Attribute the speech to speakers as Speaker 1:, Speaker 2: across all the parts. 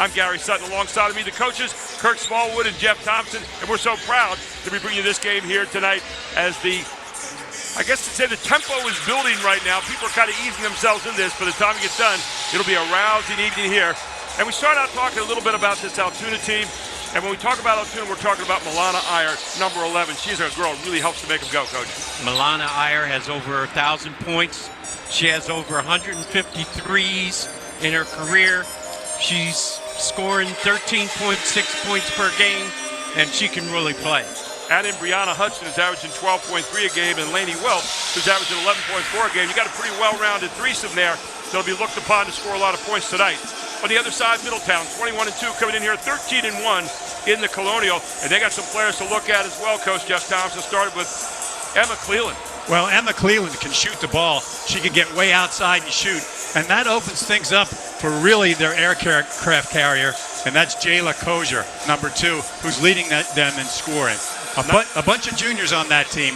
Speaker 1: I'm Gary Sutton. Alongside of me, the coaches, Kirk Smallwood and Jeff Thompson. And we're so proud to be bringing you this game here tonight as I guess to say the tempo is building right now. People are kind of easing themselves in this. By the time we get done, it'll be a rousing evening here. And we start out talking a little bit about this Altoona team. And when we talk about Altoona, we're talking about Milana Iyer, number 11. She's a girl who really helps to make them go, Coach.
Speaker 2: Milana Iyer has over 1,000 points. She has over 153s in her career. She's scoring 13.6 points per game, and she can really play.
Speaker 1: Add in Brianna Hudson, who's averaging 12.3 a game, and Lainey Welch, who's averaging 11.4 a game. You got a pretty well-rounded threesome there that'll be looked upon to score a lot of points tonight. On the other side, Middletown, 21-2, coming in here, 13-1 in the Colonial, and they got some players to look at as well. Coach Jeff Thompson started with Emma Cleland.
Speaker 3: Well, Emma Cleland can shoot the ball. She can get way outside and shoot, and that opens things up for really their aircraft carrier, and that's Jayla Kozier, number 2, who's leading them in scoring. A bunch of juniors on that team.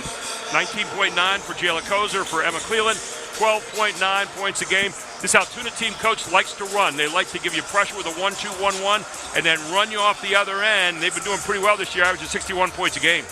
Speaker 1: 19.9 for Jayla Kozier, for Emma Cleland, 12.9 points a game. This Altoona team, Coach, likes to run. They like to give you pressure with a 1-2-1-1 and then run you off the other end. They've been doing pretty well this year, averaging 61 points a game.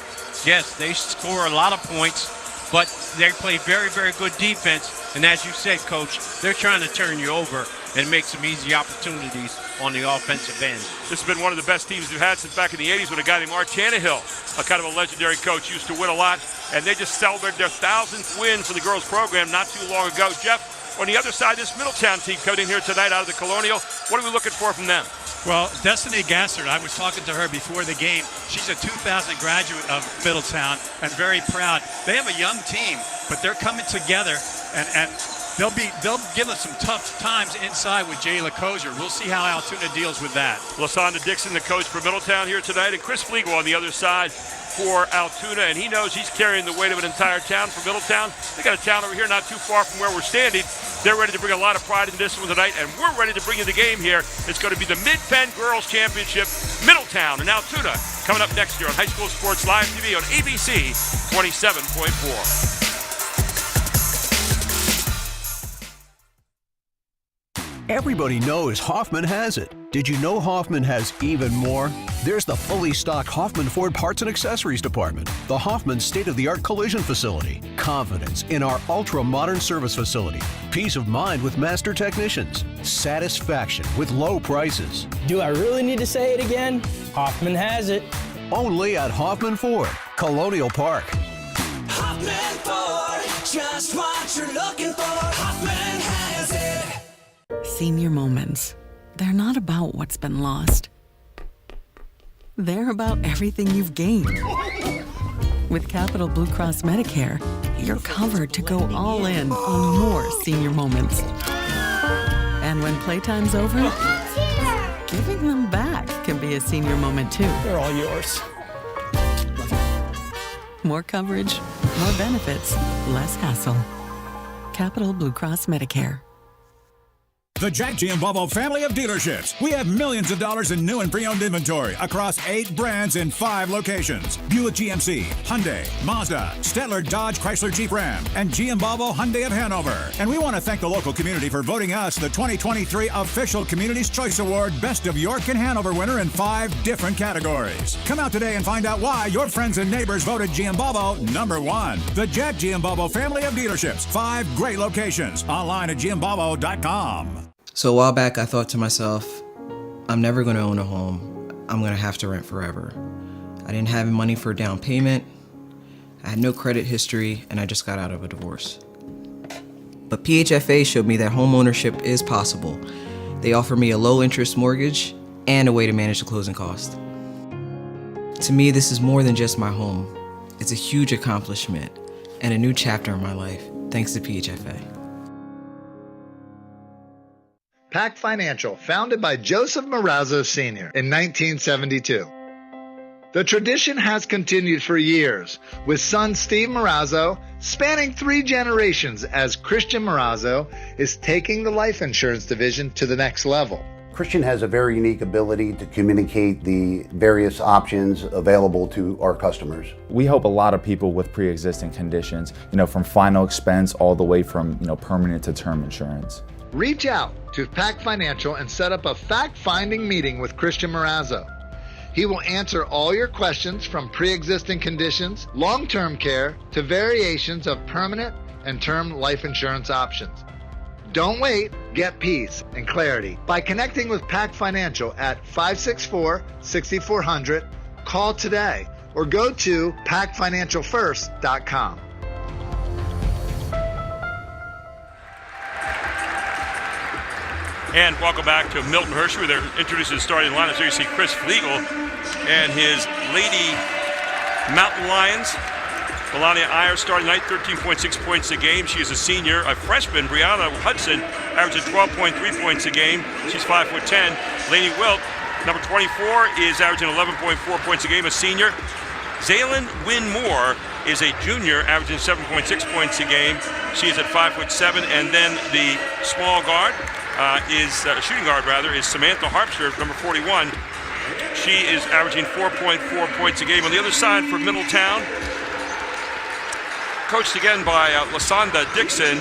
Speaker 2: Yes, they score a lot of points, but they play very, very good defense. And as you said, Coach, they're trying to turn you over and make some easy opportunities on the offensive end.
Speaker 1: This has been one of the best teams we've had since back in the 80s with a guy named Art Tannehill, a kind of a legendary coach, used to win a lot. And they just celebrated their 1,000th win for the girls program not too long ago. Jeff, on the other side, this Middletown team coming in here tonight out of the Colonial. What are we looking for from them?
Speaker 3: Well, Destiny Gassard, I was talking to her before the game. She's a 2000 graduate of Middletown and very proud. They have a young team, but they're coming together, and they'll give us some tough times inside with Jayla Kozier. We'll see how Altoona deals with that.
Speaker 1: Lasonda Dixon, the coach for Middletown here tonight, and Chris Flegel on the other side for Altoona, and he knows he's carrying the weight of an entire town for Middletown. They got a town over here not too far from where we're standing. They're ready to bring a lot of pride in this one tonight, and we're ready to bring you the game here. It's going to be the Mid-Penn Girls Championship, Middletown and Altoona, coming up next year on High School Sports Live TV on ABC 27.4.
Speaker 4: Everybody knows Hoffman has it. Did you know Hoffman has even more? There's the fully stocked Hoffman Ford Parts and Accessories Department, the Hoffman state-of-the-art collision facility, confidence in our ultra-modern service facility, peace of mind with master technicians, satisfaction with low prices.
Speaker 5: Do I really need to say it again? Hoffman has it.
Speaker 4: Only at Hoffman Ford, Colonial Park.
Speaker 6: Hoffman Ford, just what you're looking for. Hoffman has it.
Speaker 7: Senior moments. They're not about what's been lost. They're about everything you've gained. With Capital Blue Cross Medicare, you're covered to go all in on more senior moments. And when playtime's over, giving them back can be a senior moment too.
Speaker 5: They're all yours.
Speaker 7: More coverage, more benefits, less hassle. Capital Blue Cross Medicare.
Speaker 8: The Jack Giambalvo family of dealerships. We have millions of dollars in new and pre-owned inventory across 8 brands in 5 locations. Buick GMC, Hyundai, Mazda, Stettler Dodge Chrysler Jeep Ram, and Giambalvo Hyundai of Hanover. And we want to thank the local community for voting us the 2023 Official Community's Choice Award Best of York and Hanover winner in 5 different categories. Come out today and find out why your friends and neighbors voted Giambalvo number 1. The Jack Giambalvo family of dealerships. 5 great locations. Online at giambalvo.com.
Speaker 9: So a while back, I thought to myself, I'm never going to own a home. I'm going to have to rent forever. I didn't have money for a down payment. I had no credit history, and I just got out of a divorce. But PHFA showed me that home ownership is possible. They offer me a low-interest mortgage and a way to manage the closing cost. To me, this is more than just my home. It's a huge accomplishment and a new chapter in my life, thanks to PHFA.
Speaker 10: Pac Financial, founded by Joseph Marazzo Sr. in 1972. The tradition has continued for years, with son Steve Marazzo spanning 3 generations as Christian Marazzo is taking the life insurance division to the next level.
Speaker 11: Christian has a very unique ability to communicate the various options available to our customers.
Speaker 12: We help a lot of people with pre-existing conditions, from final expense all the way from, permanent to term insurance.
Speaker 10: Reach out to Pack Financial and set up a fact-finding meeting with Christian Marazzo. He will answer all your questions from pre-existing conditions, long-term care, to variations of permanent and term life insurance options. Don't wait. Get peace and clarity by connecting with Pack Financial at 564-6400. Call today or go to packfinancialfirst.com.
Speaker 1: And welcome back to Milton Hershey, where they're introducing the starting lineup. So you see Chris Flegel and his Lady Mountain Lions. Melania Iyer starting tonight, 13.6 points a game. She is a senior. A freshman, Brianna Hudson, averaging 12.3 points a game. She's 5'10". Lainey Wilt, number 24, is averaging 11.4 points a game, a senior. Zaylin Wynn Moore is a junior, averaging 7.6 points a game. She is at 5'7". And then the small guard, shooting guard rather, is Samantha Harpster, number 41. She is averaging 4.4 points a game. On the other side for Middletown, coached again by Lasonda Dixon.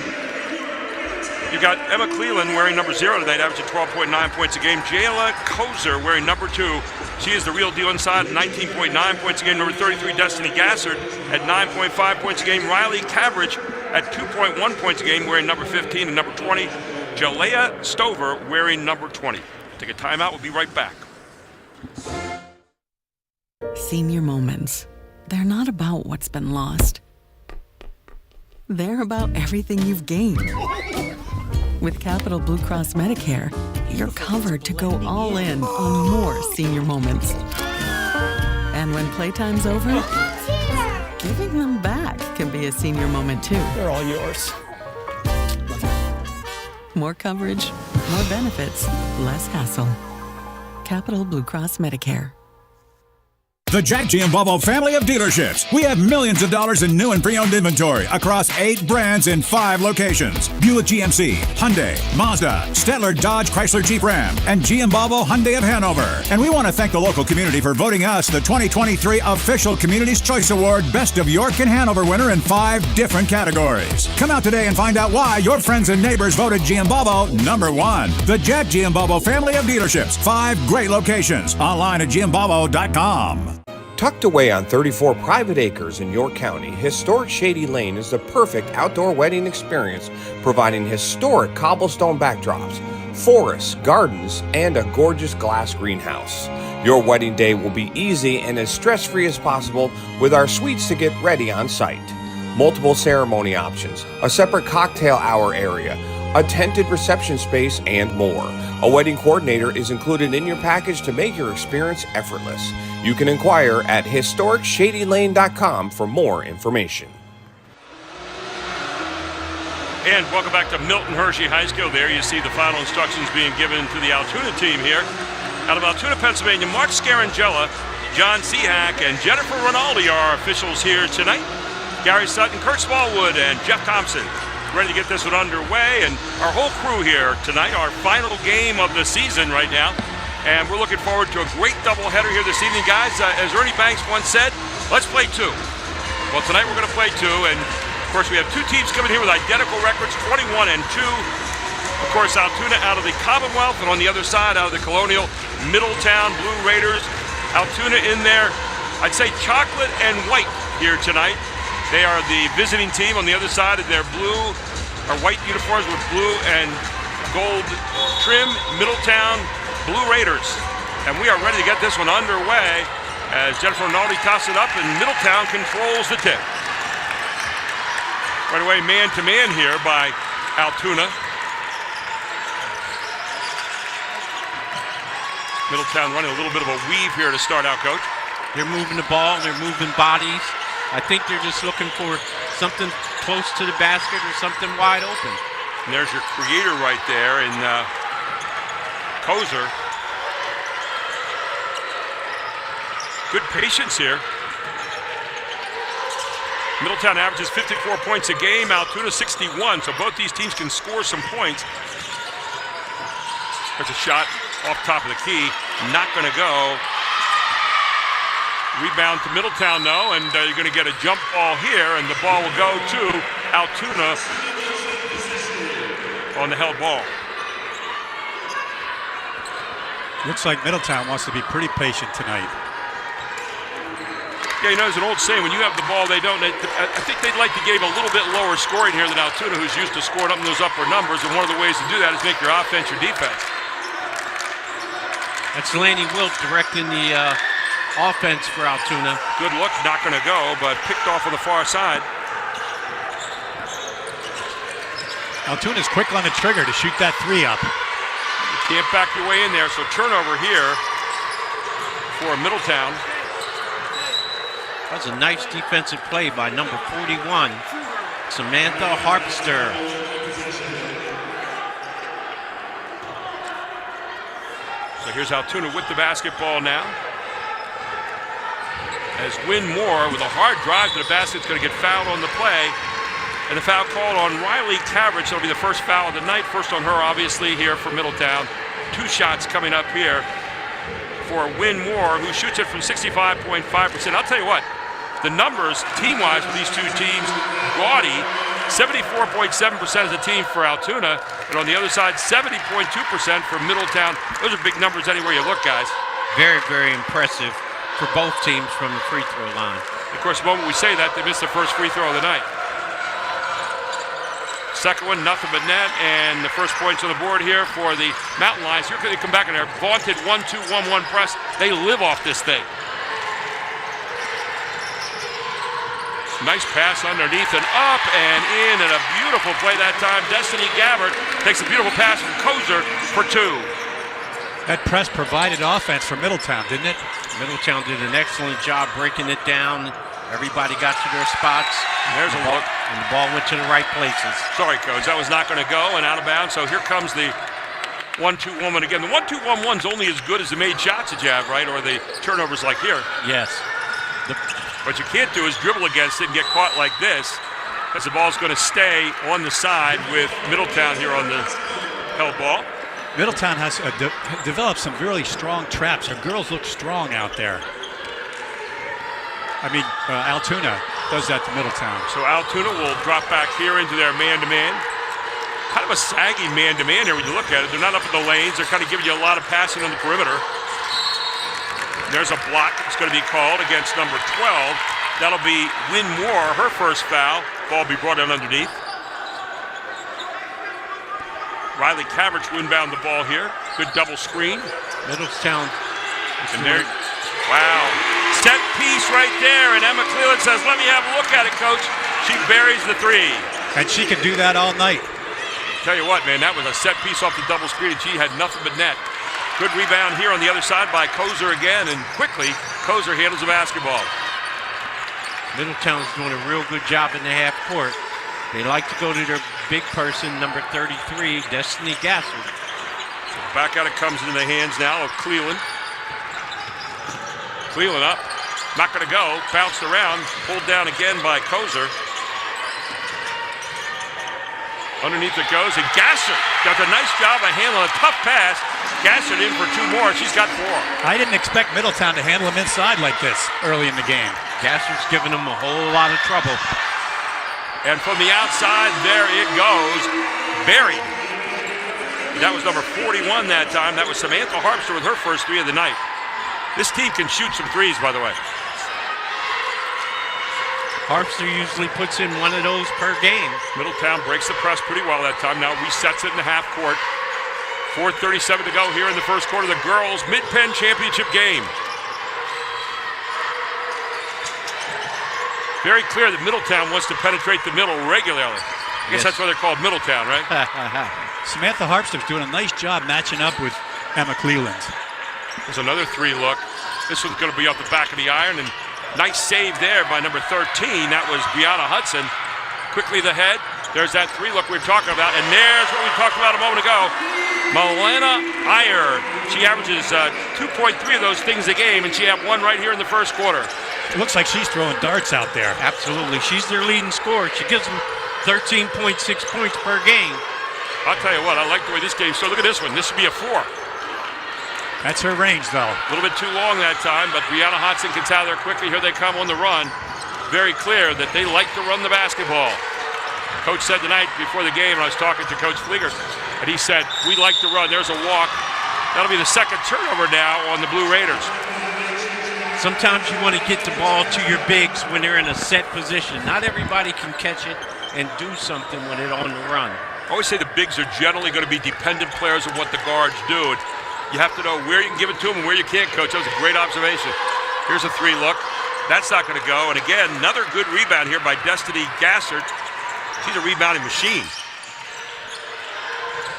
Speaker 1: You've got Emma Cleland wearing number 0 tonight, averaging 12.9 points a game. Jayla Kozer wearing number 2. She is the real deal inside, 19.9 points a game. Number 33, Destiny Gassard at 9.5 points a game. Riley Cavridge at 2.1 points a game, wearing number 15, and number 20, Jalea Stover wearing number 20. Take a timeout. We'll be right back.
Speaker 7: Senior moments. They're not about what's been lost. They're about everything you've gained. With Capital Blue Cross Medicare, you're covered to go all in on more senior moments. And when playtime's over, giving them back can be a senior moment too.
Speaker 5: They're all yours.
Speaker 7: More coverage, more benefits, less hassle. Capital Blue Cross Medicare.
Speaker 8: The Jack Giambalvo family of dealerships. We have millions of dollars in new and pre-owned inventory across 8 brands in 5 locations. Buick GMC, Hyundai, Mazda, Stettler Dodge Chrysler Jeep Ram, and Giambalvo Hyundai of Hanover. And we want to thank the local community for voting us the 2023 official Community's Choice Award Best of York and Hanover winner in 5 different categories. Come out today and find out why your friends and neighbors voted Giambalvo number 1. The Jack Giambalvo family of dealerships. 5 great locations. Online at giambalvo.com.
Speaker 12: Tucked away on 34 private acres in York County, historic Shady Lane is the perfect outdoor wedding experience, providing historic cobblestone backdrops, forests, gardens, and a gorgeous glass greenhouse. Your wedding day will be easy and as stress-free as possible with our suites to get ready on site. Multiple ceremony options, a separate cocktail hour area, a tented reception space, and more. A wedding coordinator is included in your package to make your experience effortless. You can inquire at historicshadylane.com for more information.
Speaker 1: And welcome back to Milton Hershey High School. There you see the final instructions being given to the Altoona team here. Out of Altoona, Pennsylvania, Mark Scarangella, John Seahack, and Jennifer Rinaldi are our officials here tonight. Gary Sutton, Kurt Smallwood, and Jeff Thompson ready to get this one underway. And our whole crew here tonight, our final game of the season right now. And we're looking forward to a great doubleheader here this evening, guys. As Ernie Banks once said, let's play 2. Well, tonight we're going to play 2, and of course we have 2 teams coming here with identical records, 21 and 2. Of course, Altoona out of the Commonwealth, and on the other side, out of the Colonial, Middletown Blue Raiders. Altoona in there, I'd say chocolate and white here tonight. They are the visiting team. On the other side of their blue or white uniforms with blue and gold trim, Middletown Blue Raiders. And we are ready to get this one underway as Jennifer Rinaldi tosses it up and Middletown controls the tip. Right away, man-to-man here by Altoona. Middletown running a little bit of a weave here to start out, Coach.
Speaker 2: They're moving the ball, they're moving bodies. I think they're just looking for something close to the basket or something wide open.
Speaker 1: And there's your creator right there in Kozer. Good patience here. Middletown averages 54 points a game, Altoona 61, so both these teams can score some points. There's a shot off top of the key, not going to go. Rebound to Middletown, though, and you're going to get a jump ball here, and the ball will go to Altoona on the held ball.
Speaker 3: Looks like Middletown wants to be pretty patient tonight.
Speaker 1: Yeah, you know, there's an old saying, when you have the ball, they don't. I think they'd like the game a little bit lower scoring here than Altoona, who's used to scoring up in those upper numbers, and one of the ways to do that is make your offense your defense.
Speaker 2: That's Laney Wilt directing the offense for Altoona.
Speaker 1: Good look, not going to go, but picked off on the far side.
Speaker 3: Altoona's quick on the trigger to shoot that 3 up.
Speaker 1: You can't back your way in there, so turnover here for Middletown.
Speaker 2: That was a nice defensive play by number 41, Samantha Harpster.
Speaker 1: So here's Altoona with the basketball now. As Wynn Moore with a hard drive to the basket is going to get fouled on the play. And the foul called on Riley Cavridge. That'll be the first foul of the night. First on her, obviously, here for Middletown. 2 shots coming up here for Wynn Moore, who shoots it from 65.5%. I'll tell you what, the numbers team-wise for these two teams, gaudy. 74.7% as a team for Altoona, and on the other side, 70.2% for Middletown. Those are big numbers anywhere you look, guys.
Speaker 2: Very, very impressive for both teams from the free throw line.
Speaker 1: Of course, the moment we say that, they missed the first free throw of the night. Second one, nothing but net, and the first points on the board here for the Mountain Lions. Here they come back in their vaunted 1-2-1-1 press. They live off this thing. Nice pass underneath and up and in, and a beautiful play that time. Destiny Gabbert takes a beautiful pass from Kozer for 2.
Speaker 3: That press provided offense for Middletown, didn't it?
Speaker 2: Middletown did an excellent job breaking it down. Everybody got to their spots.
Speaker 1: There's a look.
Speaker 2: And the ball went to the right places.
Speaker 1: Sorry, Coach, that was not going to go and out of bounds. So here comes the 1-2-1 again. The 1-2-1-1's only as good as the made shots that you have, right? Or the turnovers like here.
Speaker 2: Yes.
Speaker 1: What you can't do is dribble against it and get caught like this, because the ball's going to stay on the side with Middletown here on the held ball.
Speaker 3: Middletown has developed some really strong traps. Our girls look strong out there. I mean, Altoona does that to Middletown.
Speaker 1: So Altoona will drop back here into their man-to-man. Kind of a sagging man-to-man here when you look at it. They're not up in the lanes. They're kind of giving you a lot of passing on the perimeter. There's a block that's going to be called against number 12. That'll be Wynn Moore, her first foul. Ball will be brought in underneath. Riley Cavridge will inbound the ball here. Good double screen.
Speaker 2: Middletown.
Speaker 1: And there, wow. Set piece right there, and Emma Cleland says, let me have a look at it, Coach. She buries the 3.
Speaker 3: And she can do that all night.
Speaker 1: Tell you what, man, that was a set piece off the double screen, and she had nothing but net. Good rebound here on the other side by Kozer again, and quickly, Kozer handles the basketball.
Speaker 2: Middletown's doing a real good job in the half court. They like to go to their big person, number 33, Destiny Gasser.
Speaker 1: Back out it comes into the hands now of Cleland. Cleland up, not going to go, bounced around, pulled down again by Kozer. Underneath it goes, and Gasser does a nice job of handling a tough pass. Gasser in for 2 more. She's got 4.
Speaker 3: I didn't expect Middletown to handle him inside like this early in the game.
Speaker 2: Gasser's giving him a whole lot of trouble.
Speaker 1: And from the outside, there it goes. Buried. That was number 41 that time. That was Samantha Harpster with her first 3 of the night. This team can shoot some threes, by the way.
Speaker 2: Harpster usually puts in 1 of those per game.
Speaker 1: Middletown breaks the press pretty well that time. Now resets it in the half court. 4:37 to go here in the first quarter of the girls' Mid-Penn championship game. Very clear that Middletown wants to penetrate the middle regularly. I guess that's why they're called Middletown, right?
Speaker 3: Samantha Harpster's doing a nice job matching up with Emma Cleland.
Speaker 1: There's another 3 look. This one's going to be off the back of the iron, and nice save there by number 13. That was Brianna Hudson. Quickly the head. There's that 3 look we were talking about, and there's what we talked about a moment ago. Milena Iyer. She averages 2.3 of those things a game, and she had 1 right here in the first quarter.
Speaker 3: It looks like she's throwing darts out there.
Speaker 2: Absolutely. She's their leading scorer. She gives them 13.6 points per game.
Speaker 1: I'll tell you what, I like the way this game. So look at this one. This would be a 4.
Speaker 3: That's her range, though.
Speaker 1: A little bit too long that time, but Brianna Hudson gets out of there quickly. Here they come on the run. Very clear that they like to run the basketball. Coach said tonight before the game, and I was talking to Coach Flieger, and he said, we like to run. There's a walk, That'll be the second turnover now on the Blue Raiders.
Speaker 2: Sometimes you want to get the ball to your bigs when they're in a set position. Not everybody can catch it and do something when it's on the run.
Speaker 1: I always say the bigs are generally going to be dependent players on what the guards do. And you have to know where you can give it to them and where you can't, Coach. That was a great observation. Here's a 3 look. That's not going to go. And again, another good rebound here by Destiny Gassert. She's a rebounding machine.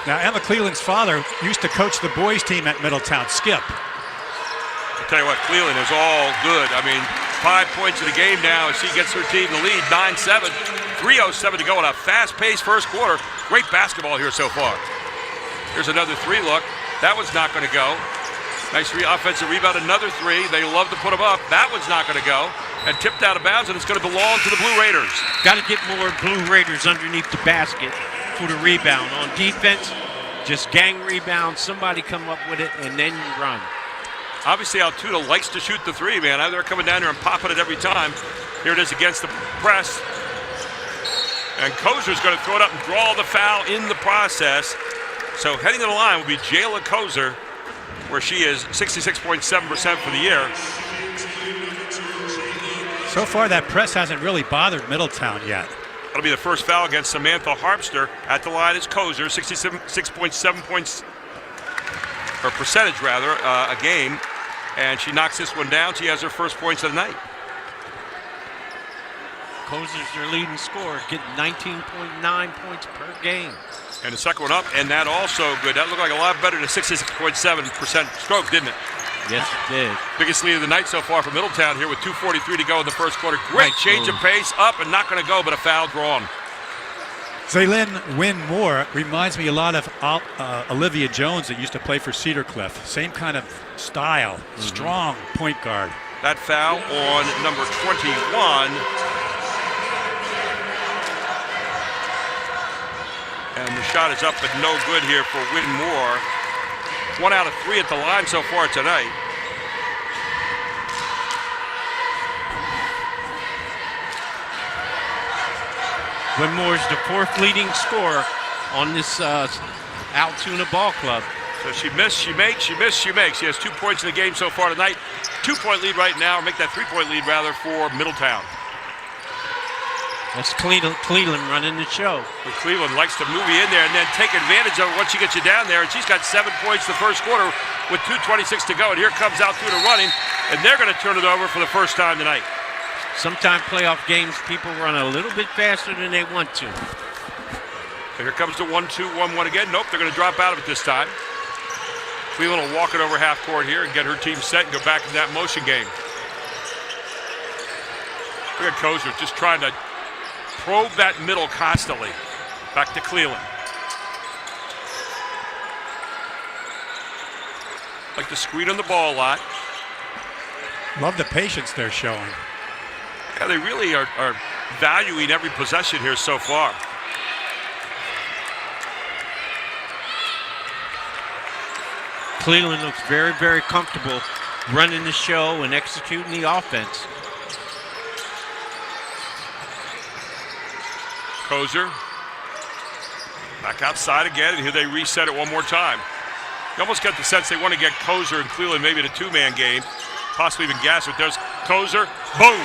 Speaker 3: Now, Emma Cleland's father used to coach the boys team at Middletown, Skip.
Speaker 1: I'll tell you what, Cleland is all good. I mean, 5 points in the game now as she gets her team the lead, 9-7. 3:07 to go in a fast-paced first quarter. Great basketball here so far. Here's another 3 look. That one's not going to go. Nice offensive rebound, another 3. They love to put them up. That one's not going to go. And tipped out of bounds, and it's going to belong to the Blue Raiders.
Speaker 2: Got to get more Blue Raiders underneath the basket for the rebound. On defense, just gang rebound, somebody come up with it, and then you run.
Speaker 1: Obviously, Altoona likes to shoot the 3, man. They're coming down here and popping it every time. Here it is against the press. And Kozer's going to throw it up and draw the foul in the process. So heading to the line will be Jayla Kozer, where she is 66.7% for the year.
Speaker 3: So far, that press hasn't really bothered Middletown yet.
Speaker 1: That'll be the first foul against Samantha Harpster. At the line is Kozer, 66.7 points, or percentage rather, a game. And she knocks this one down. She has her first points of the night.
Speaker 2: Kozer's their leading scorer, getting 19.9 points per game.
Speaker 1: And the second one up, and that also good. That looked like a lot better than 66.7% stroke, didn't it?
Speaker 2: Yes, it did.
Speaker 1: Biggest lead of the night so far for Middletown here with 2:43 to go in the first quarter. Great change of pace, up and not going to go, but a foul drawn.
Speaker 3: Zaylin Wynn Moore reminds me a lot of Olivia Jones that used to play for Cedar Cliff. Same kind of style, strong point guard.
Speaker 1: That foul on number 21. And the shot is up, but no good here for Wynn Moore. 1 out of 3 at the line so far tonight.
Speaker 2: Wynn Moore's the 4th leading scorer on this Altoona ball club.
Speaker 1: So she missed, she makes, she missed, she makes. She has 2 points in the game so far tonight. 2-point lead right now, or make that 3-point lead rather for Middletown.
Speaker 2: That's Cleland running the show.
Speaker 1: But Cleveland likes to move you in there and then take advantage of it once she gets you down there. And she's got 7 points the first quarter with 2:26 to go. And here comes Altoona running, and they're going to turn it over for the first time tonight.
Speaker 2: Sometimes playoff games, people run a little bit faster than they want to.
Speaker 1: So here comes the 1-2-1-1 again. Nope, they're going to drop out of it this time. Cleveland will walk it over half court here and get her team set and go back into that motion game. Look at Kozer just trying to probe that middle constantly. Back to Cleveland. Like to screen on the ball a lot.
Speaker 3: Love the patience they're showing.
Speaker 1: Yeah, they really are valuing every possession here so far.
Speaker 2: Cleveland looks very, very comfortable running the show and executing the offense.
Speaker 1: Kozer back outside again, and here they reset it one more time. You almost get the sense they want to get Kozer and Cleveland maybe in a 2-man game, possibly even Gassert. There's Kozer, boom,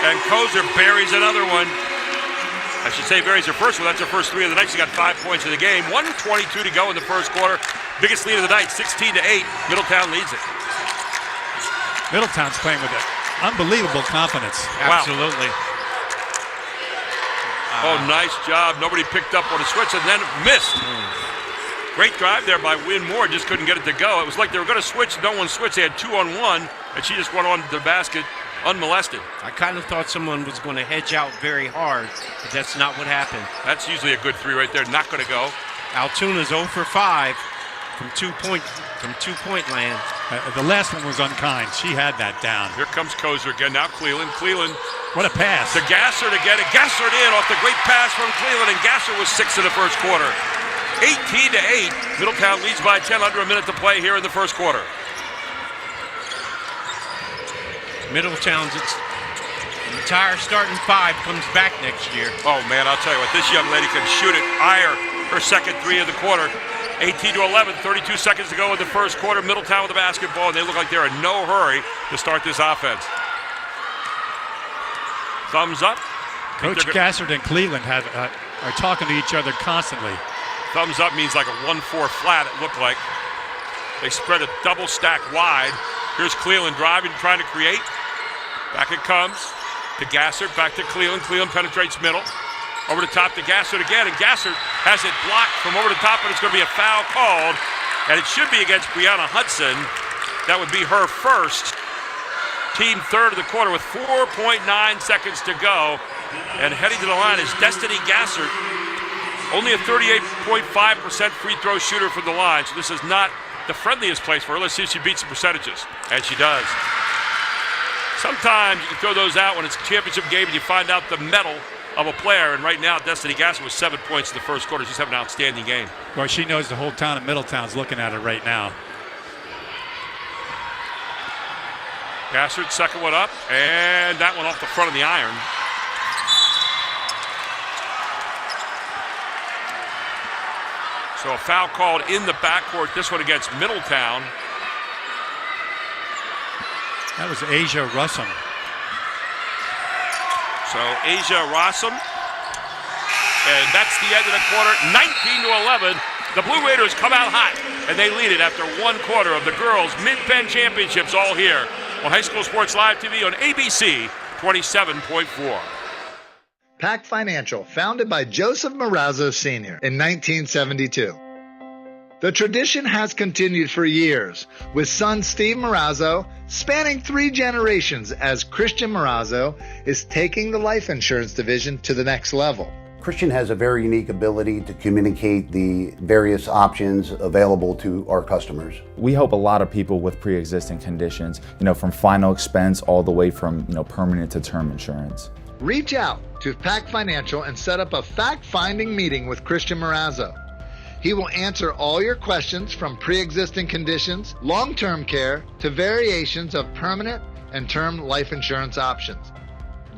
Speaker 1: and Kozer buries another one. I should say buries her first one. That's her first 3 of the night. She got 5 points in the game. 1:22 to go in the first quarter. Biggest lead of the night, 16-8. Middletown leads it.
Speaker 3: Middletown's playing with unbelievable confidence.
Speaker 1: Wow.
Speaker 2: Absolutely.
Speaker 1: Oh, nice job. Nobody picked up on a switch and then missed. Great drive there by Wynn Moore. Just couldn't get it to go. It was like they were going to switch. No one switched. They had 2-on-1, and she just went on to the basket unmolested.
Speaker 2: I kind of thought someone was going to hedge out very hard, but that's not what happened.
Speaker 1: That's usually a good 3 right there. Not going to go.
Speaker 2: Altoona's 0 for 5 from two-point land.
Speaker 3: The last one was unkind. She had that down.
Speaker 1: Here comes Kozer again. Now Cleveland.
Speaker 3: What a pass.
Speaker 1: To Gassert again. And Gassert in off the great pass from Cleveland. And Gassert was 6 in the first quarter. 18-8. Middletown leads by 10 under a minute to play here in the first quarter.
Speaker 2: Middletown's entire starting 5 comes back next year.
Speaker 1: Oh, man, I'll tell you what. This young lady can shoot it. Iyer, her second 3 of the quarter. 18-11, 32 seconds to go in the first quarter. Middletown with the basketball, and they look like they're in no hurry to start this offense. Thumbs up.
Speaker 3: Coach Gassert and Cleveland are talking to each other constantly.
Speaker 1: Thumbs up means like a 1-4 flat, it looked like. They spread a double stack wide. Here's Cleveland driving, trying to create. Back it comes to Gassert, back to Cleveland. Cleveland penetrates middle. Over the top to Gassert again, and Gassert has it blocked from over the top, but it's going to be a foul called, and it should be against Brianna Hudson. That would be her first, team third of the quarter with 4.9 seconds to go, and heading to the line is Destiny Gassert, only a 38.5% free throw shooter from the line, so this is not the friendliest place for her. Let's see if she beats the percentages, and she does. Sometimes you can throw those out when it's a championship game and you find out the mettle of a player, and right now Destiny Gassert was 7 points in the first quarter. She's having an outstanding game.
Speaker 3: Well, she knows the whole town of Middletown's looking at her right now.
Speaker 1: Gassert, second one up, and that one off the front of the iron. So a foul called in the backcourt, this one against Middletown.
Speaker 3: That was Asia Russum.
Speaker 1: So Asia Rossum, and that's the end of the quarter, 19-11. The Blue Raiders come out hot, and they lead it after one quarter of the girls' Mid-Penn Championships, all here on High School Sports Live TV on ABC 27.4.
Speaker 10: Pac Financial, founded by Joseph Marazzo Sr. in 1972. The tradition has continued for years, with son Steve Marazzo spanning 3 generations as Christian Marazzo is taking the life insurance division to the next level.
Speaker 11: Christian has a very unique ability to communicate the various options available to our customers.
Speaker 13: We help a lot of people with pre-existing conditions, from final expense all the way from, permanent to term insurance.
Speaker 10: Reach out to Pac Financial and set up a fact-finding meeting with Christian Marazzo. He will answer all your questions from pre-existing conditions, long-term care, to variations of permanent and term life insurance options.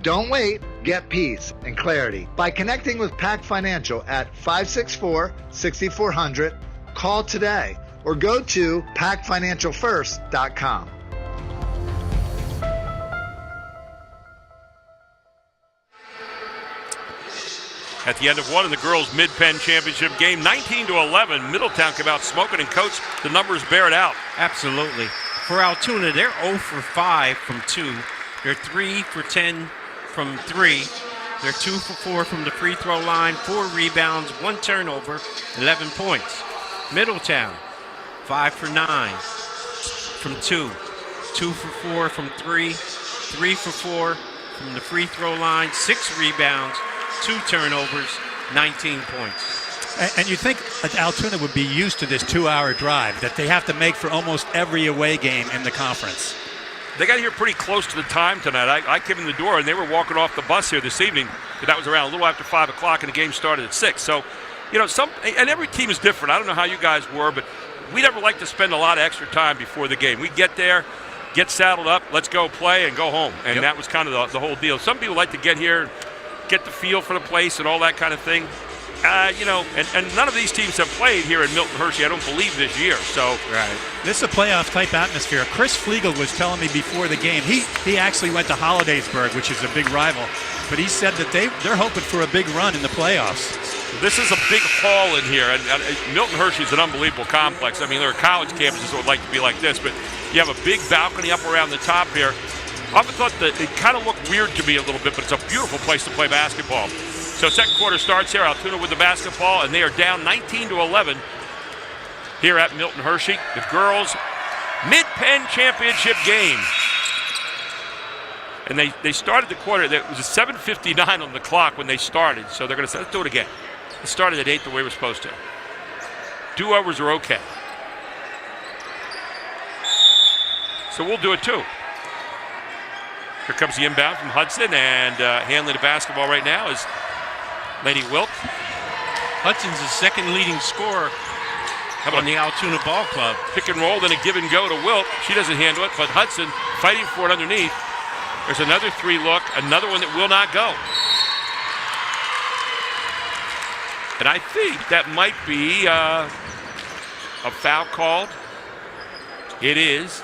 Speaker 10: Don't wait. Get peace and clarity by connecting with Pac Financial at 564-6400. Call today or go to pacfinancialfirst.com.
Speaker 1: At the end of one in the girls' Mid-Penn Championship game, 19-11, Middletown came out smoking, and Coach, the numbers bear it out.
Speaker 2: Absolutely. For Altoona, they're 0 for 5 from 2. They're 3 for 10 from 3. They're 2 for 4 from the free throw line, 4 rebounds, 1 turnover, 11 points. Middletown, 5 for 9 from 2. 2 for 4 from 3. 3 for 4 from the free throw line, 6 rebounds, 2 turnovers, 19 points.
Speaker 3: And you think that Altoona would be used to this 2-hour drive that they have to make for almost every away game in the conference.
Speaker 1: They got here pretty close to the time tonight. I came in the door, and they were walking off the bus here this evening. That was around a little after 5 o'clock, and the game started at 6. So, and every team is different. I don't know how you guys were, but we never like to spend a lot of extra time before the game. We get there, get saddled up, let's go play, and go home. And that was kind of the whole deal. Some people like to get here, get the feel for the place and all that kind of thing. And none of these teams have played here in Milton Hershey, I don't believe, this year. So,
Speaker 3: right. This is a playoff type atmosphere. Chris Flegel was telling me before the game, he actually went to Hollidaysburg, which is a big rival, but he said that they're hoping for a big run in the playoffs.
Speaker 1: This is a big hall in here, and Milton Hershey is an unbelievable complex. I mean, there are college campuses that would like to be like this, but you have a big balcony up around the top here. I often thought that it kind of looked weird to me a little bit, but it's a beautiful place to play basketball. So second quarter starts here. Altoona with the basketball, and they are down 19-11 here at Milton Hershey. The girls' Mid-Penn Championship game. And they started the quarter. There was a 7:59 on the clock when they started, so they're going to say, let's do it again. It started at 8 the way we're supposed to. Do-overs are okay. So we'll do it too. Here comes the inbound from Hudson, and handling the basketball right now is Lady Wilt.
Speaker 2: Hudson's the second leading scorer on the Altoona Ball Club.
Speaker 1: Pick and roll, then a give and go to Wilt. She doesn't handle it, but Hudson fighting for it underneath. There's another 3 look, another one that will not go. And I think that might be a foul called? It is.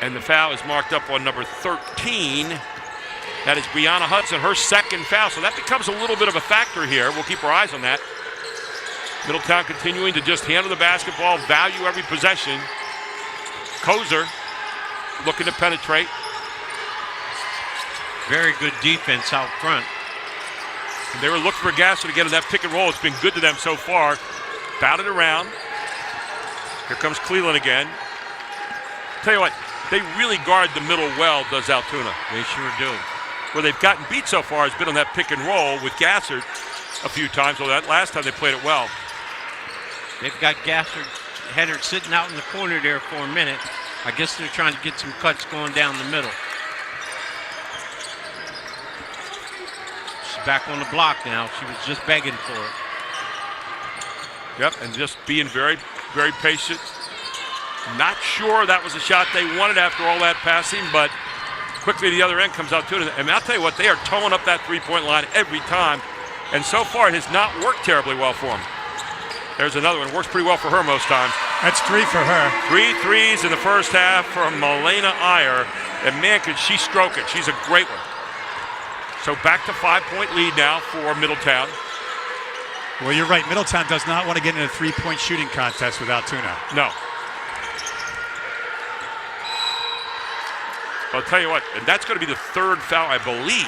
Speaker 1: And the foul is marked up on number 13. That is Brianna Hudson, her second foul. So that becomes a little bit of a factor here. We'll keep our eyes on that. Middletown continuing to just handle the basketball, value every possession. Kozer looking to penetrate.
Speaker 2: Very good defense out front.
Speaker 1: And they were looking for Gasser to get in that pick and roll. It's been good to them so far. Batted around. Here comes Cleveland again. Tell you what, they really guard the middle well, does Altoona.
Speaker 2: They sure do.
Speaker 1: Where they've gotten beat so far has been on that pick and roll with Gasser a few times. Well, that last time they played it well.
Speaker 2: They've got Gasser header sitting out in the corner there for a minute. I guess they're trying to get some cuts going down the middle. She's back on the block now. She was just begging for it.
Speaker 1: Yep, and just being very, very patient. Not sure that was a shot they wanted after all that passing, but quickly the other end comes out to it. And I'll tell you what, they are towing up that three-point line every time. And so far it has not worked terribly well for them. There's another one. Works pretty well for her most times.
Speaker 3: That's 3 for her.
Speaker 1: 3 threes in the first half from Milena Iyer. And man, could she stroke it. She's a great one. So back to 5-point lead now for Middletown.
Speaker 3: Well, you're right. Middletown does not want to get in a three-point shooting contest with Altoona.
Speaker 1: No. I'll tell you what, and that's going to be the third foul, I believe.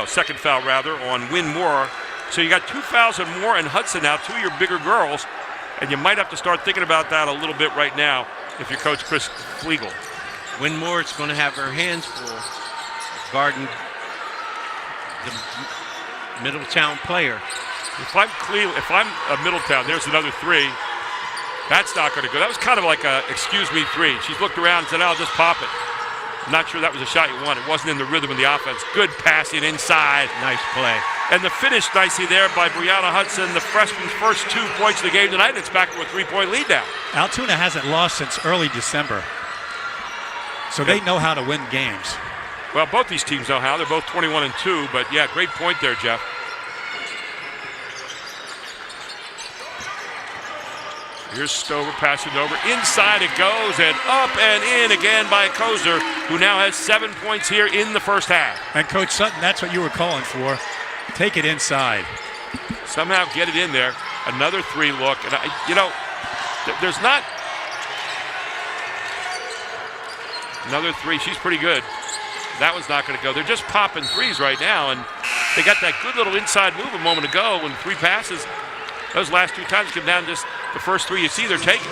Speaker 1: Second foul rather on Winmore. So you got 2 fouls and Moore and Hudson now, 2 of your bigger girls, and you might have to start thinking about that a little bit right now if you're Coach Chris Flegel.
Speaker 2: Winmore's going to have her hands full guarding the Middletown player.
Speaker 1: If I'm Middletown, there's another 3. That's not going to go. That was kind of like a excuse me 3. She's looked around and said, I'll just pop it. I'm not sure that was a shot you want. It wasn't in the rhythm of the offense. Good passing inside.
Speaker 2: Nice play.
Speaker 1: And the finish nicely there by Brianna Hudson, the freshman's first 2 points of the game tonight, and it's back to a 3-point lead now.
Speaker 3: Altoona hasn't lost since early December. So they know how to win games.
Speaker 1: Well, both these teams know how. They're both 21-2, but yeah, great point there, Jeff. Here's Stover passing over. Inside it goes, and up and in again by Kozer, who now has 7 points here in the first half.
Speaker 3: And Coach Sutton, that's what you were calling for. Take it inside.
Speaker 1: Somehow get it in there. Another 3 look. And, there's not... Another 3. She's pretty good. That one's not going to go. They're just popping 3s right now, and they got that good little inside move a moment ago when 3 passes. Those last 2 times come down just the first 3 you see they're taking.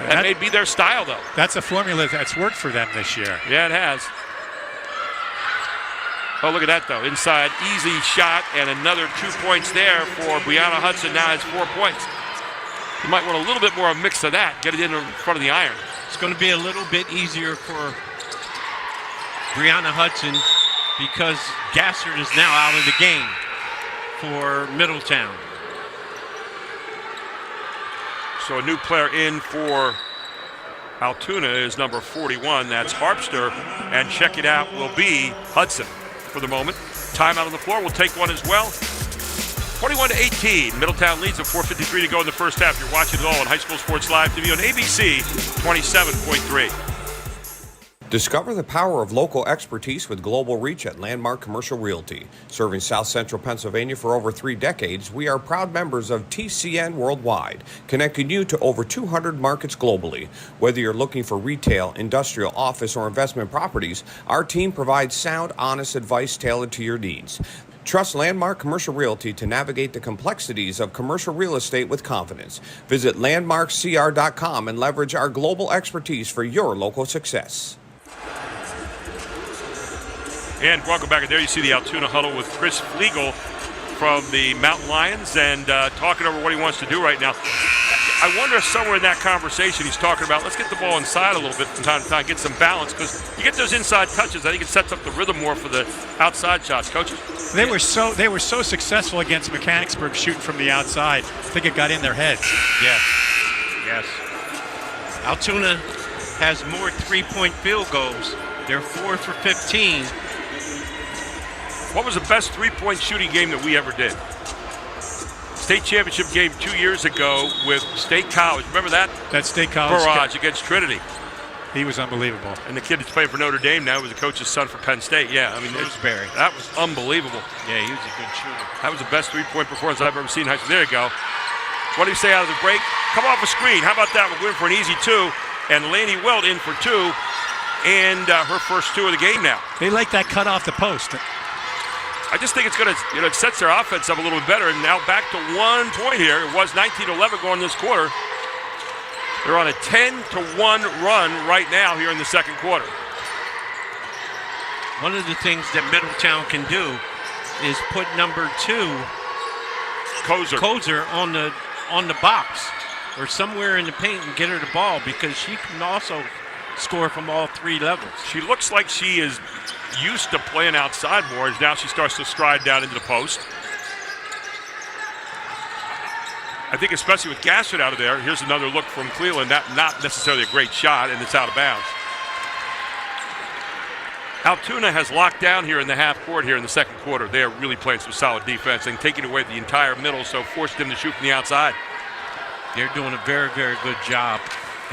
Speaker 1: That may be their style, though.
Speaker 3: That's a formula that's worked for them this year.
Speaker 1: Yeah, it has. Oh, look at that, though. Inside, easy shot, and another 2 points there for Brianna Hudson. Now has 4 points. You might want a little bit more of a mix of that. Get it in front of the iron.
Speaker 2: It's going to be a little bit easier for Brianna Hudson because Gassard is now out of the game for Middletown.
Speaker 1: So a new player in for Altoona is number 41. That's Harpster. And check it out will be Hudson for the moment. Timeout on the floor. We'll take one as well. 21-18. Middletown leads with 4:53 to go in the first half. You're watching it all on High School Sports Live TV on ABC 27.3.
Speaker 12: Discover the power of local expertise with global reach at Landmark Commercial Realty. Serving South Central Pennsylvania for over 3 decades, we are proud members of TCN Worldwide, connecting you to over 200 markets globally. Whether you're looking for retail, industrial, office, or investment properties, our team provides sound, honest advice tailored to your needs. Trust Landmark Commercial Realty to navigate the complexities of commercial real estate with confidence. Visit landmarkcr.com and leverage our global expertise for your local success.
Speaker 1: And welcome back. And there you see the Altoona huddle with Chris Flegel from the Mountain Lions and talking over what he wants to do right now. I wonder if somewhere in that conversation he's talking about, let's get the ball inside a little bit from time to time, get some balance, because you get those inside touches, I think it sets up the rhythm more for the outside shots. Coaches?
Speaker 3: They were so successful against Mechanicsburg shooting from the outside. I think it got in their heads.
Speaker 2: Yes. Altoona has more 3-point field goals. They're 4 for 15.
Speaker 1: What was the best three-point shooting game that we ever did? State championship game 2 years ago with State College. Remember that?
Speaker 3: That State College
Speaker 1: barrage against Trinity.
Speaker 3: He was unbelievable.
Speaker 1: And the kid that's playing for Notre Dame now was the coach's son for Penn State. Yeah, I mean, that was unbelievable.
Speaker 2: Yeah, he was a good shooter.
Speaker 1: That was the best three-point performance I've ever seen in high school. There you go. What do you say out of the break? Come off a screen. How about that? We're going for an easy 2. And Laney Wilt in for 2. And her first 2 of the game now.
Speaker 3: They like that cut off the post.
Speaker 1: I just think it's going to, it sets their offense up a little bit better. And now back to 1 point here. It was 19-11 going this quarter. They're on a 10-1 run right now here in the second quarter.
Speaker 2: One of the things that Middletown can do is put number 2, Kozer on the box or somewhere in the paint and get her the ball, because she can also score from all 3 levels.
Speaker 1: She looks like she is used to playing outside more, as now she starts to stride down into the post. I think especially with Gassert out of there, here's another look from Cleveland. Not necessarily a great shot, and it's out of bounds. Altoona has locked down here in the half court here in the second quarter. They are really playing some solid defense and taking away the entire middle, so forced them to shoot from the outside.
Speaker 2: They're doing a very, very good job.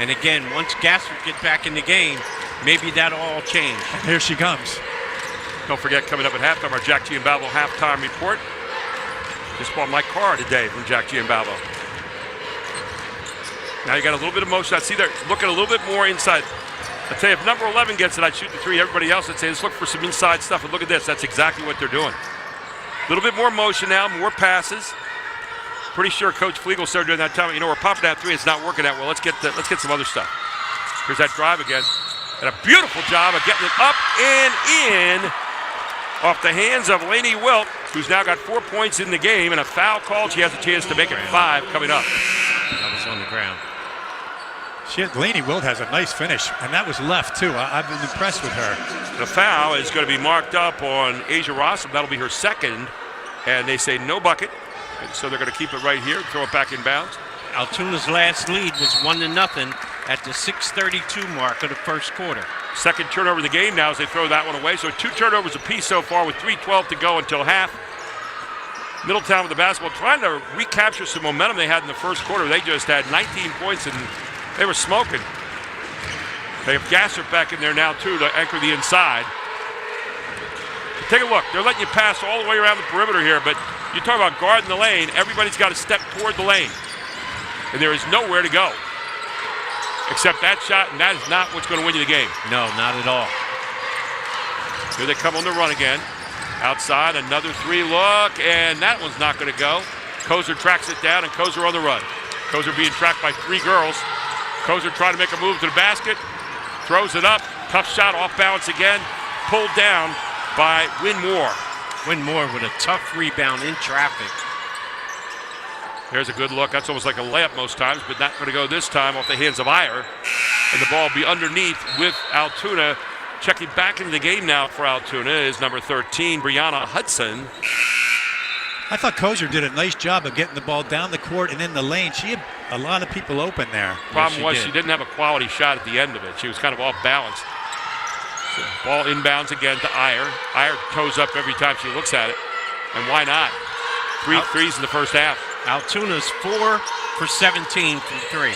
Speaker 2: And again, once Gassert gets back in the game, maybe that'll all change.
Speaker 3: And here she comes.
Speaker 1: Don't forget, coming up at halftime, our Jack Giambalvo halftime report. Just bought my car today from Jack Giambalvo. Now you got a little bit of motion. I see they're looking a little bit more inside. I'd say if number 11 gets it, I'd shoot the 3. Everybody else would say, let's look for some inside stuff. And look at this. That's exactly what they're doing. A little bit more motion now, more passes. Pretty sure Coach Flegel started doing that time. We're popping that 3. It's not working that well. Let's get some other stuff. Here's that drive again. And a beautiful job of getting it up and in off the hands of Laney Wilt, who's now got 4 points in the game, and a foul called. She has a chance to make it 5 coming up.
Speaker 2: That was on the ground.
Speaker 3: Laney Wilt has a nice finish, and that was left, too. I've been impressed with her.
Speaker 1: The foul is going to be marked up on Asia Rossum. That'll be her second, and they say no bucket. And so they're going to keep it right here, throw it back in bounds.
Speaker 2: Altoona's last lead was 1-0 at the 6:32 mark of the first quarter.
Speaker 1: Second turnover of the game now as they throw that one away. So 2 turnovers apiece so far with 3:12 to go until half. Middletown with the basketball trying to recapture some momentum they had in the first quarter. They just had 19 points and they were smoking. They have Gassert back in there now too to anchor the inside. Take a look. They're letting you pass all the way around the perimeter here, but you talk about guarding the lane. Everybody's got to step toward the lane. And there is nowhere to go except that shot, and that is not what's going to win you the game.
Speaker 2: No, not at all.
Speaker 1: Here they come on the run again. Outside, another 3 look, and that one's not going to go. Kozer tracks it down, and Kozer on the run. Kozer being tracked by 3 girls. Kozer trying to make a move to the basket. Throws it up. Tough shot, off balance again. Pulled down by Winmore.
Speaker 2: Winmore with a tough rebound in traffic.
Speaker 1: There's a good look. That's almost like a layup most times, but not going to go this time off the hands of Iyer. And the ball will be underneath with Altoona. Checking back into the game now for Altoona is number 13, Brianna Hudson.
Speaker 3: I thought Kozer did a nice job of getting the ball down the court and in the lane. She had a lot of people open there.
Speaker 1: Problem was she didn't have a quality shot at the end of it. She was kind of off balance. So ball inbounds again to Iyer. Iyer toes up every time she looks at it. And why not? 3 threes in the first half.
Speaker 2: Altoona's 4 for 17 from 3.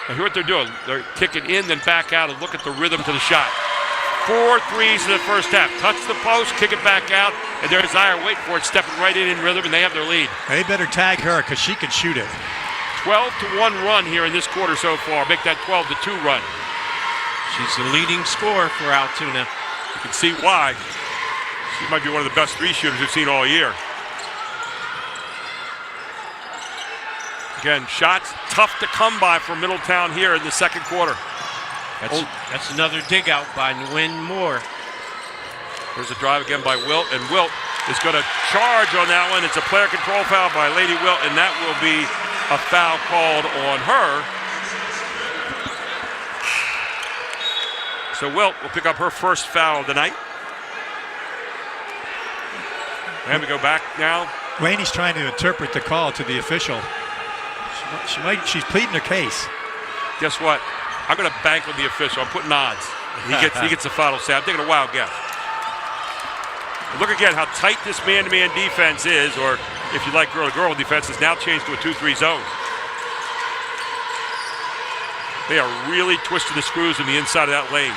Speaker 1: Now hear what they're doing. They're kicking in, then back out, and look at the rhythm to the shot. 4 threes in the first half. Touch the post, kick it back out, and there's Iyer waiting for it, stepping right in rhythm, and they have their lead.
Speaker 3: They better tag her because she can shoot it.
Speaker 1: 12-1 run here in this quarter so far. Make that 12-2 run.
Speaker 2: She's the leading scorer for Altoona.
Speaker 1: You can see why. She might be one of the best 3 shooters we've seen all year. Again, shots tough to come by for Middletown here in the second quarter.
Speaker 2: That's another dig out by Nguyen Moore.
Speaker 1: There's a drive again by Wilt, and Wilt is going to charge on that one. It's a player control foul by Lady Wilt, and that will be a foul called on her. So Wilt will pick up her first foul of the night. And we go back now.
Speaker 3: Laney's trying to interpret the call to the official. She's pleading her case.
Speaker 1: Guess what? I'm going to bank on the official. I'm putting odds. He gets a final say. I'm taking a wild guess. Look again how tight this man-to-man defense is, or if you like girl-to-girl defense, is now changed to a 2-3 zone. They are really twisting the screws in the inside of that lane.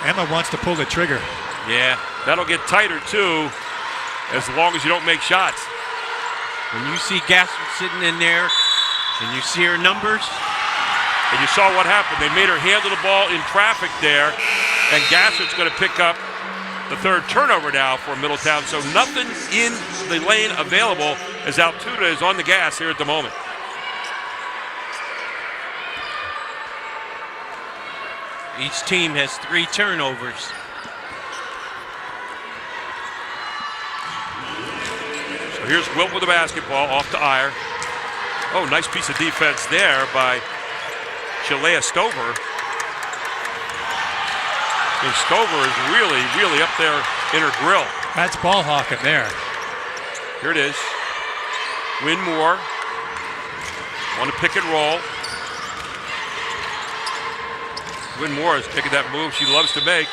Speaker 3: Emma wants to pull the trigger.
Speaker 1: Yeah, that'll get tighter too, as long as you don't make shots.
Speaker 2: When you see Gassert sitting in there, and you see her numbers.
Speaker 1: And you saw what happened. They made her handle the ball in traffic there, and Gassert's going to pick up the third turnover now for Middletown. So nothing in the lane available as Altoona is on the gas here at the moment.
Speaker 2: Each team has 3 turnovers.
Speaker 1: So here's Wilt with the basketball, off to Iyer. Oh, nice piece of defense there by Shalea Stover. And Stover is really, really up there in her grill.
Speaker 3: That's ball hawking there.
Speaker 1: Here it is. Winmore. Want to pick and roll. Winmore is taking that move she loves to make.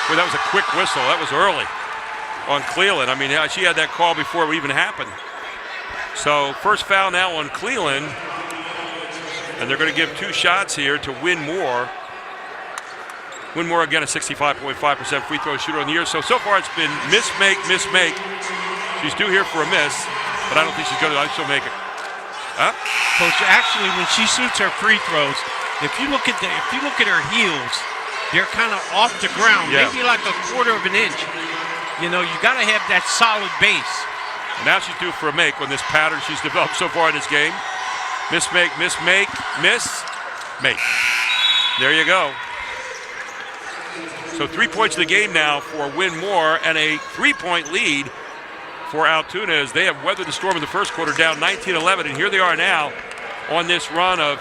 Speaker 1: Boy, that was a quick whistle. That was early on Cleland. I mean, she had that call before it even happened. So first foul now on Cleland. And they're going to give 2 shots here to Winmore. Winmore again a 65.5% free throw shooter on the year. So far it's been miss, make, miss, make. She's due here for a miss, but I don't think she's going to. I still make it. Huh?
Speaker 2: Coach, actually, when she shoots her free throws, if you look at her heels, they're kind of off the ground, maybe like a quarter of an inch. You know, you got to have that solid base.
Speaker 1: Now she's due for a make on this pattern she's developed so far in this game. Miss, make, miss, make, miss, make. There you go. So 3 points in the game now for Winmore, and a 3-point lead for Altoona as they have weathered the storm in the first quarter, down 19-11, and here they are now on this run of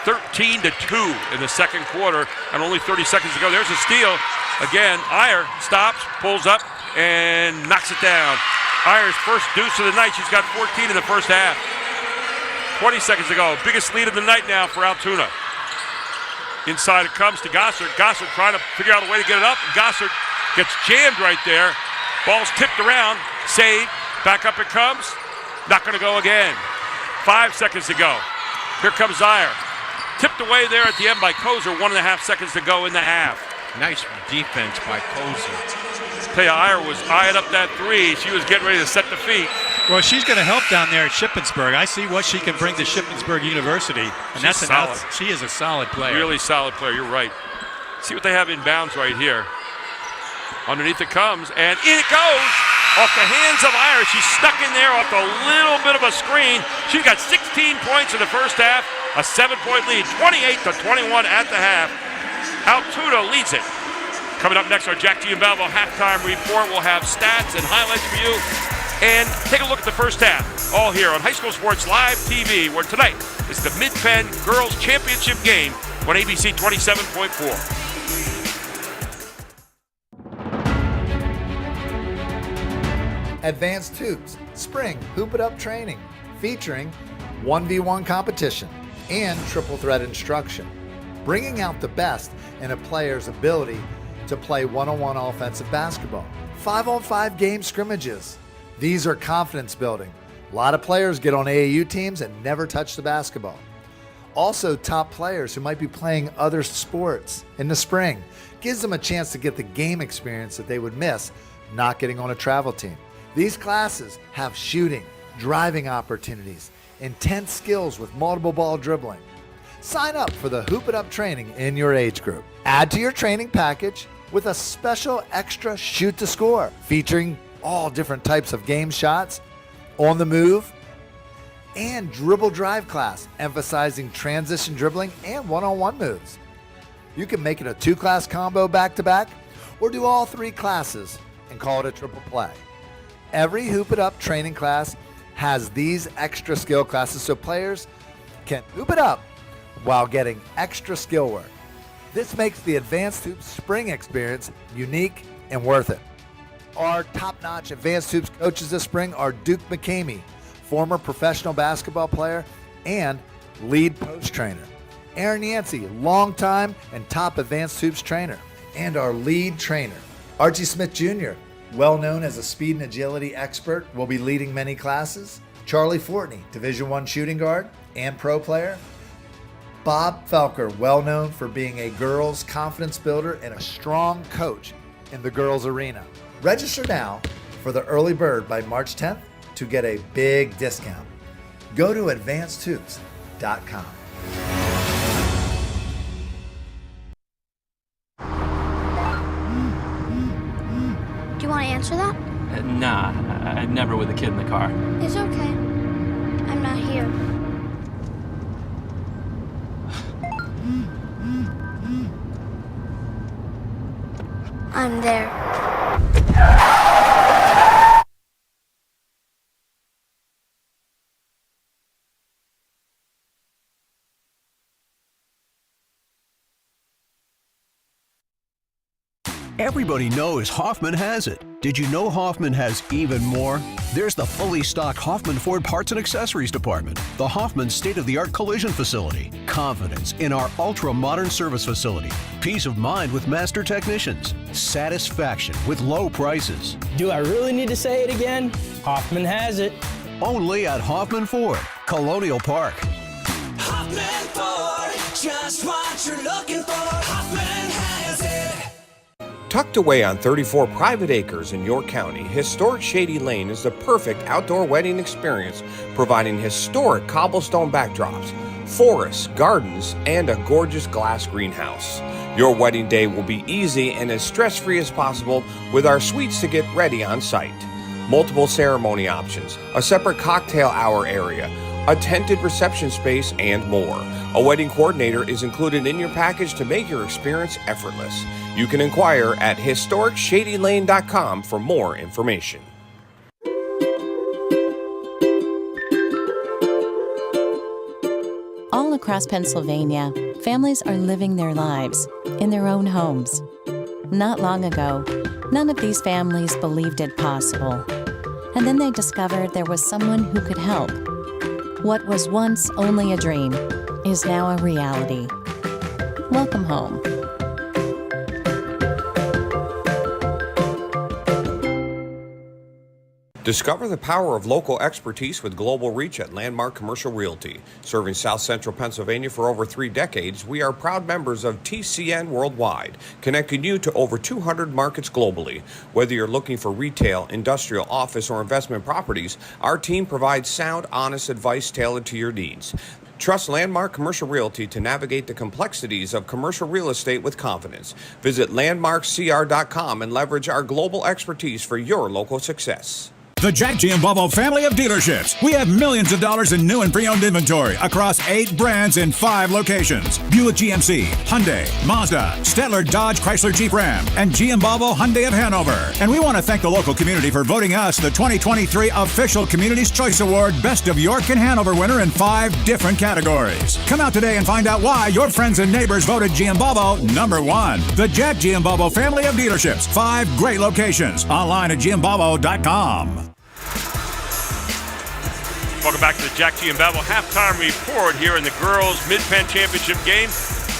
Speaker 1: 13-2 in the second quarter, and only 30 seconds to go. There's a steal. Again, Iyer stops, pulls up, and knocks it down. Iyer's first deuce of the night. She's got 14 in the first half. 20 seconds to go. Biggest lead of the night now for Altoona. Inside it comes to Gossard. Gossard trying to figure out a way to get it up. Gossard gets jammed right there. Ball's tipped around. Save. Back up it comes. Not going to go again. 5 seconds to go. Here comes Iyer. Tipped away there at the end by Kozer. 1.5 seconds to go in the half.
Speaker 2: Nice defense by Kozer.
Speaker 1: Tell you, Iyer was eyeing up that 3. She was getting ready to set the feet.
Speaker 3: Well, she's going to help down there at Shippensburg. I see what she can bring to Shippensburg University, and
Speaker 1: She's solid.
Speaker 3: She is a solid player.
Speaker 1: Really solid player. You're right. See what they have inbounds right here. Underneath it comes, and in it goes off the hands of Iyer. She's stuck in there off a little bit of a screen. She's got 16 points in the first half, a 7-point lead, 28-21 at the half. Altoona leads it. Coming up next, our Jack Giambalvo halftime report. We'll have stats and highlights for you. And take a look at the first half, all here on High School Sports Live TV, where tonight is the Mid-Penn Girls Championship game on ABC 27.4.
Speaker 10: Advanced Hoops, Spring Hoop It Up training, featuring 1v1 competition and triple threat instruction, bringing out the best in a player's ability to play one-on-one offensive basketball. 5-on-5 game scrimmages. These are confidence building. A lot of players get on AAU teams and never touch the basketball. Also, top players who might be playing other sports in the spring gives them a chance to get the game experience that they would miss not getting on a travel team. These classes have shooting, driving opportunities, intense skills with multiple ball dribbling. Sign up for the Hoop It Up training in your age group. Add to your training package with a special extra shoot to score featuring all different types of game shots, on the move, and dribble drive class, emphasizing transition dribbling and one-on-one moves. You can make it a 2-class combo back-to-back, or do all 3 classes and call it a triple play. Every Hoop It Up training class has these extra skill classes so players can hoop it up while getting extra skill work. This makes the Advanced Hoops Spring experience unique and worth it. Our top-notch Advanced Hoops coaches this spring are Duke McCamey, former professional basketball player and lead post trainer. Aaron Yancey, longtime and top Advanced Hoops trainer. and our lead trainer. Archie Smith Jr., well known as a speed and agility expert, will be leading many classes. Charlie Fortney, Division I shooting guard and pro player. Bob Felker, well known for being a girls' confidence builder and a strong coach in the girls' arena. Register now for the early bird by March 10th to get a big discount. Go to advancedhoops.com.
Speaker 14: Do you want to answer that?
Speaker 15: Nah, I'd never with a kid in the car.
Speaker 14: It's okay. I'm not here. I'm there.
Speaker 4: Everybody knows Hoffman has it. Did you know Hoffman has even more? There's the fully stocked Hoffman Ford Parts and Accessories Department, the Hoffman state-of-the-art collision facility, confidence in our ultra-modern service facility, peace of mind with master technicians, satisfaction with low prices.
Speaker 5: Do I really need to say it again? Hoffman has it.
Speaker 4: Only at Hoffman Ford, Colonial Park.
Speaker 6: Hoffman Ford, just what you're looking for. Hoffman has it.
Speaker 12: Tucked away on 34 private acres in York County, historic Shady Lane is the perfect outdoor wedding experience, providing historic cobblestone backdrops, forests, gardens, and a gorgeous glass greenhouse. Your wedding day will be easy and as stress-free as possible with our suites to get ready on site. Multiple ceremony options, a separate cocktail hour area, a tented reception space, and more. A wedding coordinator is included in your package to make your experience effortless. You can inquire at historicshadylane.com for more information.
Speaker 16: All across Pennsylvania, families are living their lives in their own homes. Not long ago, none of these families believed it possible. And then they discovered there was someone who could help. What was once only a dream is now a reality. Welcome home.
Speaker 12: Discover the power of local expertise with global reach at Landmark Commercial Realty. Serving South Central Pennsylvania for over 3 decades, we are proud members of TCN Worldwide, connecting you to over 200 markets globally. Whether you're looking for retail, industrial, office, or investment properties, our team provides sound, honest advice tailored to your needs. Trust Landmark Commercial Realty to navigate the complexities of commercial real estate with confidence. Visit landmarkcr.com and leverage our global expertise for your local success.
Speaker 8: The Jack Giambalvo family of dealerships. We have millions of dollars in new and pre-owned inventory across 8 brands in 5 locations. Buick GMC, Hyundai, Mazda, Stettler Dodge Chrysler Jeep Ram, and Giambalvo Hyundai of Hanover. And we want to thank the local community for voting us the 2023 Official Community's Choice Award Best of York and Hanover winner in 5 different categories. Come out today and find out why your friends and neighbors voted Giambalvo #1. The Jack Giambalvo family of dealerships. 5 great locations. Online at giambalvo.com.
Speaker 1: Welcome back to the Jack Giambalvo halftime report here in the girls' Mid-Penn Championship game.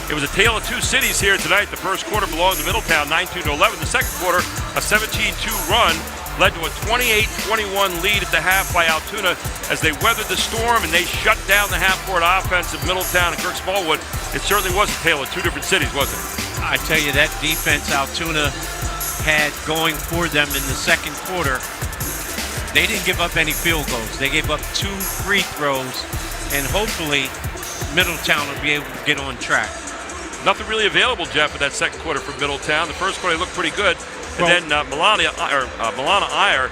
Speaker 1: It was a tale of 2 cities here tonight. The first quarter belonged to Middletown, 9-2-11. The second quarter, a 17-2 run, led to a 28-21 lead at the half by Altoona as they weathered the storm and they shut down the half-court offense of Middletown and Kirk Smallwood. It certainly was a tale of 2 different cities, wasn't it?
Speaker 2: I tell you, that defense Altoona had going for them in the second quarter. They didn't give up any field goals. They gave up 2 free throws, and hopefully Middletown will be able to get on track.
Speaker 1: Nothing really available, Jeff, in that second quarter for Middletown. The first quarter, they looked pretty good. And then Milana Iyer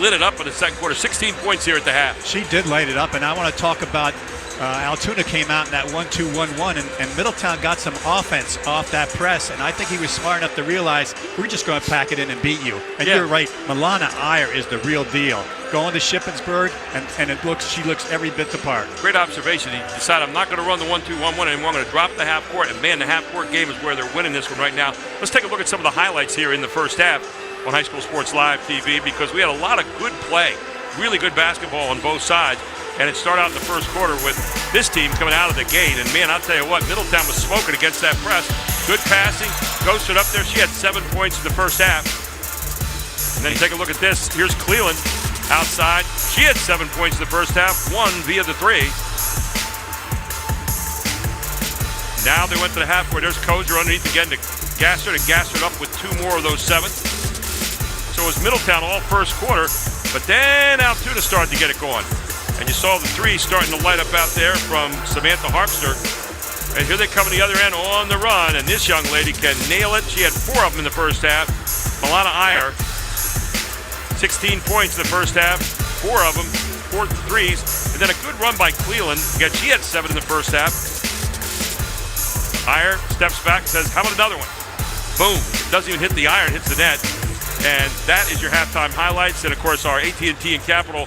Speaker 1: lit it up in the second quarter. 16 points here at the half.
Speaker 3: She did light it up, and I want to talk about Altoona came out in that 1-2-1-1, and Middletown got some offense off that press, and I think he was smart enough to realize we're just going to pack it in and beat you. And You're right, Milana Iyer is the real deal. Going to Shippensburg, and she looks every bit the part.
Speaker 1: Great observation. He decided, I'm not going to run the 1-2-1-1 anymore. I'm going to drop the half court, and man, the half court game is where they're winning this one right now. Let's take a look at some of the highlights here in the first half on High School Sports Live TV, because we had a lot of good play, really good basketball on both sides. And it started out in the first quarter with this team coming out of the gate. And, man, I'll tell you what, Middletown was smoking against that press. Good passing, ghosted up there. She had 7 points in the first half. And then you take a look at this. Here's Cleveland outside. She had 7 points in the first half, one via the three. Now they went to the half where there's Kozer underneath again to Gasser up with 2 more of those 7. So it was Middletown all first quarter, but then Altoona started to get it going. And you saw the three starting to light up out there from Samantha Harpster. And here they come on the other end on the run, and this young lady can nail it. She had 4 of them in the first half. Milana Iyer, 16 points in the first half, 4 of them, 4 threes. And then a good run by Cleveland. Again, she had 7 in the first half. Iyer steps back and says, how about another one? Boom. Doesn't even hit the iron, hits the net. And that is your halftime highlights. And, of course, our AT&T and Capital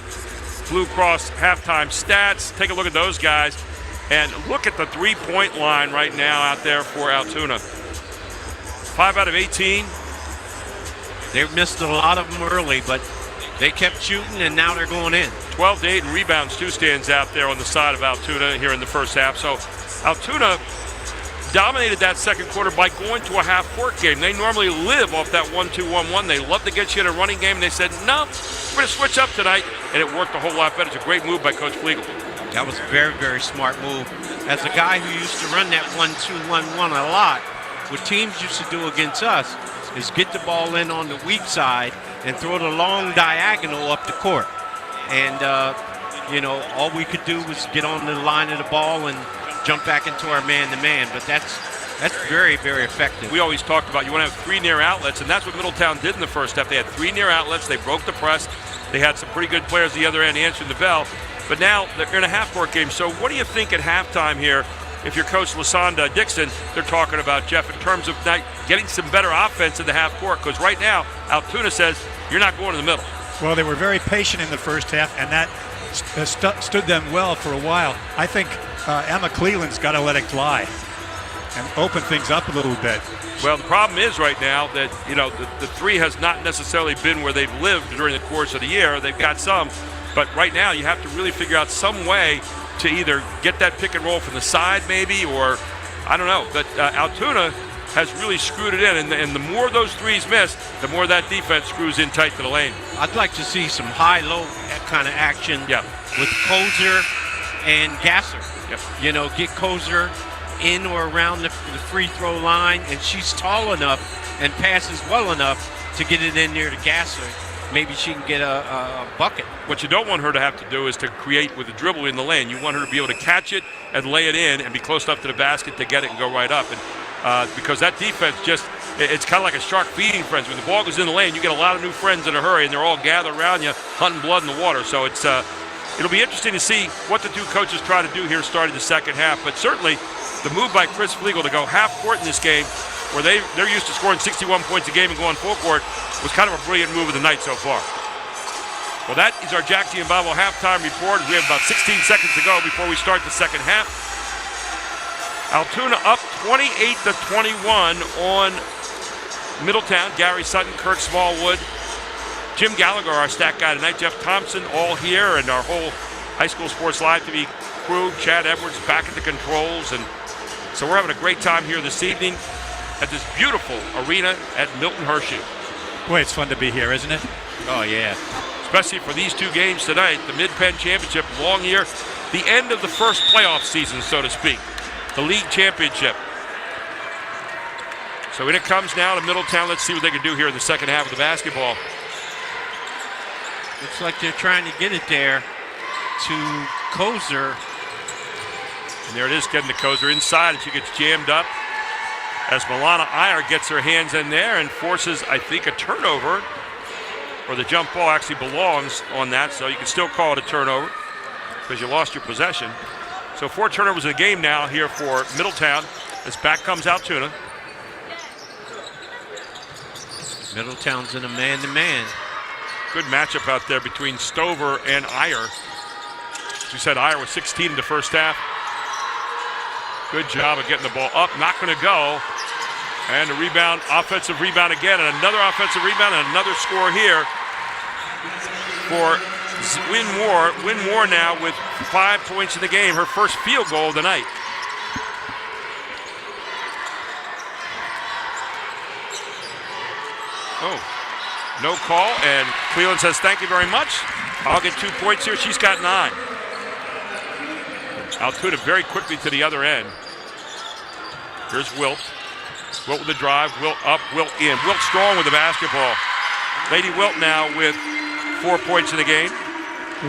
Speaker 1: Blue Cross halftime stats. Take a look at those guys. And look at the three-point line right now out there for Altoona. 5 out of 18.
Speaker 2: They've missed a lot of them early, but they kept shooting, and now they're going in.
Speaker 1: 12 to 8 in rebounds, 2 stands out there on the side of Altoona here in the first half. So Altoona dominated that second quarter by going to a half-court game. They normally live off that 1-2-1-1. They love to get you in a running game, and they said, no, we're going to switch up tonight, and it worked a whole lot better. It's a great move by Coach Flegel.
Speaker 2: That was a very, very smart move. As a guy who used to run that 1-2-1-1 a lot, what teams used to do against us is get the ball in on the weak side and throw the long diagonal up the court. And, all we could do was get on the line of the ball and jump back into our man-to-man. But that's very, very effective.
Speaker 1: We always talked about you want to have 3 near outlets, and that's what Middletown did in the first half. They had 3 near outlets. They broke the press. They had some pretty good players at the other end answering the bell. But now they're in a half-court game. So what do you think at halftime here? If you're Coach Lasanda Dixon, they're talking about, Jeff, in terms of getting some better offense in the half-court. Because right now, Altoona says, you're not going to the middle.
Speaker 3: Well, they were very patient in the first half, and that stood them well for a while. I think Emma Cleveland's got to let it fly and open things up a little bit.
Speaker 1: Well, the problem is right now that, the three has not necessarily been where they've lived during the course of the year. They've got some. But right now, you have to really figure out some way to either get that pick and roll from the side maybe, or I don't know. But Altoona has really screwed it in, and the more those threes miss, the more that defense screws in tight to the lane.
Speaker 2: I'd like to see some high-low kind of action with Kozer and Gasser.
Speaker 1: Yep.
Speaker 2: Get Kozer in or around the free throw line, and she's tall enough and passes well enough to get it in there to Gasser. Maybe she can get a bucket.
Speaker 1: What you don't want her to have to do is to create with a dribble in the lane. You want her to be able to catch it and lay it in and be close enough to the basket to get it and go right up. And because that defense it's kind of like a shark feeding frenzy. When the ball goes in the lane, you get a lot of new friends in a hurry, and they're all gathered around you, hunting blood in the water. So it'll be interesting to see what the two coaches try to do here starting the second half. But certainly the move by Chris Flegel to go half court in this game, where they're used to scoring 61 points a game and going full court, was kind of a brilliant move of the night so far. Well, that is our Jack G and Bobo halftime report. We have about 16 seconds to go before we start the second half. Altoona up 28-21 on Middletown. Gary Sutton, Kirk Smallwood, Jim Gallagher, our stat guy tonight, Jeff Thompson, all here, and our whole High School Sports Live TV crew, Chad Edwards back at the controls. And so we're having a great time here this evening at this beautiful arena at Milton Hershey.
Speaker 3: Boy, it's fun to be here, isn't it?
Speaker 2: Oh, yeah.
Speaker 1: Especially for these 2 games tonight, the Mid-Penn Championship, long year, the end of the first playoff season, so to speak, the league championship. So in it comes now to Middletown. Let's see what they can do here in the second half of the basketball.
Speaker 2: Looks like they're trying to get it there to Kozer.
Speaker 1: And there it is, getting to Kozer inside, and she gets jammed up as Milana Iyer gets her hands in there and forces, I think, a turnover. Or the jump ball actually belongs on that, so you can still call it a turnover because you lost your possession. So 4 turnovers in the game now here for Middletown. As back comes Altoona.
Speaker 2: Middletown's in a man-to-man.
Speaker 1: Good matchup out there between Stover and Iyer. As you said, Iyer was 16 in the first half. Good job of getting the ball up, not going to go. And a rebound, offensive rebound again, and another offensive rebound, and another score here for Win Moore. Win Moore now with 5 points in the game, her first field goal of the night. Oh, no call, and Cleveland says thank you very much. I'll get 2 points here. She's got 9. Altoona very quickly to the other end. Here's Wilt. Wilt with the drive. Wilt up, Wilt in. Wilt strong with the basketball. Lady Wilt now with 4 points in the game.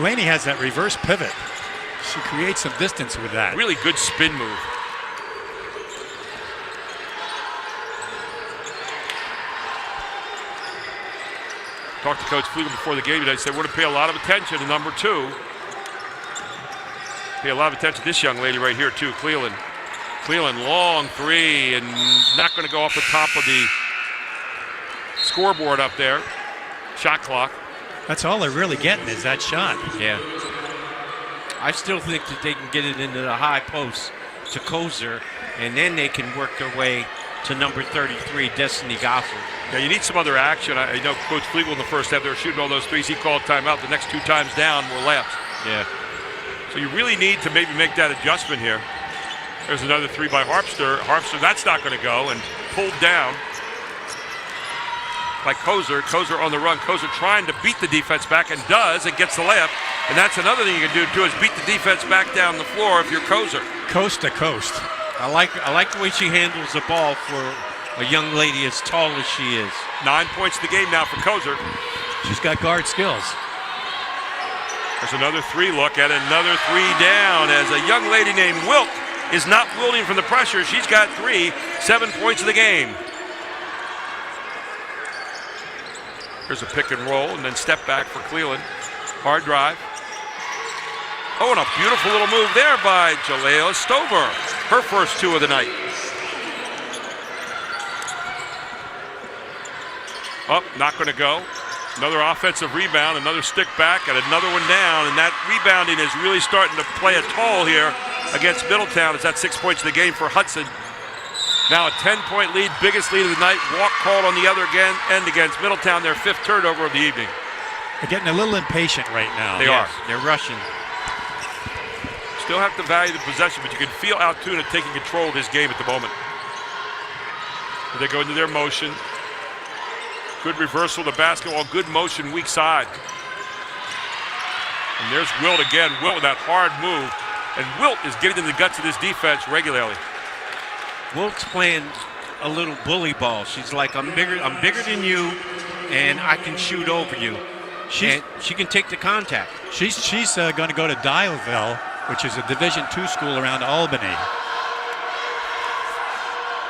Speaker 3: Laney has that reverse pivot. She creates some distance with that.
Speaker 1: Really good spin move. Talked to Coach Flegel before the game today. Said we're going to pay a lot of attention to number 2. Pay a lot of attention to this young lady right here too, Cleveland. Cleveland, long 3, and not going to go off the top of the scoreboard up there. Shot clock.
Speaker 3: That's all they're really getting is that shot.
Speaker 2: Yeah. I still think that they can get it into the high post to Kozer, and then they can work their way to number 33, Destiny Gossard.
Speaker 1: Yeah, you need some other action. I know Coach Flegel in the first half, they were shooting all those threes. He called timeout. The next 2 times down were laps.
Speaker 2: Yeah.
Speaker 1: So you really need to maybe make that adjustment here. There's another 3 by Harpster. Harpster, that's not going to go, and pulled down by Kozer. Kozer on the run. Kozer trying to beat the defense back, and does, and gets the layup. And that's another thing you can do too, is beat the defense back down the floor if you're Kozer.
Speaker 3: Coast to coast.
Speaker 2: I like the way she handles the ball for a young lady as tall as she is.
Speaker 1: 9 points in the game now for Kozer.
Speaker 3: She's got guard skills.
Speaker 1: There's another 3 look at another 3 down as a young lady named Wilt is not wilting from the pressure. She's got 3, 7 points in the game. Here's a pick and roll and then step back for Cleveland. Hard drive. Oh, and a beautiful little move there by Jalea Stover. Her first 2 of the night. Up, not going to go. Another offensive rebound, another stick back, and another one down. And that rebounding is really starting to play a toll here against Middletown. It's at 6 points in the game for Hudson. Now a 10-point lead, biggest lead of the night. Walk called on the other end against Middletown, their 5th turnover of the evening.
Speaker 3: They're getting a little impatient right now.
Speaker 1: They are.
Speaker 2: They're rushing.
Speaker 1: Still have to value the possession, but you can feel Altoona taking control of this game at the moment. They go into their motion. Good reversal of the basketball, good motion, weak side. And there's Wilt again. Wilt with that hard move. And Wilt is getting in the guts of this defense regularly.
Speaker 2: Wilt's playing a little bully ball. She's like, I'm bigger than you, and I can shoot over you. And she can take the contact.
Speaker 3: She's going to go to Dialville, which is a Division II school around Albany.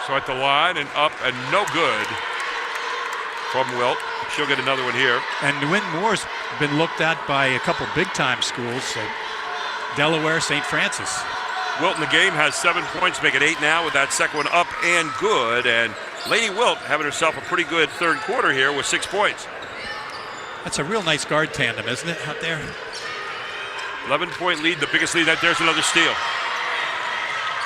Speaker 1: So at the line and up and no good from Wilt. She'll get another one here.
Speaker 3: And Wynn Moore's been looked at by a couple big-time schools, Delaware, St. Francis.
Speaker 1: Wilt in the game has 7 points, make it 8 now with that second one up and good. And Lady Wilt having herself a pretty good third quarter here with 6 points.
Speaker 3: That's a real nice guard tandem, isn't it, out there?
Speaker 1: 11-point lead, the biggest lead. There's another steal.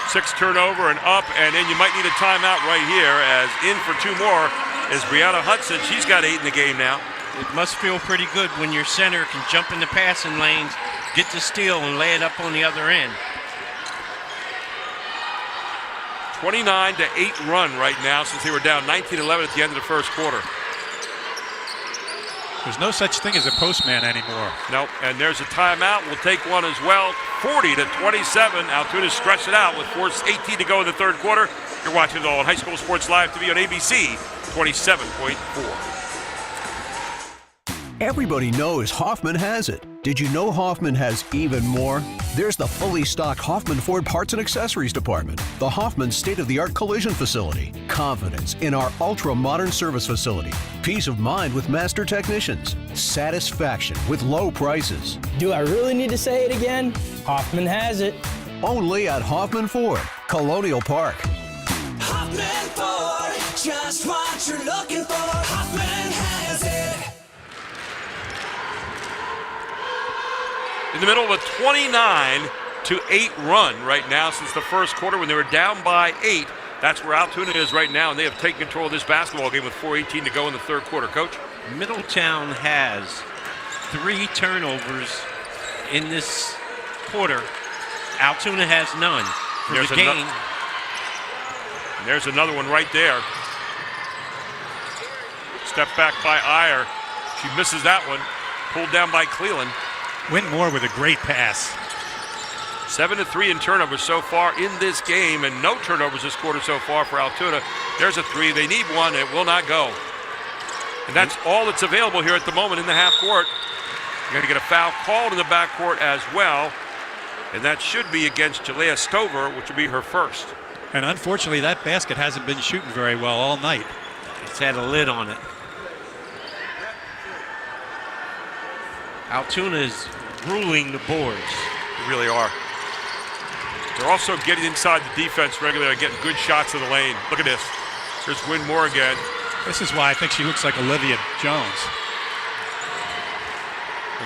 Speaker 1: 6 turnover and up, and then you might need a timeout right here as in for 2 more is Brianna Hudson. She's got 8 in the game now.
Speaker 2: It must feel pretty good when your center can jump in the passing lanes, get the steal, and lay it up on the other end.
Speaker 1: 29-8 run right now since they were down 19-11 at the end of the first quarter.
Speaker 3: There's no such thing as a postman anymore.
Speaker 1: Nope, and there's a timeout. We'll take one as well. 40-27. Altoona stretched it out with 4:18 to go in the third quarter. You're watching it all on High School Sports Live TV on ABC 27.4.
Speaker 4: Everybody knows Hoffman has it. Did you know Hoffman has even more? There's the fully stocked Hoffman Ford Parts and Accessories Department, the Hoffman state-of-the-art collision facility, confidence in our ultra-modern service facility, peace of mind with master technicians, satisfaction with low prices.
Speaker 5: Do I really need to say it again? Hoffman has it.
Speaker 4: Only at Hoffman Ford, Colonial Park.
Speaker 6: Hoffman Ford, just what you're looking for. Hoffman has it.
Speaker 1: In the middle of a 29-8 run right now since the first quarter when they were down by 8. That's where Altoona is right now, and they have taken control of this basketball game with 4:18 to go in the third quarter. Coach?
Speaker 2: Middletown has 3 turnovers in this quarter. Altoona has none for the game.
Speaker 1: And there's another one right there. Step back by Iyer. She misses that one. Pulled down by Cleland.
Speaker 3: Winmore with a great pass.
Speaker 1: 7-3 in turnovers so far in this game, and no turnovers this quarter so far for Altoona. There's a three. They need one. It will not go. And that's all that's available here at the moment in the half court. You're going to get a foul called in the backcourt as well, and that should be against Jalea Stover, which will be her first.
Speaker 3: And unfortunately, that basket hasn't been shooting very well all night.
Speaker 2: It's had a lid on it. Altoona is ruling the boards.
Speaker 1: They really are. They're also getting inside the defense regularly and getting good shots in the lane. Look at this. There's Winmore again.
Speaker 3: This is why I think she looks like Olivia Jones.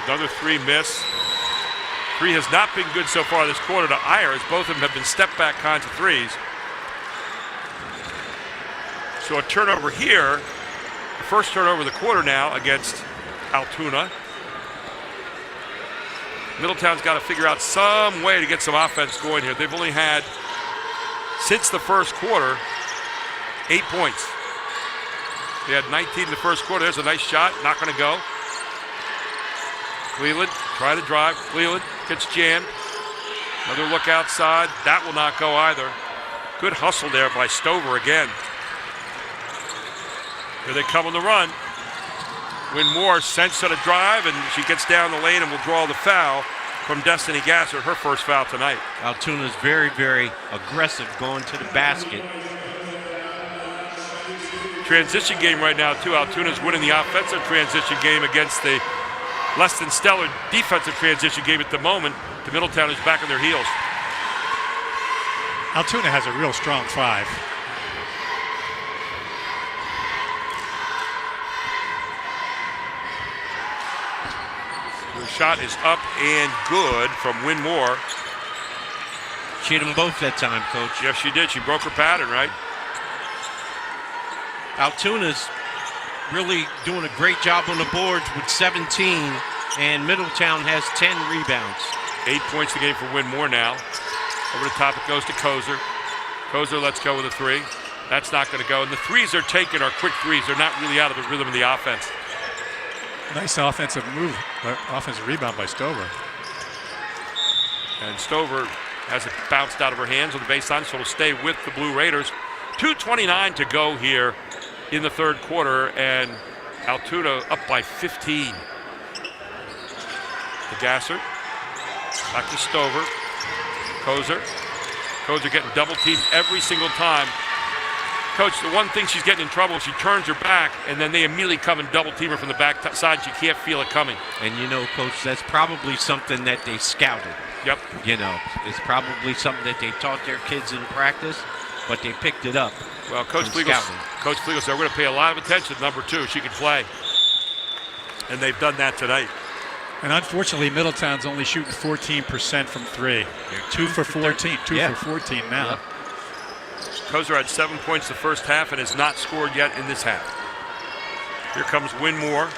Speaker 1: Another three miss. Three has not been good so far this quarter to Iyer, as both of them have been step-back kinds of threes. So a turnover here. The first turnover of the quarter now against Altoona. Middletown's got to figure out some way to get some offense going here. They've only had, since the first quarter, 8 points. They had 19 in the first quarter. There's a nice shot. Not going to go. Cleland trying to drive. Cleland gets jammed. Another look outside. That will not go either. Good hustle there by Stover again. Here they come on the run. Winmore sends to the drive, and she gets down the lane and will draw the foul from Destiny Gasser, her first foul tonight.
Speaker 2: Altoona's very, very aggressive going to the basket.
Speaker 1: Transition game right now, too. Altoona's winning the offensive transition game against the less than stellar defensive transition game at the moment. The Middletown is back on their heels.
Speaker 3: Altoona has a real strong five.
Speaker 1: The shot is up and good from Winmore.
Speaker 2: She hit them both that time, Coach.
Speaker 1: Yes, she did. She broke her pattern, right?
Speaker 2: Altoona's really doing a great job on the boards with 17, and Middletown has 10 rebounds.
Speaker 1: 8 points a game for Winmore now. Over the top it goes to Kozer. Kozer lets go with a three. That's not going to go. And the threes they're taking are quick threes. They're not really out of the rhythm of the offense.
Speaker 3: Nice offensive move, offensive rebound by Stover.
Speaker 1: And Stover has it bounced out of her hands on the baseline, so it'll stay with the Blue Raiders. 2:29 to go here in the third quarter, and Altoona up by 15. To Gasser. Back to Stover. Kozer. Kozer getting double teamed every single time. Coach, the one thing she's getting in trouble, she turns her back, and then they immediately come and double team her from the back side. She can't feel it coming.
Speaker 2: And you know, Coach, that's probably something that they scouted.
Speaker 1: Yep.
Speaker 2: You know, it's probably something that they taught their kids in practice, but they picked it up.
Speaker 1: Well, Coach Flegel said, we're going to pay a lot of attention to number two. She can play. And they've done that tonight.
Speaker 3: And unfortunately, Middletown's only shooting 14% from three. They're 2 for 14. 2 for 14 now.
Speaker 1: Yep. Kozer had 7 points the first half and has not scored yet in this half. Here comes Winmore.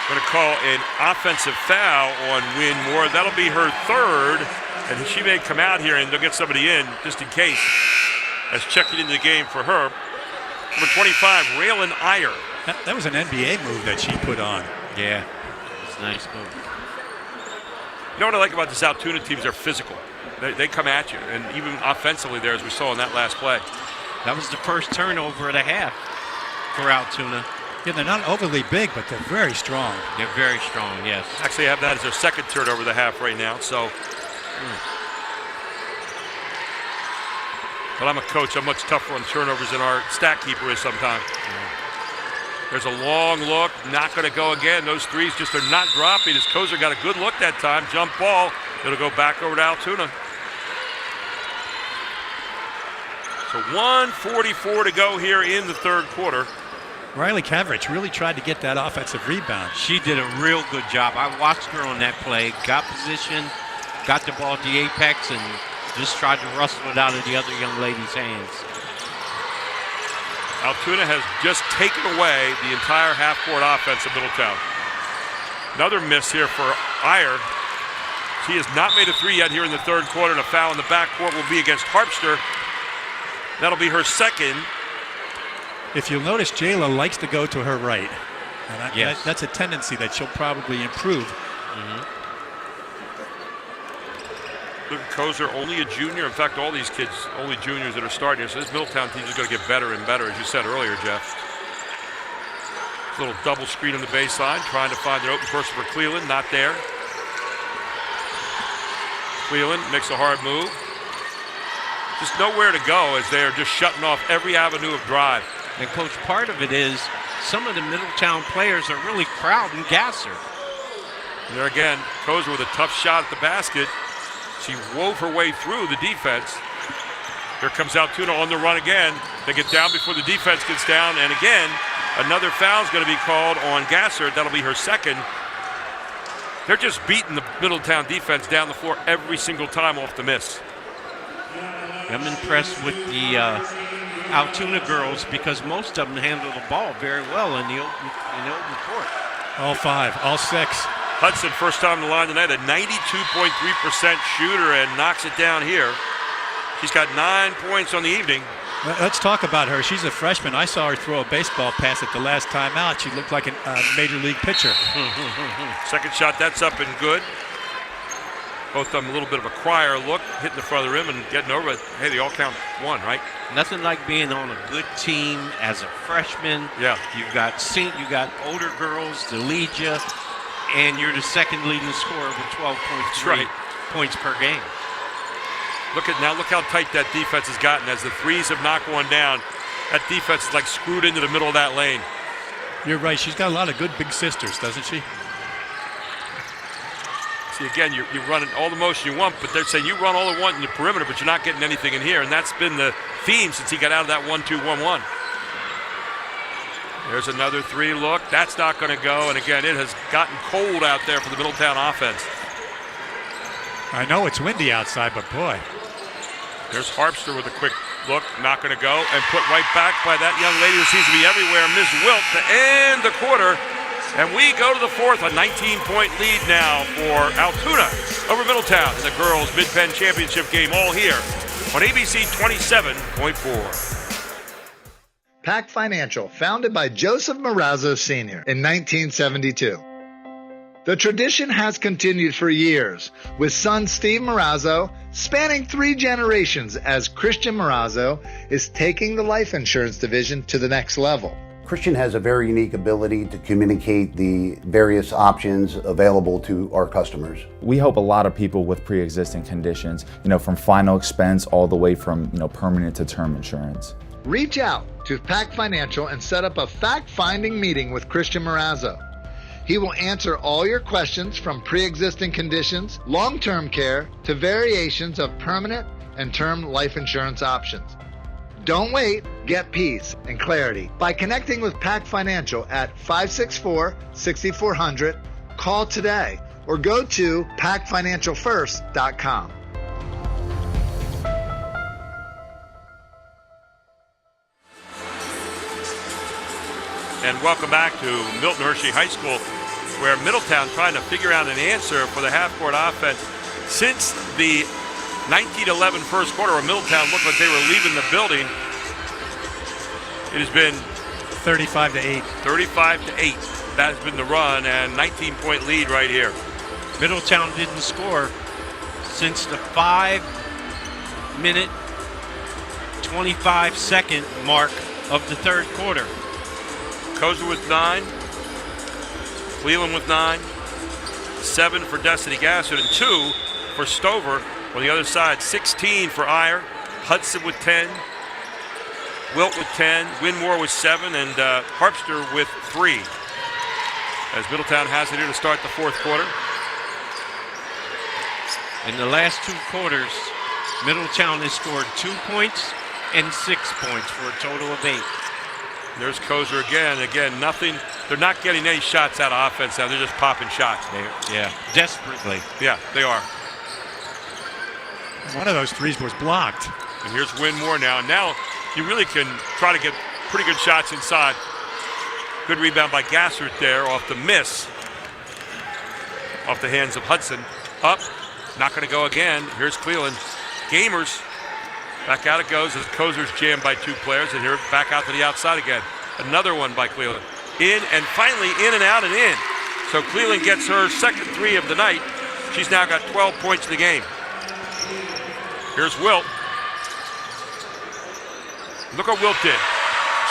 Speaker 1: Going to call an offensive foul on Winmore. That'll be her third, and she may come out here and they'll get somebody in just in case. As checking into the game for her. Number 25, Raylan Iyer.
Speaker 3: That was an NBA move that she put on.
Speaker 2: Yeah, it's a nice move.
Speaker 1: You know what I like about this Altoona team is they're physical. They come at you, and even offensively there, as we saw in that last play.
Speaker 2: That was the first turnover of the half for Altoona.
Speaker 3: Yeah, they're not overly big, but they're very strong.
Speaker 2: They're very strong, yes.
Speaker 1: Actually, have that as their second turnover of the half right now, so. But I'm a coach. I'm much tougher on turnovers than our stat keeper is sometimes. There's a long look, not going to go again. Those threes just are not dropping. As Kozer got a good look that time. Jump ball. It'll go back over to Altoona. So 1:44 to go here in the third quarter.
Speaker 3: Riley Cavrich really tried to get that offensive rebound.
Speaker 2: She did a real good job. I watched her on that play. Got position, got the ball at the apex, and just tried to rustle it out of the other young lady's hands.
Speaker 1: Altoona has just taken away the entire half-court offense of Middletown. Another miss here for Iyer. She has not made a three yet here in the third quarter, and a foul in the backcourt will be against Harpster. That'll be her second.
Speaker 3: If you'll notice, Jayla likes to go to her right. And
Speaker 2: Yes.
Speaker 3: that's a tendency that she'll probably improve.
Speaker 1: Look at Kozer, only a junior. In fact, all these kids, only juniors that are starting here. So this Middletown team is going to get better and better, as you said earlier, Jeff. Little double screen on the baseline, trying to find their open person for Cleveland. Not there. Cleveland makes a hard move. Just nowhere to go as they are just shutting off every avenue of drive.
Speaker 2: And, Coach, part of it is some of the Middletown players are really crowding Gasser.
Speaker 1: And there again, Kozer with a tough shot at the basket. She wove her way through the defense. Here comes Altoona on the run again. They get down before the defense gets down. And again, another foul is going to be called on Gasser. That'll be her second. They're just beating the Middletown defense down the floor every single time off the miss.
Speaker 2: I'm impressed with the Altoona girls because most of them handle the ball very well in the open court.
Speaker 3: All five, all six.
Speaker 1: Hudson, first time in the line tonight, a 92.3% shooter and knocks it down here. She's got 9 points on the evening.
Speaker 3: Let's talk about her. She's a freshman. I saw her throw a baseball pass at the last time out. She looked like a major league pitcher.
Speaker 1: Second shot, that's up and good. Both of them a little bit of a crier look, hitting the front of the rim and getting over it. Hey, they all count one, right?
Speaker 2: Nothing like being on a good team as a freshman.
Speaker 1: Yeah.
Speaker 2: You got older girls to lead you, and you're the second leading scorer with 12.3 points per game.
Speaker 1: Look how tight that defense has gotten as the threes have knocked one down. That defense is like screwed into the middle of that lane.
Speaker 3: You're right. She's got a lot of good big sisters, doesn't she?
Speaker 1: See, again, you're running all the motion you want, but they're saying you run all the want in the perimeter, but you're not getting anything in here, and that's been the theme since he got out of that 1-2-1-1. There's another three look. That's not going to go, and again, it has gotten cold out there for the Middletown offense.
Speaker 3: I know it's windy outside, but boy.
Speaker 1: There's Harpster with a quick look, not going to go, and put right back by that young lady who seems to be everywhere, Ms. Wilt, to end the quarter. And we go to the fourth, a 19-point lead now for Altoona over Middletown in the girls' Mid-Penn Championship game, all here on ABC 27.4.
Speaker 10: Pac Financial, founded by Joseph Marazzo Sr. in 1972. The tradition has continued for years, with son Steve Marazzo spanning 3 generations as Christian Marazzo is taking the life insurance division to the next level.
Speaker 11: Christian has a very unique ability to communicate the various options available to our customers.
Speaker 13: We help a lot of people with pre-existing conditions, from final expense all the way from, permanent to term insurance.
Speaker 10: Reach out to Pac Financial and set up a fact-finding meeting with Christian Marazzo. He will answer all your questions from pre-existing conditions, long-term care, to variations of permanent and term life insurance options. Don't wait. Get peace and clarity by connecting with Pac Financial at 564-6400. Call today or go to pacfinancialfirst.com.
Speaker 1: And welcome back to Milton Hershey High School, where Middletown trying to figure out an answer for the half-court offense. Since the 1911 first quarter, where Middletown looked like they were leaving the building, it has been
Speaker 3: 35-8.
Speaker 1: 35-8. That has been the run, and 19-point lead right here.
Speaker 2: Middletown didn't score since the 5-minute, 25-second mark of the third quarter.
Speaker 1: Kozer with 9. Cleveland with 9. 7 for Destiny Gassard, and 2 for Stover. On the other side, 16 for Iyer. Hudson with 10. Wilt with 10. Winmore with 7. And Harpster with 3. As Middletown has it here to start the fourth quarter.
Speaker 2: In the last 2 quarters, Middletown has scored 2 points and 6 points for a total of 8.
Speaker 1: There's Kozer again. Again, nothing. They're not getting any shots out of offense now. They're just popping shots.
Speaker 2: Desperately.
Speaker 1: Yeah, they are.
Speaker 3: One of those threes was blocked.
Speaker 1: And here's Winmore now. And now you really can try to get pretty good shots inside. Good rebound by Gassert there off the miss. Off the hands of Hudson. Up, Not going to go again. Here's Cleveland. Gamers. Back out it goes as Kozer's jammed by 2 players, and here back out to the outside again. Another one by Cleveland. In and finally in and out and in. So Cleveland gets her second 3 of the night. She's now got 12 points in the game. Here's Wilt. Look what Wilt did.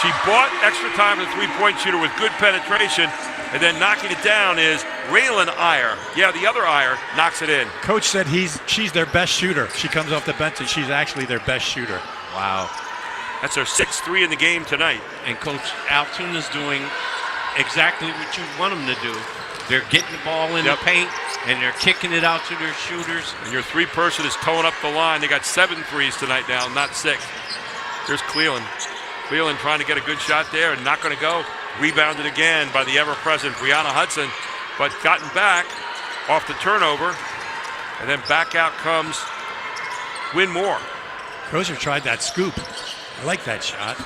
Speaker 1: She bought extra time with a 3-point shooter with good penetration, and then knocking it down is Raylan Iyer. Yeah, the other Iyer knocks it in.
Speaker 3: Coach said she's their best shooter. She comes off the bench and she's actually their best shooter.
Speaker 2: Wow.
Speaker 1: That's her 6th 3 in the game tonight.
Speaker 2: And Coach Altoona's doing exactly what you want them to do. They're getting the ball in the paint, and they're kicking it out to their shooters.
Speaker 1: And your 3-person is towing up the line. They got 7 threes tonight now, not 6. Here's Cleveland. Cleveland trying to get a good shot there and not going to go. Rebounded again by the ever-present Brianna Hudson, but gotten back off the turnover. And then back out comes Win Moore.
Speaker 3: Crozier tried that scoop. I like that shot.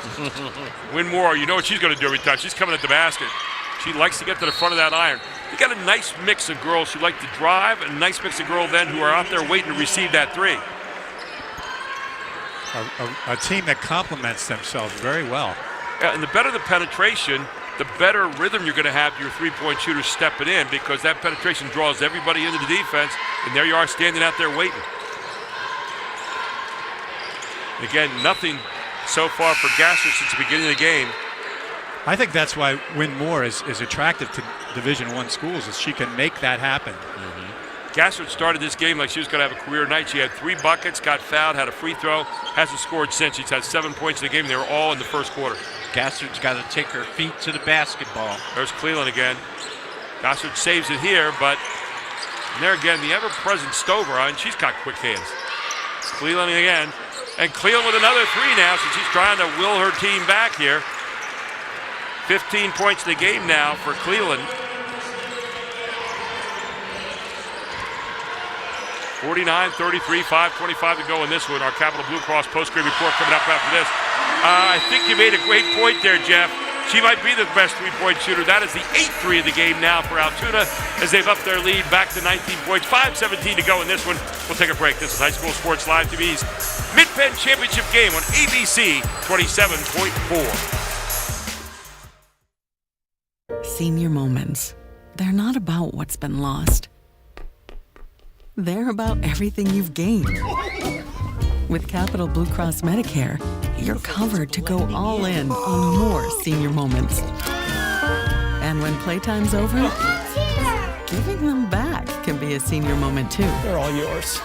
Speaker 1: Win Moore, you know what she's going to do every time. She's coming at the basket. She likes to get to the front of that iron. You got a nice mix of girls who like to drive and a nice mix of girls then who are out there waiting to receive that 3.
Speaker 3: A team that complements themselves very well.
Speaker 1: Yeah, and the better the penetration, the better rhythm you're going to have to your 3-point shooters stepping in, because that penetration draws everybody into the defense, and there you are standing out there waiting. Again, nothing so far for Gasser since the beginning of the game.
Speaker 3: I think that's why Win Moore is attractive to Division I schools, is she can make that happen.
Speaker 1: Gassert started this game like she was going to have a career night. She had 3 buckets, got fouled, had a free throw, hasn't scored since. She's had 7 points in the game. They were all in the first quarter.
Speaker 2: Gassert's got to take her feet to the basketball.
Speaker 1: There's Cleveland again. Gassert saves it here, but there again, the ever-present Stover, and she's got quick hands. Cleveland again, and Cleveland with another 3 now, so she's trying to will her team back here. 15 points in the game now for Cleveland. 49-33, 5:25 to go in this one. Our Capital Blue Cross post-game report coming up after this. I think you made a great point there, Jeff. She might be the best 3-point shooter. That is the 8th 3 of the game now for Altoona as they've upped their lead back to 19 points. 5:17 to go in this one. We'll take a break. This is High School Sports Live TV's Mid-Penn Championship game on ABC 27.4.
Speaker 7: Senior moments. They're not about what's been lost. They're about everything you've gained. With Capital Blue Cross Medicare, you're covered to go all in on more senior moments. And when playtime's over, giving them back can be a senior moment too.
Speaker 5: They're all yours.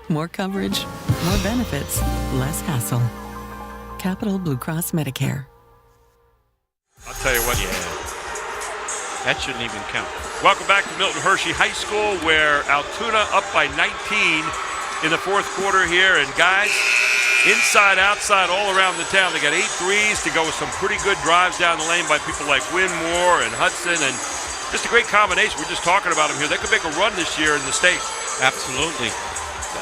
Speaker 7: More coverage, more benefits, less hassle. Capital Blue Cross Medicare.
Speaker 1: I'll tell you what.
Speaker 2: That shouldn't even count.
Speaker 1: Welcome back to Milton Hershey High School, where Altoona up by 19 in the 4th quarter here. And guys, inside, outside, all around the town, they got 8 threes to go with some pretty good drives down the lane by people like Win Moore and Hudson, and just a great combination. We're just talking about them here. They could make a run this year in the state.
Speaker 2: Absolutely.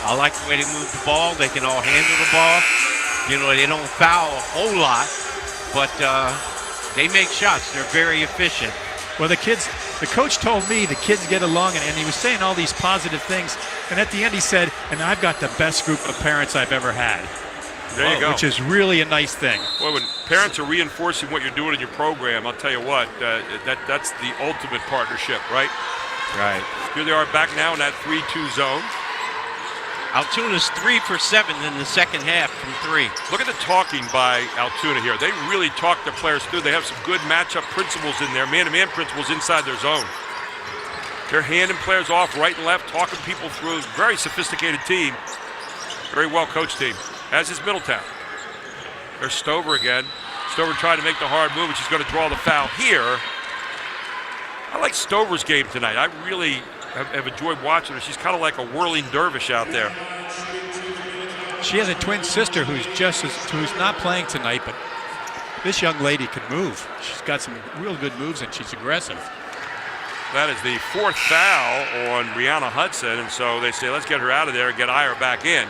Speaker 2: I like the way they move the ball. They can all handle the ball. You know, they don't foul a whole lot, but they make shots. They're very efficient.
Speaker 3: Well, the coach told me the kids get along, and he was saying all these positive things. And at the end, he said, and I've got the best group of parents I've ever had.
Speaker 1: There you go.
Speaker 3: Which is really a nice thing.
Speaker 1: Well, when parents are reinforcing what you're doing in your program, I'll tell you what, that's the ultimate partnership, right?
Speaker 2: Right.
Speaker 1: Here they are back now in that 3-2 zone.
Speaker 2: Altoona's 3 for 7 in the second half from 3.
Speaker 1: Look at the talking by Altoona here. They really talk their players through. They have some good matchup principles in there, man-to-man principles inside their zone. They're handing players off right and left, talking people through. Very sophisticated team. Very well-coached team, as is Middletown. There's Stover again. Stover trying to make the hard move, and she's going to draw the foul here. I like Stover's game tonight. I really have enjoyed watching her. She's kind of like a whirling dervish out there.
Speaker 3: She has a twin sister who's not playing tonight, but this young lady can move. She's got some real good moves, and she's aggressive.
Speaker 1: That is the 4th foul on Brianna Hudson, and so they say, let's get her out of there and get Iyer back in.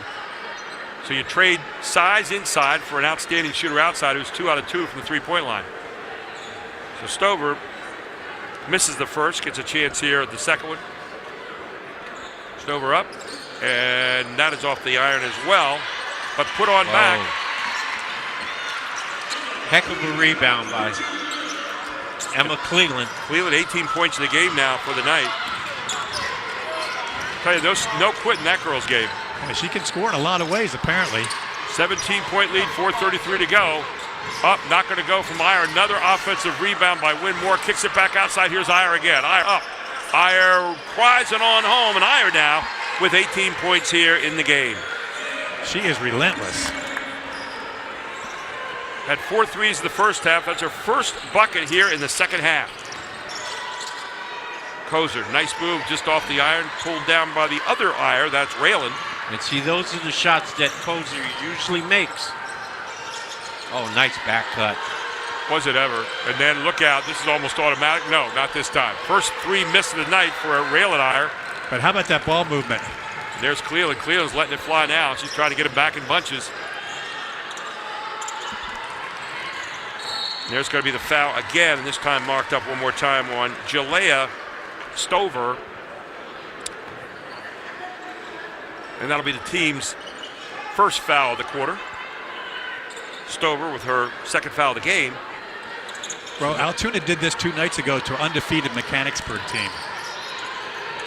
Speaker 1: So you trade size inside for an outstanding shooter outside who's 2 out of 2 from the 3-point line. So Stover misses the first, gets a chance here at the second one. Stover up, and that is off the iron as well, but put on back.
Speaker 2: Heck of a rebound by Emma Cleland.
Speaker 1: Cleland 18 points in the game now for the night. Tell you, no quitting that girl's game.
Speaker 3: Yeah, she can score in a lot of ways, apparently.
Speaker 1: 17-point lead, 4:33 to go. Up, not going to go from Iyer. Another offensive rebound by Winmore. Kicks it back outside. Here's Iyer again. Iyer up. Iyer cries it on home, and Iyer now with 18 points here in the game.
Speaker 3: She is relentless.
Speaker 1: Had 4 threes in the first half. That's her first bucket here in the second half. Kozer, nice move just off the iron, pulled down by the other Iyer. That's Raylan.
Speaker 2: And see, those are the shots that Kozer usually makes. Oh, nice back cut.
Speaker 1: Was it ever? And then look out, this is almost automatic. No, not this time. First 3 miss of the night for Raylan Iyer.
Speaker 3: But how about that ball movement?
Speaker 1: There's Cleland. Cleland's letting it fly now. She's trying to get him back in bunches. There's going to be the foul again, and this time marked up one more time on Jalea Stover. And that'll be the team's first foul of the quarter. Stover with her second foul of the game.
Speaker 3: Well, Altoona did this 2 nights ago to undefeated Mechanicsburg team.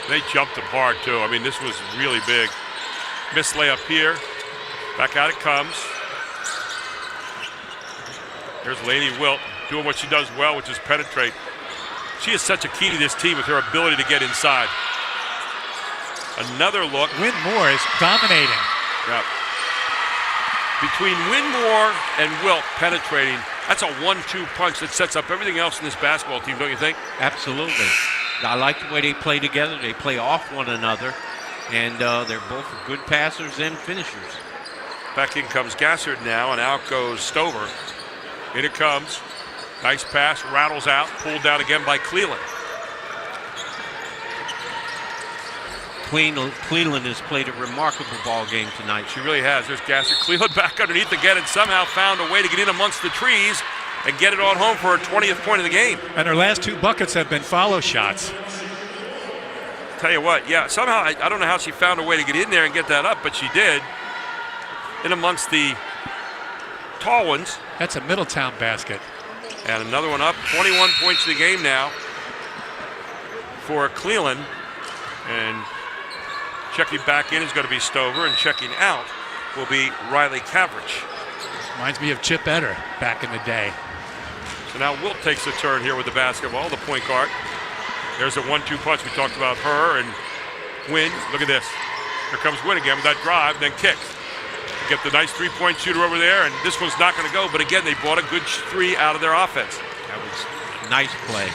Speaker 1: They jumped them hard, too. I mean, this was really big. Missed layup here. Back out it comes. There's Lainey Wilt doing what she does well, which is penetrate. She is such a key to this team with her ability to get inside. Another look.
Speaker 3: Winmore is dominating.
Speaker 1: Yep. Between Winmore and Wilt penetrating, that's a 1-2 punch that sets up everything else in this basketball team, don't you think?
Speaker 2: Absolutely. I like the way they play together. They play off one another, and they're both good passers and finishers.
Speaker 1: Back in comes Gassard now, and out goes Stover. In it comes. Nice pass, rattles out, pulled down again by Cleland.
Speaker 2: Cleland has played a remarkable ball game tonight.
Speaker 1: She really has. There's Gassard. Cleland back underneath again and somehow found a way to get in amongst the trees and get it on home for her 20th point of the game.
Speaker 3: And her last 2 buckets have been follow shots.
Speaker 1: Tell you what, yeah, somehow, I don't know how she found a way to get in there and get that up, but she did. In amongst the tall ones.
Speaker 3: That's a Middletown basket.
Speaker 1: And another one up. 21 points in the game now for Cleland. And checking back in is going to be Stover, and checking out will be Riley Cavrich.
Speaker 3: Reminds me of Chip Eder back in the day.
Speaker 1: So now Wilt takes a turn here with the basketball, the point guard. There's a 1-2 punch. We talked about her and Wynn. Look at this. Here comes Wynn again with that drive, then kicks. Get the nice 3-point shooter over there, and this one's not going to go, but again, they bought a good 3 out of their offense.
Speaker 2: That was a nice play.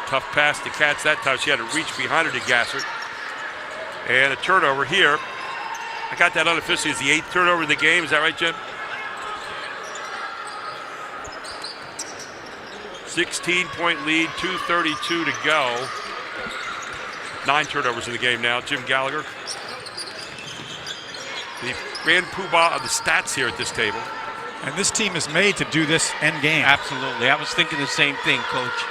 Speaker 1: Tough pass to catch that time. She had to reach behind her to Gassard. And a turnover here. I got that unofficially as the 8th turnover in the game. Is that right, Jim? 16-point lead, 2:32 to go. 9 turnovers in the game now. Jim Gallagher, the grand poobah of the stats here at this table.
Speaker 3: And this team is made to do this end game.
Speaker 2: Absolutely. I was thinking the same thing, Coach.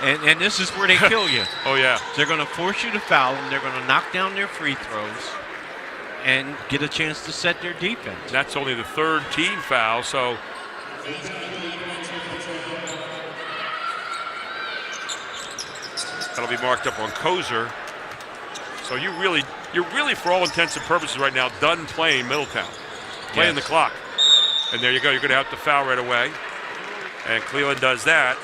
Speaker 2: And this is where they kill you.
Speaker 1: Oh, yeah.
Speaker 2: They're going to force you to foul them. They're going to knock down their free throws and get a chance to set their defense.
Speaker 1: That's only the 3rd team foul, so that'll be marked up on Kozer. So you're really, for all intents and purposes right now, done playing Middletown. Playing the clock. And there you go. You're going to have to foul right away. And Cleland does that.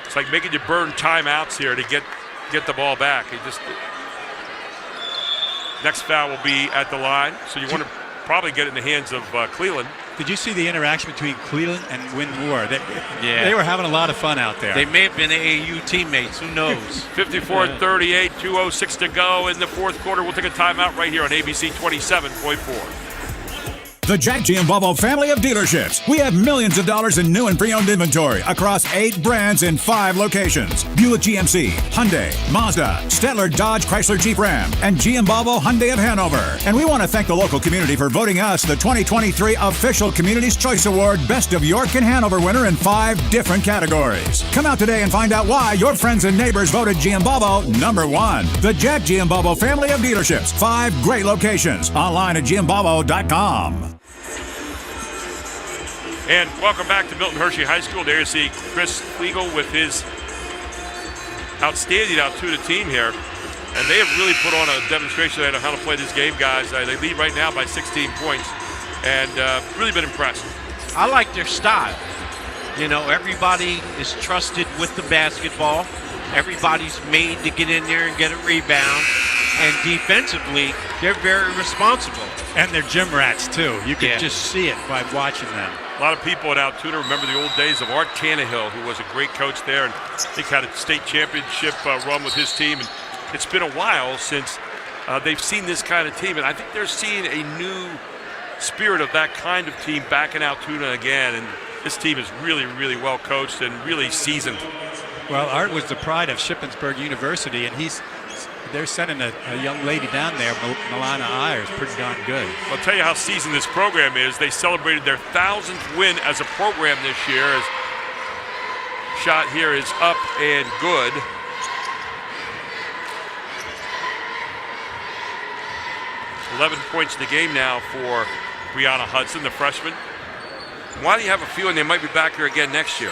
Speaker 1: It's like making you burn timeouts here to get the ball back. Next foul will be at the line. So you want to probably get it in the hands of Cleland.
Speaker 3: Did you see the interaction between Cleland and Winmore? They were having a lot of fun out there.
Speaker 2: They may have been AAU teammates. Who knows?
Speaker 1: 54-38, 2:06 to go in the 4th quarter. We'll take a timeout right here on ABC 27.4.
Speaker 8: The Jack Giambalvo family of dealerships. We have millions of dollars in new and pre-owned inventory across 8 brands in 5 locations. Buick GMC, Hyundai, Mazda, Stettler Dodge Chrysler Jeep Ram, and Giambalvo Hyundai of Hanover. And we want to thank the local community for voting us the 2023 official Community's Choice Award Best of York and Hanover winner in 5 different categories. Come out today and find out why your friends and neighbors voted Giambalvo #1. The Jack Giambalvo family of dealerships. 5 great locations. Online at giambalvo.com.
Speaker 1: And welcome back to Milton Hershey High School. There you see Chris Flegel with his outstanding Altoona team here. And they have really put on a demonstration on how to play this game, guys. They lead right now by 16 points and really been impressed.
Speaker 2: I like their style. You know, everybody is trusted with the basketball. Everybody's made to get in there and get a rebound. And defensively, they're very responsible.
Speaker 3: And they're gym rats, too. You can just see it by watching them.
Speaker 1: A lot of people at Altoona remember the old days of Art Tannehill, who was a great coach there, and they had a state championship run with his team. And it's been a while since they've seen this kind of team, and I think they're seeing a new spirit of that kind of team back in Altoona again. And this team is really, really well coached and really seasoned.
Speaker 3: Well, Art was the pride of Shippensburg University, and they're sending a young lady down there, Milana Ayers, pretty darn good.
Speaker 1: I'll tell you how seasoned this program is. They celebrated their 1,000th win as a program this year. As shot here is up and good. $11 points in the game now for Brianna Hudson, the freshman. Why do you have a feeling they might be back here again next year?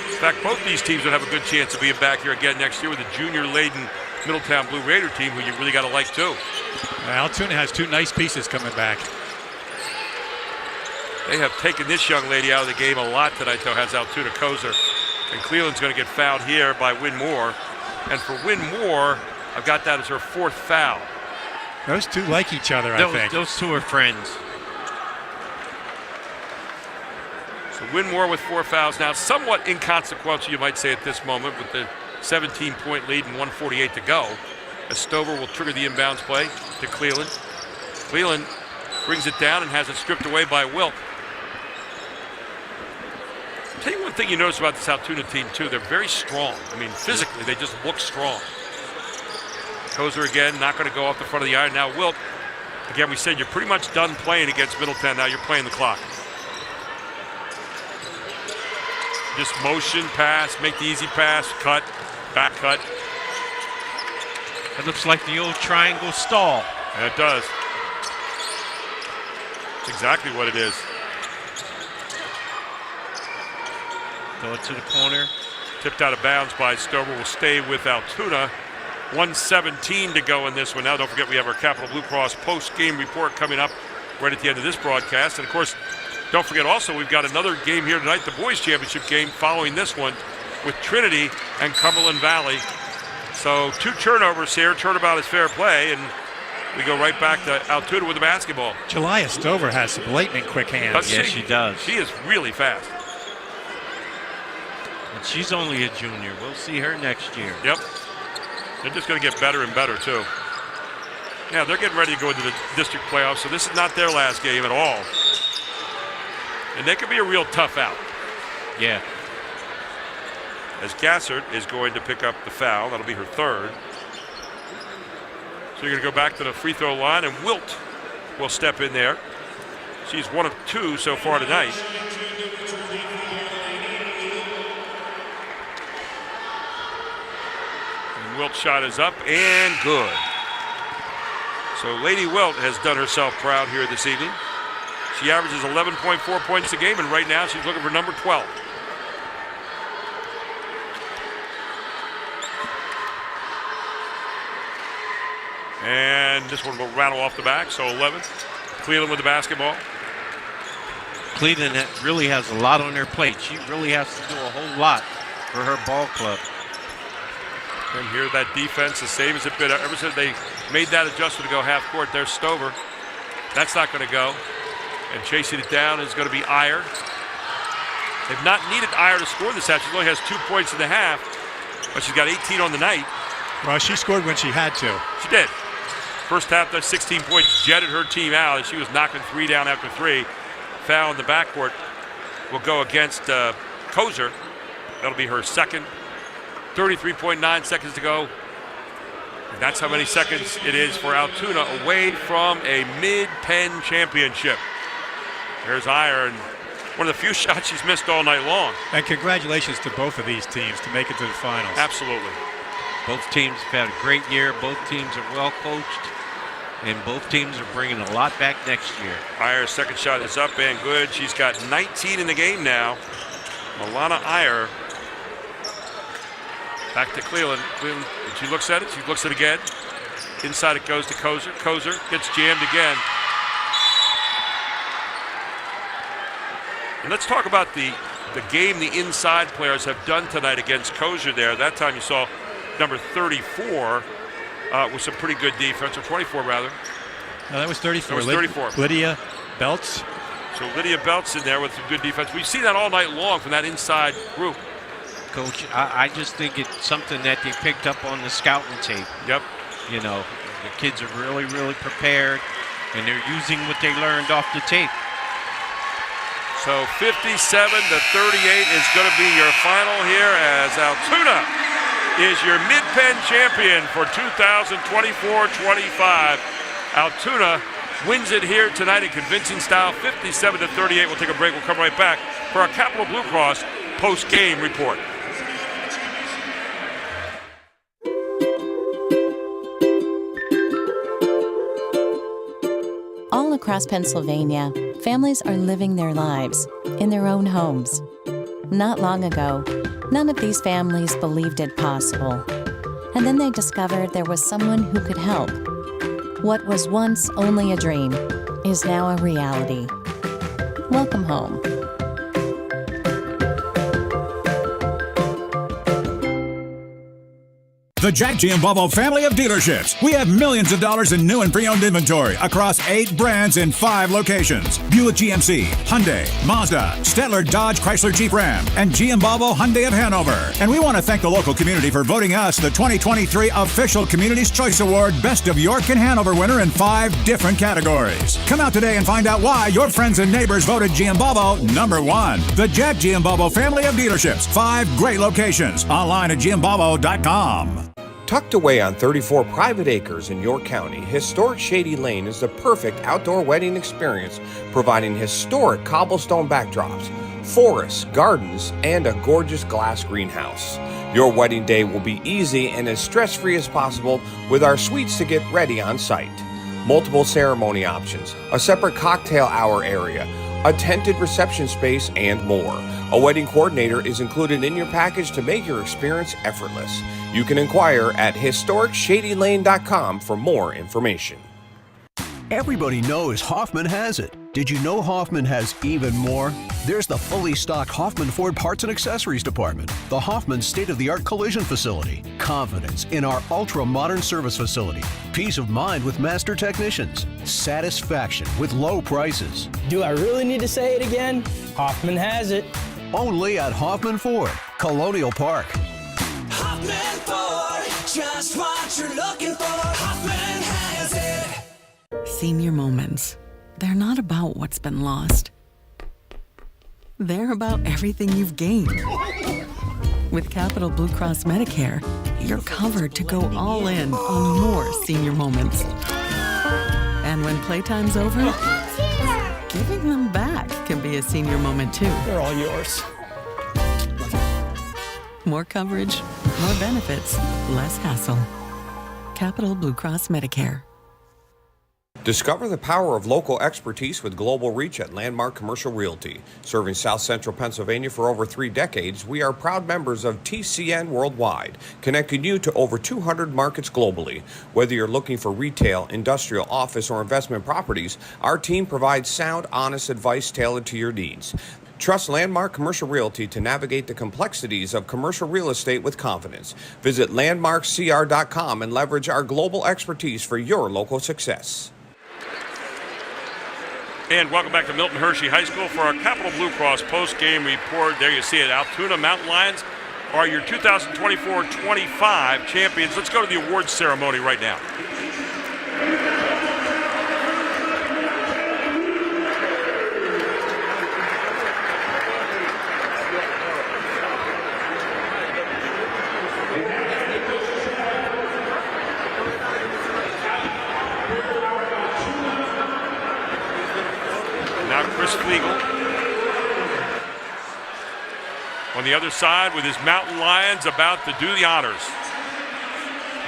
Speaker 1: In fact, both these teams would have a good chance of being back here again next year with a junior-laden Middletown Blue Raider team who you really got to like too.
Speaker 3: Altoona has 2 nice pieces coming back.
Speaker 1: They have taken this young lady out of the game a lot tonight, though, has Altoona Kozer. And Cleveland's going to get fouled here by Wynn Moore. And for Wynn Moore, I've got that as her 4th foul.
Speaker 3: Those 2 like each other, I think.
Speaker 2: Those 2 are friends.
Speaker 1: So Wynn Moore with 4 fouls now. Somewhat inconsequential, you might say, at this moment, with the 17-point lead and 1:48 to go. As Stover will trigger the inbounds play to Cleveland. Cleveland brings it down and has it stripped away by Wilt. I'll tell you one thing you notice about this Altoona team, too. They're very strong. I mean, physically, they just look strong. Kozer again, not going to go off the front of the iron. Now Wilt, again, we said you're pretty much done playing against Middletown. Now you're playing the clock. Just motion, pass, make the easy pass, cut, back cut.
Speaker 2: It looks like the old triangle stall.
Speaker 1: And it does. It's exactly what it is.
Speaker 2: Go to the corner.
Speaker 1: Tipped out of bounds by Stover. Will stay with Altoona. 1:17 to go in this one. Now, don't forget we have our Capital Blue Cross post-game report coming up right at the end of this broadcast. And, of course, don't forget also we've got another game here tonight, the boys' championship game following this one with Trinity and Cumberland Valley. So 2 turnovers here. Turnabout is fair play, and we go right back to Altoona with the basketball.
Speaker 3: Jelia Stover has some lightning quick hands.
Speaker 2: Yes, she does.
Speaker 1: She is really fast.
Speaker 2: And she's only a junior. We'll see her next year.
Speaker 1: Yep. They're just going to get better and better, too. Yeah, they're getting ready to go into the district playoffs, so this is not their last game at all. And they could be a real tough out.
Speaker 2: Yeah.
Speaker 1: As Gassert is going to pick up the foul. That'll be her 3rd. So you're going to go back to the free throw line, and Wilt will step in there. She's 1 of 2 so far tonight. And Wilt's shot is up and good. So Lady Wilt has done herself proud here this evening. She averages 11.4 points a game, and right now she's looking for number 12. And this one will rattle off the back, so 11. Cleveland with the basketball.
Speaker 2: Cleveland really has a lot on their plate. She really has to do a whole lot for her ball club.
Speaker 1: And here that defense, the same as it been ever since they made that adjustment to go half court. There's Stover. That's not going to go. And chasing it down is going to be Iyer. They've not needed Iyer to score this half. She only has 2 points in the half, but she's got 18 on the night.
Speaker 3: Well, she scored when she had to.
Speaker 1: She did. First half, those 16 points jetted her team out as she was knocking 3 down after 3. Foul in the backcourt will go against Kozer. That'll be her second. 33.9 seconds to go. And that's how many seconds it is for Altoona away from a mid-Penn championship. There's Iron. One of the few shots she's missed all night long.
Speaker 3: And congratulations to both of these teams to make it to the finals.
Speaker 1: Absolutely.
Speaker 2: Both teams have had a great year. Both teams are well coached. And both teams are bringing a lot back next year.
Speaker 1: Iyer's second shot is up and good. She's got 19 in the game now. Milana Iyer. Back to Cleveland. Cleveland, she looks at it. She looks at it again. Inside it goes to Kozer. Kozer gets jammed again. And let's talk about the game the inside players have done tonight against Kozer there. That time you saw number 34 with some pretty good defense, or 24 rather.
Speaker 3: No, that was 34.
Speaker 1: That was 34.
Speaker 3: Lydia Belts.
Speaker 1: So Lydia Belts in there with some good defense. We've seen that all night long from that inside group.
Speaker 2: Coach, I just think it's something that they picked up on the scouting tape.
Speaker 1: Yep.
Speaker 2: You know, the kids are really, really prepared, and they're using what they learned off the tape.
Speaker 1: So 57-38 is going to be your final here as Altoona is your Mid-Penn champion for 2024-25. Altoona wins it here tonight in convincing style, 57-38. We'll take a break. We'll come right back for our Capital Blue Cross post-game report.
Speaker 16: All across Pennsylvania, families are living their lives in their own homes. Not long ago, none of these families believed it possible. And then they discovered there was someone who could help. What was once only a dream is now a reality. Welcome home.
Speaker 8: The Jack Giambalvo family of dealerships. We have millions of dollars in new and pre-owned inventory across 8 brands in 5 locations. Buick GMC, Hyundai, Mazda, Stettler Dodge Chrysler Jeep Ram, and Giambalvo Hyundai of Hanover. And we want to thank the local community for voting us the 2023 official Community's Choice Award Best of York and Hanover winner in 5 different categories. Come out today and find out why your friends and neighbors voted Giambalvo #1. The Jack Giambalvo family of dealerships. 5 great locations. Online at giambalvo.com.
Speaker 12: Tucked away on 34 private acres in York County, historic Shady Lane is the perfect outdoor wedding experience, providing historic cobblestone backdrops, forests, gardens, and a gorgeous glass greenhouse. Your wedding day will be easy and as stress-free as possible with our suites to get ready on site. Multiple ceremony options, a separate cocktail hour area, a tented reception space, and more. A wedding coordinator is included in your package to make your experience effortless. You can inquire at historicshadylane.com for more information.
Speaker 4: Everybody knows Hoffman has it. Did you know Hoffman has even more? There's the fully stocked Hoffman Ford Parts and Accessories Department, the Hoffman state-of-the-art collision facility, confidence in our ultra-modern service facility, peace of mind with master technicians, satisfaction with low prices.
Speaker 5: Do I really need to say it again? Hoffman has it.
Speaker 4: Only at Hoffman Ford, Colonial Park.
Speaker 6: Hoffman Ford, just what you're looking for. Hoffman has it.
Speaker 7: Senior moments. They're not about what's been lost. They're about everything you've gained. With Capital Blue Cross Medicare, you're covered to go all in on more senior moments. And when playtime's over, giving them back can be a senior moment too.
Speaker 5: They're all yours.
Speaker 7: More coverage, more benefits, less hassle. Capital Blue Cross Medicare.
Speaker 12: Discover the power of local expertise with global reach at Landmark Commercial Realty. Serving South Central Pennsylvania for over 3 decades, we are proud members of TCN Worldwide, connecting you to over 200 markets globally. Whether you're looking for retail, industrial, office, or investment properties, our team provides sound, honest advice tailored to your needs. Trust Landmark Commercial Realty to navigate the complexities of commercial real estate with confidence. Visit landmarkcr.com and leverage our global expertise for your local success.
Speaker 1: And welcome back to Milton Hershey High School for our Capital Blue Cross post-game report. There you see it. Altoona Mountain Lions are your 2024-25 champions. Let's go to the awards ceremony right now. Chris Flegel. On the other side with his Mountain Lions about to do the honors.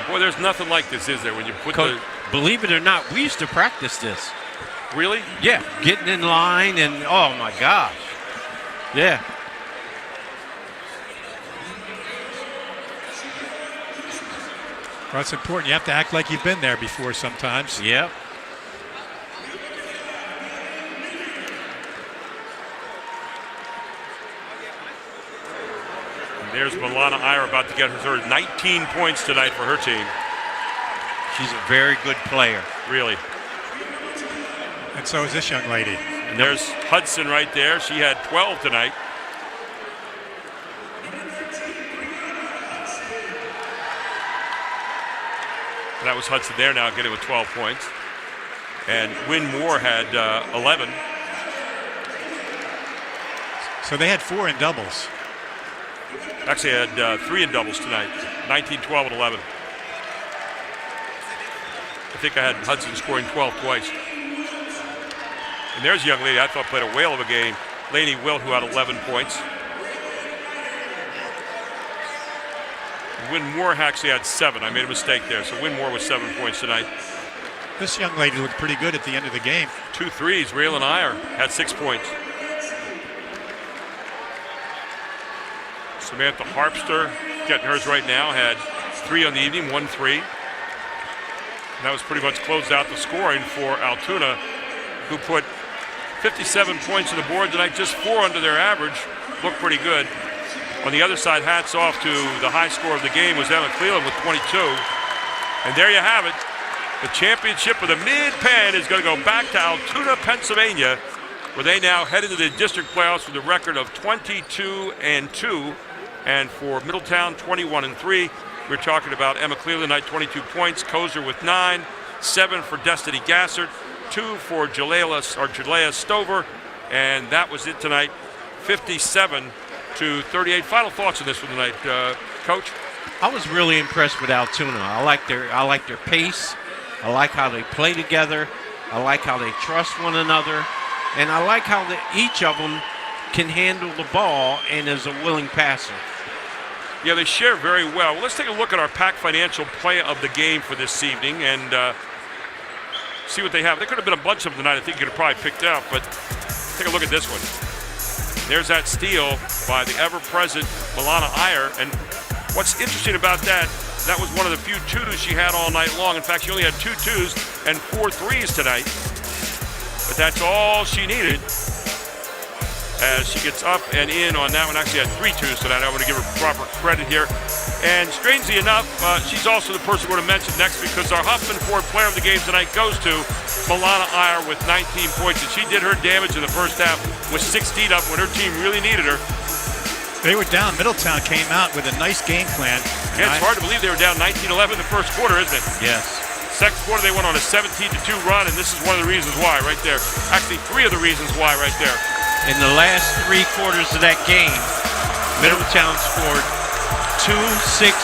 Speaker 1: Boy, there's nothing like this, is there, when you put
Speaker 2: Coach, believe it or not, we used to practice this.
Speaker 1: Really?
Speaker 2: Yeah, getting in line and, oh, my gosh. Yeah.
Speaker 3: Well, it's important. You have to act like you've been there before sometimes.
Speaker 2: Yep.
Speaker 1: There's Milana Iyer about to get her 19 points tonight for her team.
Speaker 2: She's a very good player.
Speaker 1: Really.
Speaker 3: And so is this young lady.
Speaker 1: And there's Hudson right there. She had 12 tonight. And that was Hudson there now getting with 12 points. And Wynn Moore had 11.
Speaker 3: So they had 4 in doubles.
Speaker 1: Actually had 3 in doubles tonight, 19, 12, and 11. I think I had Hudson scoring 12 twice. And there's a young lady I thought played a whale of a game, Lainey Wilt, who had 11 points. Wynn Moore actually had 7. I made a mistake there, so Wynn Moore was 7 points tonight.
Speaker 3: This young lady looked pretty good at the end of the game.
Speaker 1: 2 threes. Raylan Iyer had 6 points. Samantha Harpster getting hers right now, had 3 on the evening, 1 3. And that was pretty much closed out the scoring for Altoona, who put 57 points on the board tonight, just 4 under their average. Looked pretty good. On the other side, hats off to the high score of the game was Emma Cleland with 22. And there you have it. The championship of the Mid-Penn is going to go back to Altoona, Pennsylvania, where they now head into the district playoffs with a record of 22-2. And for Middletown, 21-3. We're talking about Emma Cleland tonight, 22 points. Kozer with 9, 7 for Destiny Gassert, 2 for Jalea Stover, and that was it tonight, 57-38. Final thoughts on this one tonight, Coach?
Speaker 2: I was really impressed with Altoona. I like their pace. I like how they play together. I like how they trust one another, and I like how each of them can handle the ball and is a willing passer.
Speaker 1: Yeah, they share very well. Let's take a look at our Pack Financial play of the game for this evening and see what they have. There could have been a bunch of them tonight I think you could have probably picked out, but take a look at this one. There's that steal by the ever-present Milana Iyer, and what's interesting about that was one of the few 2s she had all night long. In fact, she only had 2 2s and 4 3s tonight, but that's all she needed. As she gets up and in on that one. Actually had 3 2s tonight. I want to give her proper credit here. And strangely enough, she's also the person we're going to mention next because our Huffman Ford player of the game tonight goes to Milana Iyer with 19 points. And she did her damage in the first half with 16 up when her team really needed her.
Speaker 3: They were down. Middletown came out with a nice game plan.
Speaker 1: Yeah, it's hard to believe they were down 19-11 in the first quarter, isn't it?
Speaker 2: Yes.
Speaker 1: Second quarter, they went on a 17-2 run, and this is one of the reasons why right there. Actually, 3 of the reasons why right there.
Speaker 2: In the last 3 quarters of that game, Middletown scored 2, 6,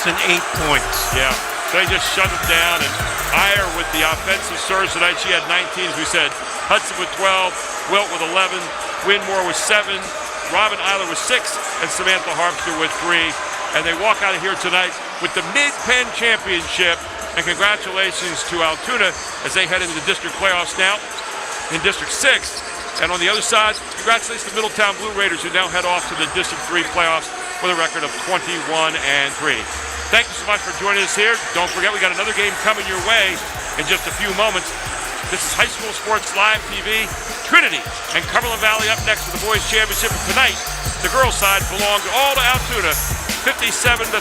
Speaker 2: and 8 points.
Speaker 1: Yeah, so they just shut them down. And Iyer with the offensive serves tonight, she had 19, as we said. Hudson with 12, Wilt with 11, Wynn Moore with 7, Robin Eiler with 6, and Samantha Harpster with 3. And they walk out of here tonight with the Mid-Penn Championship. And congratulations to Altoona as they head into the district playoffs now in District 6. And on the other side, congratulations to Middletown Blue Raiders, who now head off to the District 3 playoffs with a record of 21-3. Thank you so much for joining us here. Don't forget, we got another game coming your way in just a few moments. This is High School Sports Live TV. Trinity and Cumberland Valley up next for the boys' championship. And tonight, the girls' side belongs all to Altoona, 57-38.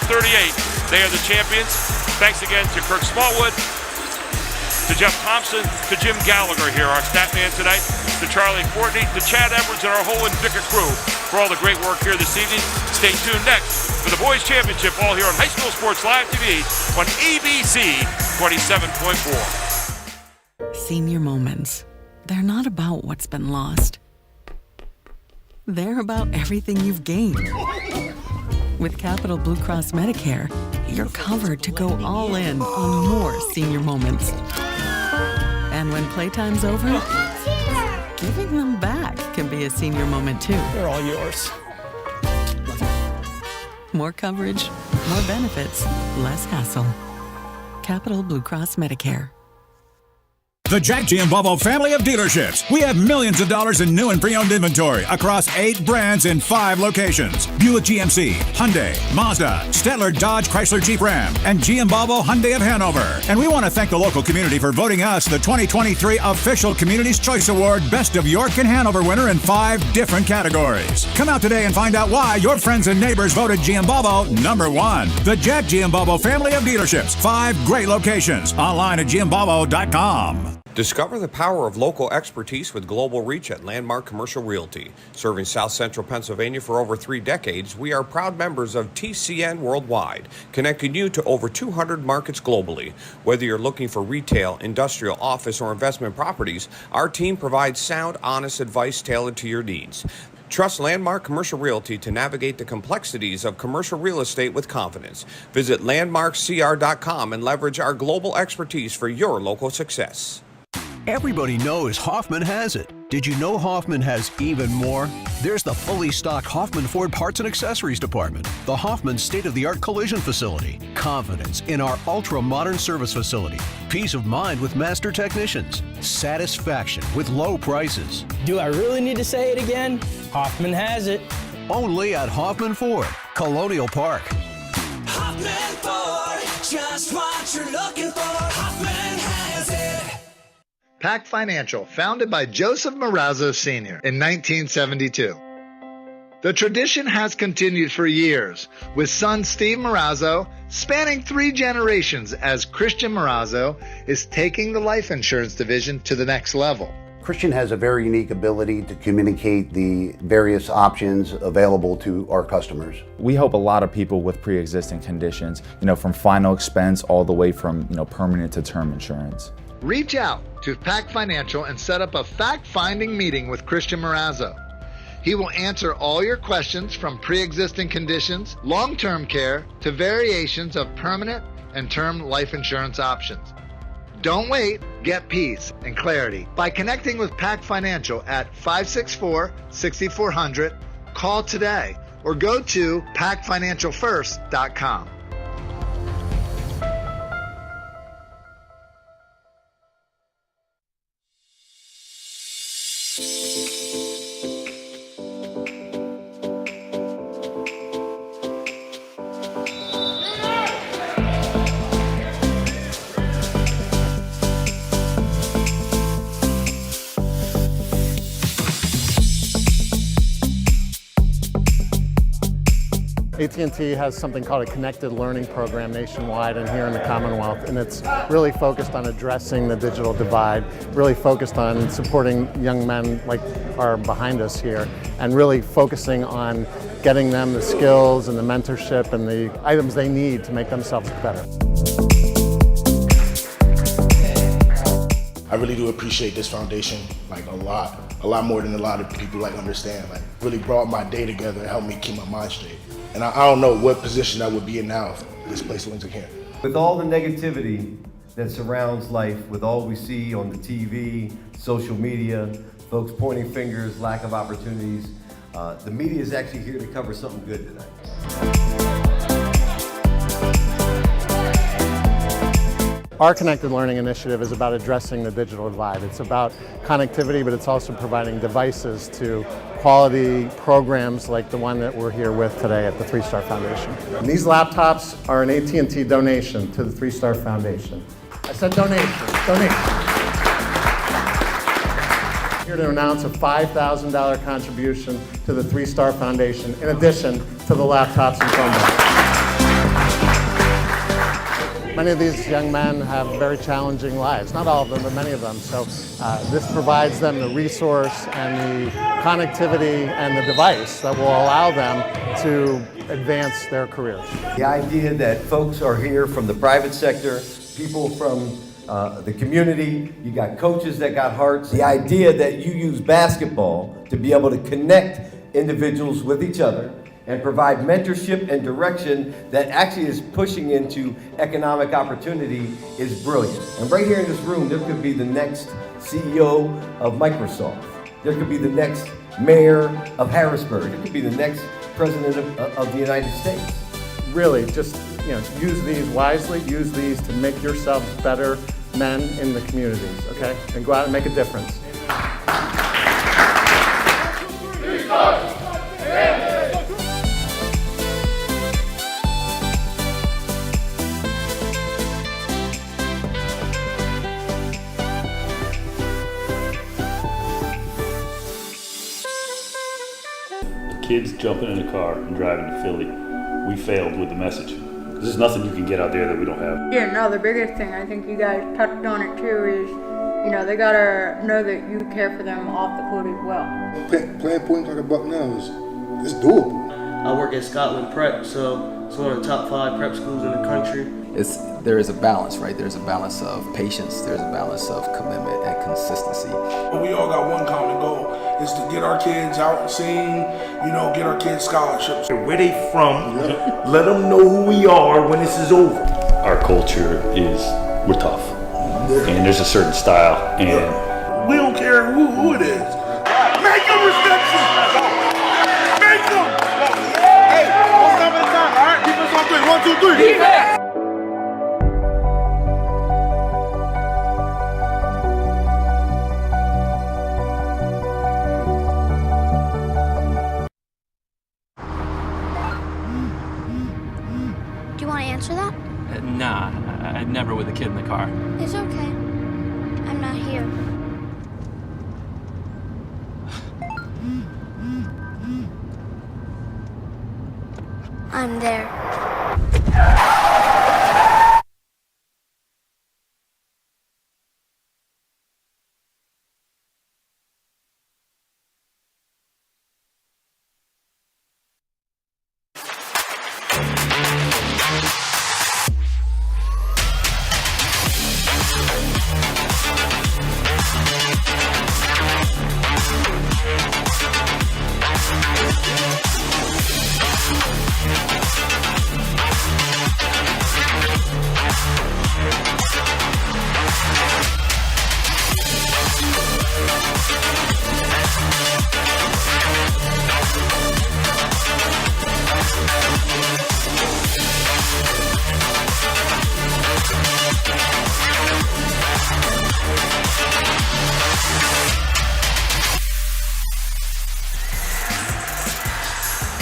Speaker 1: They are the champions. Thanks again to Kirk Smallwood, to Jeff Thompson, to Jim Gallagher here, our stat man tonight, to Charlie Courtney, to Chad Edwards, and our whole Invicta crew for all the great work here this evening. Stay tuned next for the Boys Championship, all here on High School Sports Live TV on ABC 27.4.
Speaker 7: Senior moments. They're not about what's been lost. They're about everything you've gained. With Capital Blue Cross Medicare, you're covered to go all in on more senior moments. And when playtime's over, giving them back can be a senior moment too.
Speaker 5: They're all yours.
Speaker 7: More coverage, more benefits, less hassle. Capital Blue Cross Medicare.
Speaker 8: The Jack G and Bobo family of dealerships. We have millions of dollars in new and pre-owned inventory across 8 brands in 5 locations. Buick GMC, Hyundai, Mazda, Stettler, Dodge, Chrysler, Jeep Ram, and G and Bobo Hyundai of Hanover. And we want to thank the local community for voting us the 2023 official Community's Choice Award Best of York and Hanover winner in 5 different categories. Come out today and find out why your friends and neighbors voted G and Bobo #1. The Jack G and Bobo family of dealerships. 5 great locations. Online at gandbobo.com.
Speaker 12: Discover the power of local expertise with global reach at Landmark Commercial Realty. Serving South Central Pennsylvania for over 3 decades, we are proud members of TCN Worldwide, connecting you to over 200 markets globally. Whether you're looking for retail, industrial, office, or investment properties, our team provides sound, honest advice tailored to your needs. Trust Landmark Commercial Realty to navigate the complexities of commercial real estate with confidence. Visit landmarkcr.com and leverage our global expertise for your local success.
Speaker 4: Everybody knows Hoffman has it. Did you know Hoffman has even more? There's the fully stocked Hoffman Ford Parts and Accessories Department, the Hoffman state-of-the-art collision facility, confidence in our ultra-modern service facility, peace of mind with master technicians, satisfaction with low prices.
Speaker 5: Do I really need to say it again? Hoffman has it.
Speaker 4: Only at Hoffman Ford, Colonial Park.
Speaker 6: Hoffman Ford, just what you're looking for. Hoffman has it.
Speaker 10: Pack Financial, founded by Joseph Marazzo Sr. in 1972. The tradition has continued for years, with son Steve Marazzo spanning 3 generations as Christian Marazzo is taking the life insurance division to the next level.
Speaker 11: Christian has a very unique ability to communicate the various options available to our customers.
Speaker 13: We help a lot of people with pre-existing conditions, from final expense all the way from, permanent to term insurance.
Speaker 10: Reach out to Pack Financial and set up a fact-finding meeting with Christian Marazzo. He will answer all your questions from pre-existing conditions, long-term care, to variations of permanent and term life insurance options. Don't wait. Get peace and clarity by connecting with Pack Financial at 564-6400. Call today or go to packfinancialfirst.com.
Speaker 17: AT&T has something called a connected learning program nationwide and here in the Commonwealth, and it's really focused on addressing the digital divide, really focused on supporting young men like are behind us here, and really focusing on getting them the skills and the mentorship and the items they need to make themselves better.
Speaker 18: I really do appreciate this foundation, a lot more than a lot of people understand. Really brought my day together and helped me keep my mind straight. And I don't know what position I would be in now if this place wasn't here.
Speaker 19: With all the negativity that surrounds life, with all we see on the TV, social media, folks pointing fingers, lack of opportunities, the media is actually here to cover something good tonight.
Speaker 17: Our Connected Learning Initiative is about addressing the digital divide. It's about connectivity, but it's also providing devices to quality programs like the one that we're here with today at the 3-Star Foundation. And these laptops are an AT&T donation to the 3-Star Foundation. I said donation. Here to announce a $5,000 contribution to the 3-Star Foundation, in addition to the laptops and Chromebooks. Many of these young men have very challenging lives. Not all of them, but many of them. So this provides them the resource and the connectivity and the device that will allow them to advance their careers.
Speaker 19: The idea that folks are here from the private sector, people from the community, you got coaches that got hearts. The idea that you use basketball to be able to connect individuals with each other and provide mentorship and direction that actually is pushing into economic opportunity is brilliant. And right here in this room, there could be the next CEO of Microsoft. There could be the next mayor of Harrisburg. It could be the next president of the United States.
Speaker 17: Really, just use these wisely. Use these to make yourselves better men in the communities. Okay, and go out and make a difference.
Speaker 20: Kids jumping in a car and driving to Philly, we failed with the message. There's nothing you can get out there that we don't have.
Speaker 21: Yeah, no, the biggest thing, I think you guys touched on it too, is, they gotta know that you care for them off the court as well.
Speaker 18: Playing point guard at Buck now is doable.
Speaker 22: I work at Scotland Prep, so it's one of the top 5 prep schools in the country.
Speaker 23: There is a balance, right? There's a balance of patience, there's a balance of commitment and consistency.
Speaker 24: We all got one common goal, is to get our kids out and sing, get our kids scholarships.
Speaker 25: Where they from, let them know who we are when this is over.
Speaker 20: Our culture we're tough. And there's a certain style, and
Speaker 24: we don't care who it is. Make them respect you! Make them! Hey, one time at a time, all right? Defense on 3, 1, 2, 3. Defense!
Speaker 14: Do you want to answer that?
Speaker 15: Nah, I'd never with a kid in the car.
Speaker 14: It's okay. I'm not here. I'm there.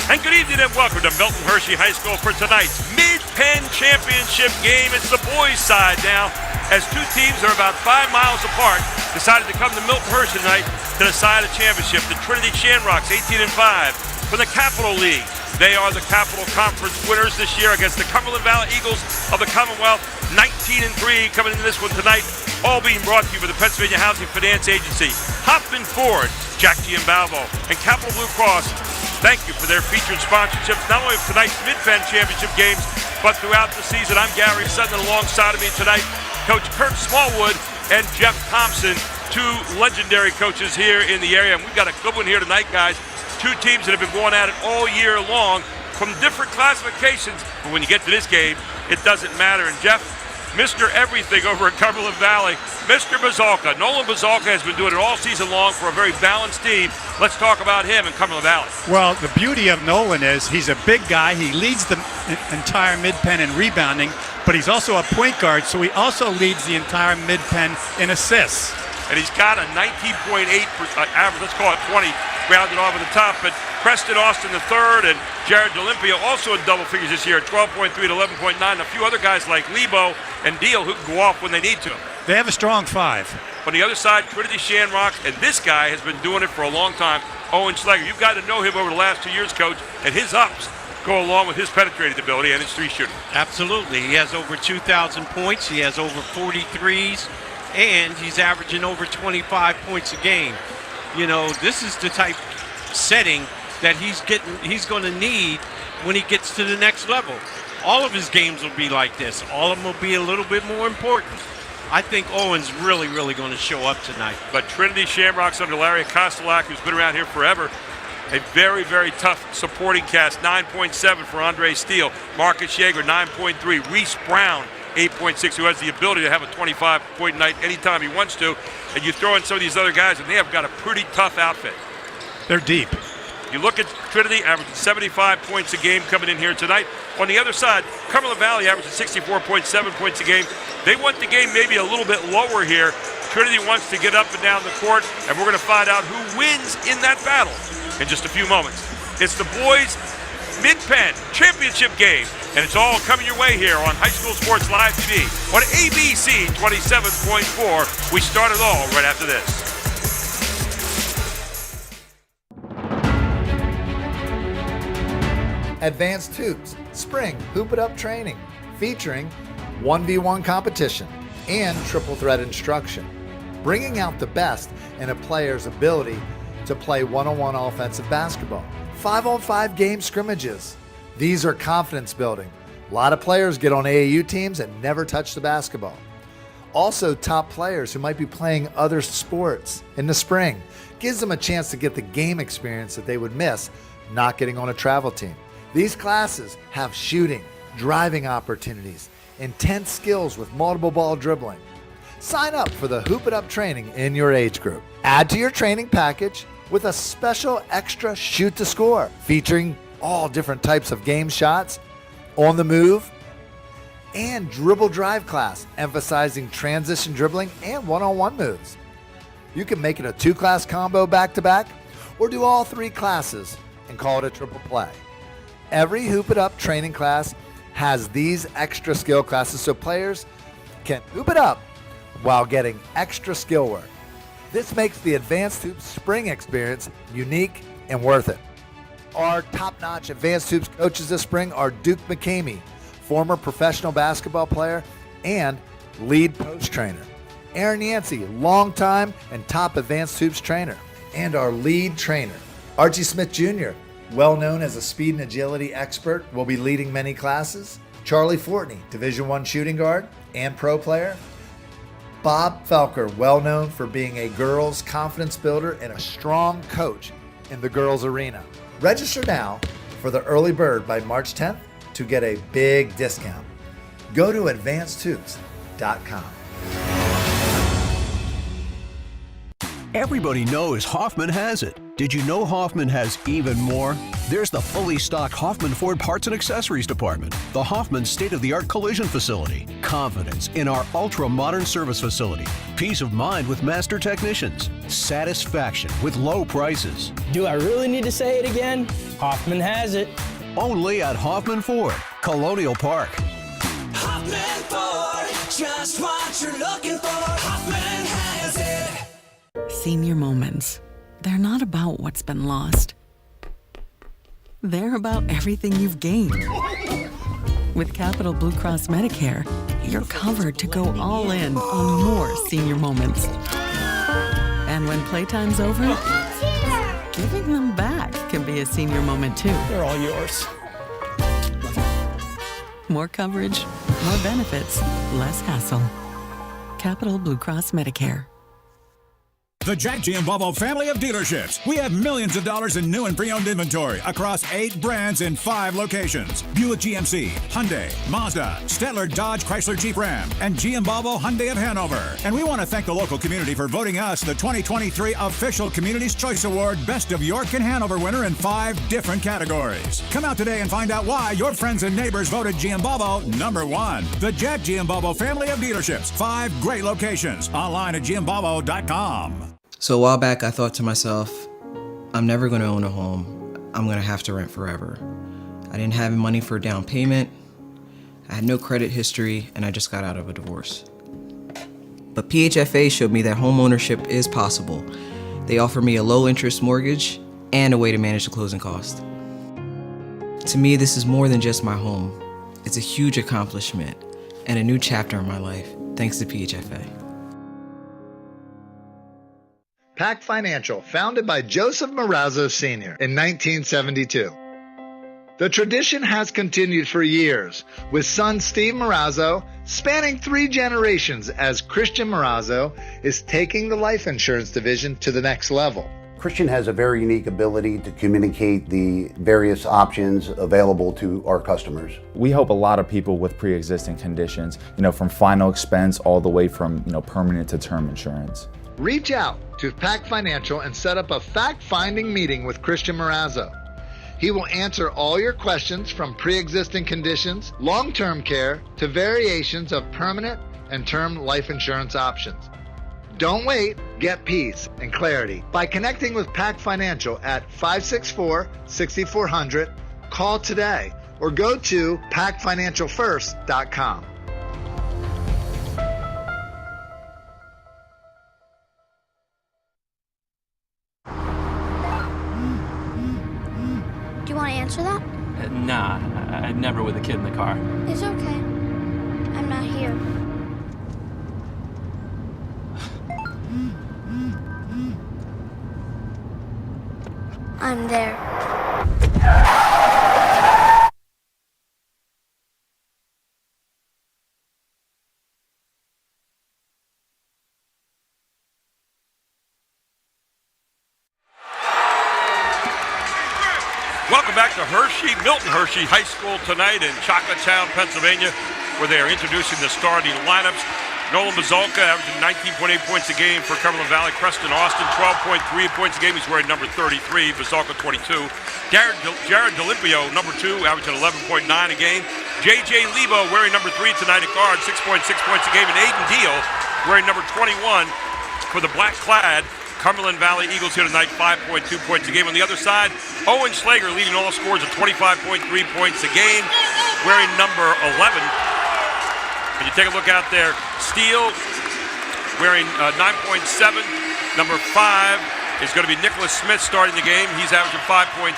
Speaker 1: And good evening and welcome to Milton Hershey High School for tonight's Mid-Penn Championship game. It's the boys' side now, as two teams are about 5 miles apart, decided to come to Milton Hershey tonight to decide a championship. The Trinity Shamrocks, 18-5, from the Capital League. They are the Capital Conference winners this year against the Cumberland Valley Eagles of the Commonwealth, 19-3, coming into this one tonight. All being brought to you by the Pennsylvania Housing Finance Agency, Hoffman Ford, Jack Giambalvo, and Capital Blue Cross. Thank you for their featured sponsorships, not only of tonight's Mid-Penn Championship games, but throughout the season. I'm Gary Sutton, alongside of me tonight, Coach Kurt Smallwood and Jeff Thompson, two legendary coaches here in the area. And we've got a good one here tonight, guys. Two teams that have been going at it all year long from different classifications. But when you get to this game, it doesn't matter. And Jeff, Mr. Everything over at Cumberland Valley, Mr. Bazalka. Nolan Bazalka has been doing it all season long for a very balanced team. Let's talk about him in Cumberland Valley.
Speaker 3: Well, the beauty of Nolan is he's a big guy. He leads the entire Mid-Penn in rebounding, but he's also a point guard, so he also leads the entire Mid-Penn in assists.
Speaker 1: And he's got a 19.8 average, let's call it 20, rounded off at the top. But Preston Austin III and Jared D'Olimpia also in double figures this year, 12.3 to 11.9. A few other guys like Lebo and Deal who can go off when they need to.
Speaker 3: They have a strong 5.
Speaker 1: On the other side, Trinity Shamrocks, and this guy has been doing it for a long time, Owen Schlegel. You've got to know him over the last 2 years, Coach, and his ups go along with his penetrating ability and his 3 shooting.
Speaker 2: Absolutely. He has over 2,000 points. He has over 40 threes, and he's averaging over 25 points a game. You know, this is the type setting that he's going to need when he gets to the next level. All of his games will be like this. All of them will be a little bit more important. I think Owen's really, really going to show up tonight.
Speaker 1: But Trinity Shamrocks under Larry Kostelak, who's been around here forever, a very, very tough supporting cast. 9.7 for Andre Steele. Marcus Yeager, 9.3. Reese Brown, 8.6, who has the ability to have a 25-point night anytime he wants to. And you throw in some of these other guys, and they have got a pretty tough outfit.
Speaker 3: They're deep.
Speaker 1: You look at Trinity, averaging 75 points a game coming in here tonight. On the other side, Cumberland Valley averaging 64.7 points a game. They want the game maybe a little bit lower here. Trinity wants to get up and down the court, and we're going to find out who wins in that battle in just a few moments. It's the boys' Mid-Penn championship game, and it's all coming your way here on High School Sports Live TV on ABC 27.4. We start it all right after this.
Speaker 10: Advanced Hoops Spring Hoop It Up training featuring 1v1 competition and triple threat instruction, bringing out the best in a player's ability to play one-on-one offensive basketball. 5-on-5 game scrimmages. These are confidence building. A lot of players get on AAU teams and never touch the basketball. Also, top players who might be playing other sports in the spring gives them a chance to get the game experience that they would miss not getting on a travel team. These classes have shooting, driving opportunities, intense skills with multiple ball dribbling. Sign up for the Hoop It Up training in your age group. Add to your training package with a special extra shoot to score featuring all different types of game shots, on the move, and dribble drive class emphasizing transition dribbling and one-on-one moves. You can make it a 2-class combo back-to-back or do all 3 classes and call it a triple play. Every Hoop It Up training class has these extra skill classes so players can hoop it up while getting extra skill work. This makes the Advanced Hoops spring experience unique and worth it. Our top-notch Advanced Hoops coaches this spring are Duke McCamey, former professional basketball player and lead post trainer. Aaron Yancey, longtime and top Advanced Hoops trainer. And our lead trainer, Archie Smith Jr., well known as a speed and agility expert, will be leading many classes. Charlie Fortney, Division I shooting guard and pro player. Bob Felker, well known for being a girls' confidence builder and a strong coach in the girls' arena. Register now for the early bird by March 10th to get a big discount. Go to advancedhoops.com.
Speaker 4: Everybody knows Hoffman has it. Did you know Hoffman has even more? There's the fully stocked Hoffman Ford Parts and Accessories Department, the Hoffman state-of-the-art collision facility, confidence in our ultra-modern service facility, peace of mind with master technicians, satisfaction with low prices.
Speaker 5: Do I really need to say it again? Hoffman has it.
Speaker 4: Only at Hoffman Ford, Colonial Park.
Speaker 6: Hoffman Ford, just what you're looking for. Hoffman has it.
Speaker 7: Senior moments. They're not about what's been lost. They're about everything you've gained. With Capital Blue Cross Medicare, you're covered to go all in on more senior moments. And when playtime's over, giving them back can be a senior moment too.
Speaker 5: They're all yours.
Speaker 7: More coverage, more benefits, less hassle. Capital Blue Cross Medicare.
Speaker 8: The Jack G and Bobo family of dealerships. We have millions of dollars in new and pre-owned inventory across 8 brands in 5 locations. Buick GMC, Hyundai, Mazda, Stettler Dodge Chrysler Jeep Ram, and G and Bobo Hyundai of Hanover. And we want to thank the local community for voting us the 2023 official Community's Choice Award Best of York and Hanover winner in 5 different categories. Come out today and find out why your friends and neighbors voted G and Bobo #1. The Jack G and Bobo family of dealerships. 5 great locations. Online at gandbobo.com.
Speaker 9: So a while back, I thought to myself, I'm never going to own a home. I'm going to have to rent forever. I didn't have money for a down payment. I had no credit history, and I just got out of a divorce. But PHFA showed me that home ownership is possible. They offer me a low-interest mortgage and a way to manage the closing cost. To me, this is more than just my home. It's a huge accomplishment and a new chapter in my life, thanks to PHFA.
Speaker 10: Pac Financial, founded by Joseph Marazzo Sr. in 1972. The tradition has continued for years, with son Steve Marazzo spanning 3 generations as Christian Marazzo is taking the life insurance division to the next level.
Speaker 11: Christian has a very unique ability to communicate the various options available to our customers.
Speaker 13: We help a lot of people with pre-existing conditions, from final expense all the way from, permanent to term insurance.
Speaker 10: Reach out to Pack Financial and set up a fact-finding meeting with Christian Marazzo. He will answer all your questions from pre-existing conditions, long-term care, to variations of permanent and term life insurance options. Don't wait. Get peace and clarity by connecting with Pack Financial at 564-6400. Call today or go to packfinancialfirst.com.
Speaker 14: Do you want to answer that?
Speaker 15: Nah, I never with a kid in the car.
Speaker 14: It's okay. I'm not here. I'm there.
Speaker 1: Welcome back to Milton Hershey High School tonight in Chocolatown, Pennsylvania, where they are introducing the starting lineups. Nolan Bazalka averaging 19.8 points a game for Cumberland Valley. Preston Austin, 12.3 points a game. He's wearing number 33. Bazalka, 22. Jared Delimpio, number 2, averaging 11.9 a game. J.J. Lebo wearing number 3 tonight at guard, 6.6 points a game. And Aiden Deal wearing number 21 for the black-clad Cumberland Valley Eagles here tonight, 5.2 points a game. On the other side, Owen Schlager leading all scores at 25.3 points a game, wearing number 11. And you take a look out there, Steele wearing 9.7. Number 5 is going to be Nicholas Smith starting the game. He's averaging 5.6.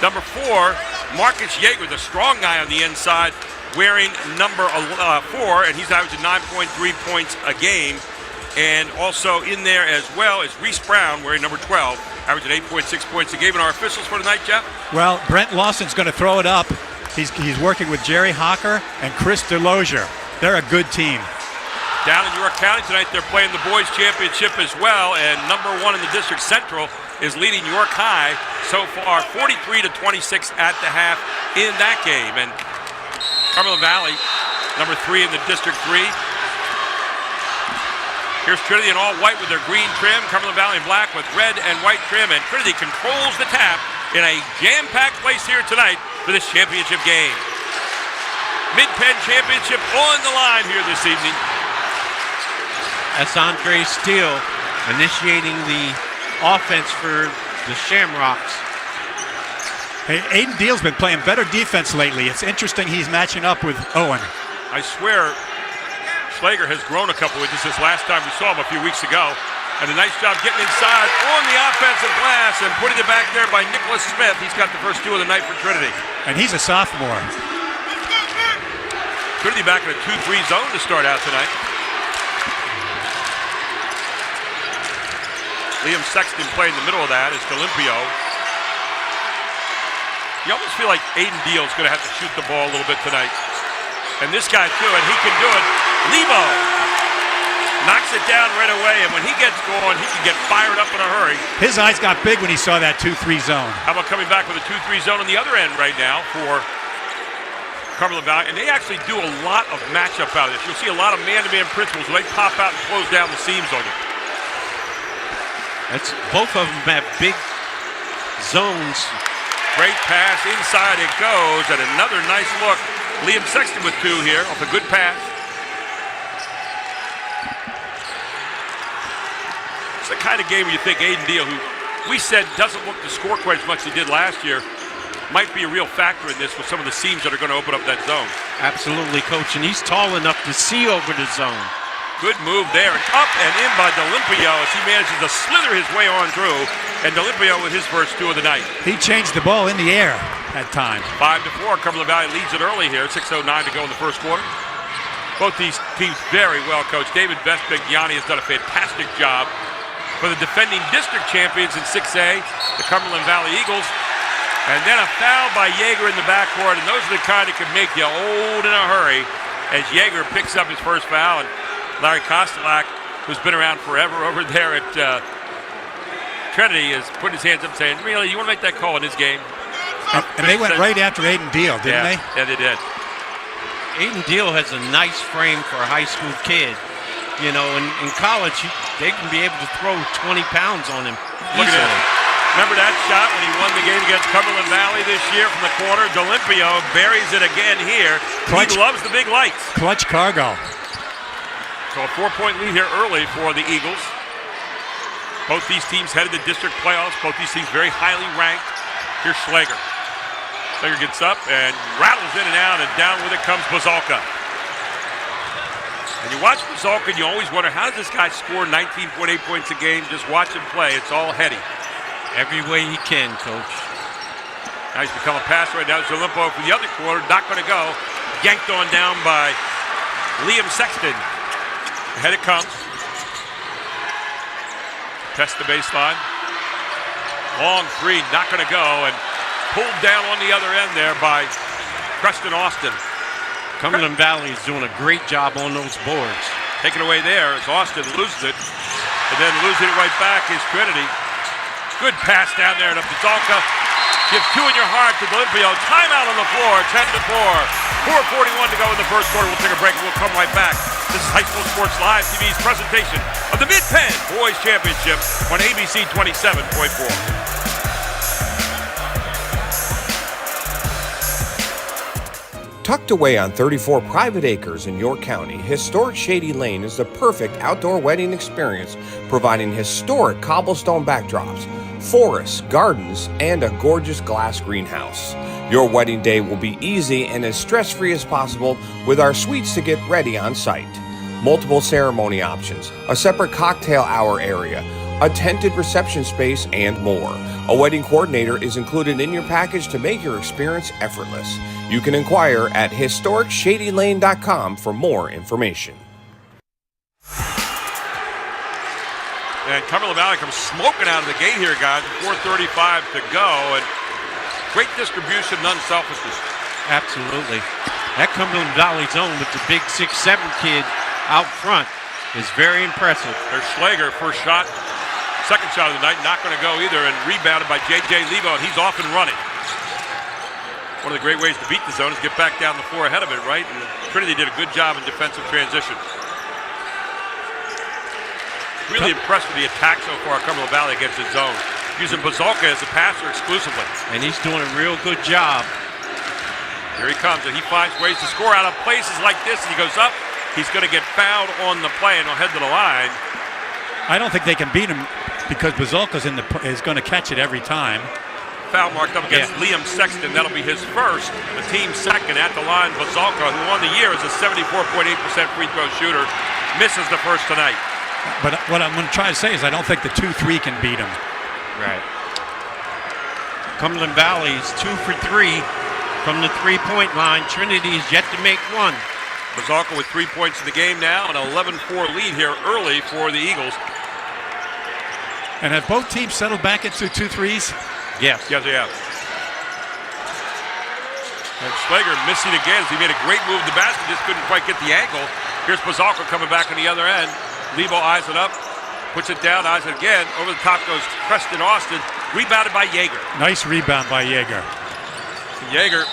Speaker 1: Number 4, Marcus Yeager, the strong guy on the inside, wearing number 4, and he's averaging 9.3 points a game. And also in there as well is Reese Brown wearing number 12, averaging 8.6 points a game. And our officials for tonight, Jeff?
Speaker 3: Well, Brent Lawson's going to throw it up. He's working with Jerry Hocker and Chris DeLozier. They're a good team.
Speaker 1: Down in York County tonight, they're playing the boys' championship as well. And number 1 in the district central is leading York High so far, 43-26 at the half in that game. And Cumberland Valley, number 3 in the district 3. Here's Trinity in all white with their green trim. Cumberland Valley in black with red and white trim. And Trinity controls the tap in a jam-packed place here tonight for this championship game. Mid-Penn championship on the line here this evening.
Speaker 2: That's Andre Steele initiating the offense for the Shamrocks.
Speaker 3: Hey, Aiden Deal's been playing better defense lately. It's interesting he's matching up with Owen.
Speaker 1: I swear, Schlager has grown a couple inches since last time we saw him a few weeks ago. And a nice job getting inside on the offensive glass and putting it back there by Nicholas Smith. He's got the first 2 of the night for Trinity.
Speaker 3: And he's a sophomore.
Speaker 1: Trinity back in a 2-3 zone to start out tonight. Liam Sexton playing in the middle of that is Delimpio. You almost feel like Aiden Deal's going to have to shoot the ball a little bit tonight. And this guy too, and he can do it. Lebo knocks it down right away, and when he gets going, he can get fired up in a hurry.
Speaker 3: His eyes got big when he saw that 2-3 zone.
Speaker 1: How about coming back with a 2-3 zone on the other end right now for Cumberland Valley? And they actually do a lot of matchup out of this. You'll see a lot of man-to-man principles where they pop out and close down the seams on you.
Speaker 2: That's both of them have big zones.
Speaker 1: Great pass, inside it goes, and another nice look. Liam Sexton with 2 here off a good pass. It's the kind of game where you think Aiden Deal, who we said doesn't look to score quite as much as he did last year, might be a real factor in this with some of the seams that are going to open up that zone.
Speaker 2: Absolutely, Coach, and he's tall enough to see over the zone.
Speaker 1: Good move there, and up and in by Delimpio as he manages to slither his way on through, and Delimpio with his first 2 of the night.
Speaker 3: He changed the ball in the air at times.
Speaker 1: 5-4, Cumberland Valley leads it early here, 6:09 to go in the first quarter. Both these teams very well coached. David Vespighiani has done a fantastic job for the defending district champions in 6A, the Cumberland Valley Eagles. And then a foul by Yeager in the backcourt, and those are the kind that can make you old in a hurry as Yeager picks up his first foul. And Larry Kostelak, who's been around forever over there at Trinity, is putting his hands up saying, really, you want to make that call in this game?
Speaker 3: And they went right after Aiden Deal, didn't they?
Speaker 1: Yeah, they did.
Speaker 2: Aiden Deal has a nice frame for a high school kid. You know, in college, they can be able to throw 20 pounds on him
Speaker 1: Look at
Speaker 2: easily.
Speaker 1: that. Remember that shot when he won the game against Cumberland Valley this year from the corner? D'Olimpio buries it again here.
Speaker 3: Clutch.
Speaker 1: He loves the big lights.
Speaker 3: Clutch cargo.
Speaker 1: So a 4-point lead here early for the Eagles. Both these teams headed to district playoffs. Both these teams very highly ranked. Here's Schlager. Schlager gets up and rattles in and out, and down with it comes Bazalka. And you watch Bazalka, and you always wonder, how does this guy score 19.8 points a game? Just watch him play. It's all heady.
Speaker 2: Every way he can, Coach.
Speaker 1: Now he's become a passer right now. Zalimpo from the other corner, not going to go. Yanked on down by Liam Sexton. Ahead it comes. Test the baseline. Long three, not going to go, and pulled down on the other end there by Preston Austin.
Speaker 2: Cumberland Valley is doing a great job on those boards.
Speaker 1: Taken away there as Austin loses it, and then losing it right back is Trinity. Good pass down there to Bazalka. Give two in your heart to D'Olimpio. Timeout on the floor, 10-4. 4:41 to go in the first quarter. We'll take a break and we'll come right back. This is High School Sports Live TV's presentation of the Mid-Penn Boys Championship on ABC 27.4.
Speaker 12: Tucked away on 34 private acres in York County, historic Shady Lane is the perfect outdoor wedding experience, providing historic cobblestone backdrops, forests, gardens, and a gorgeous glass greenhouse. Your wedding day will be easy and as stress-free as possible with our suites to get ready on site. Multiple ceremony options, a separate cocktail hour area, a tented reception space, and more. A wedding coordinator is included in your package to make your experience effortless. You can inquire at historicshadylane.com for more information.
Speaker 1: And Cumberland Valley comes smoking out of the gate here, guys. 4:35 to go, and great distribution and unselfishness.
Speaker 2: Absolutely. That Cumberland Valley zone with the big 6'7" kid out front is very impressive.
Speaker 1: There's Schlager, first shot. Second shot of the night, not going to go either, and rebounded by J.J. Lebo, and he's off and running. One of the great ways to beat the zone is get back down the floor ahead of it, right? And Trinity did a good job in defensive transition. Really impressed with the attack so far at Cumberland Valley against the zone. Using Bazalka as a passer exclusively.
Speaker 2: And he's doing a real good job.
Speaker 1: Here he comes, and he finds ways to score out of places like this, and he goes up. He's going to get fouled on the play, and he'll head to the line.
Speaker 3: I don't think they can beat him because Bazalka's is going to catch it every time.
Speaker 1: Foul marked up against Liam Sexton. That'll be his first. The team's second at the line. Bazalka, who won the year as a 74.8% free throw shooter, misses the first tonight.
Speaker 3: But what I'm going to try to say is I don't think the 2-3 can beat him.
Speaker 2: Right. Cumberland Valley's 2 for 3 from the three-point line. Trinity is yet to make one.
Speaker 1: Bazalka with 3 points in the game now, an 11-4 lead here early for the Eagles.
Speaker 3: And have both teams settled back into 2 threes?
Speaker 2: Yes.
Speaker 1: Yes, they have. And Schlager missing again as he made a great move to the basket, just couldn't quite get the angle. Here's Bazalka coming back on the other end. Lebo eyes it up, puts it down, eyes it again. Over the top goes Preston Austin, rebounded by Yeager.
Speaker 3: Nice rebound by Yeager.
Speaker 1: Yeager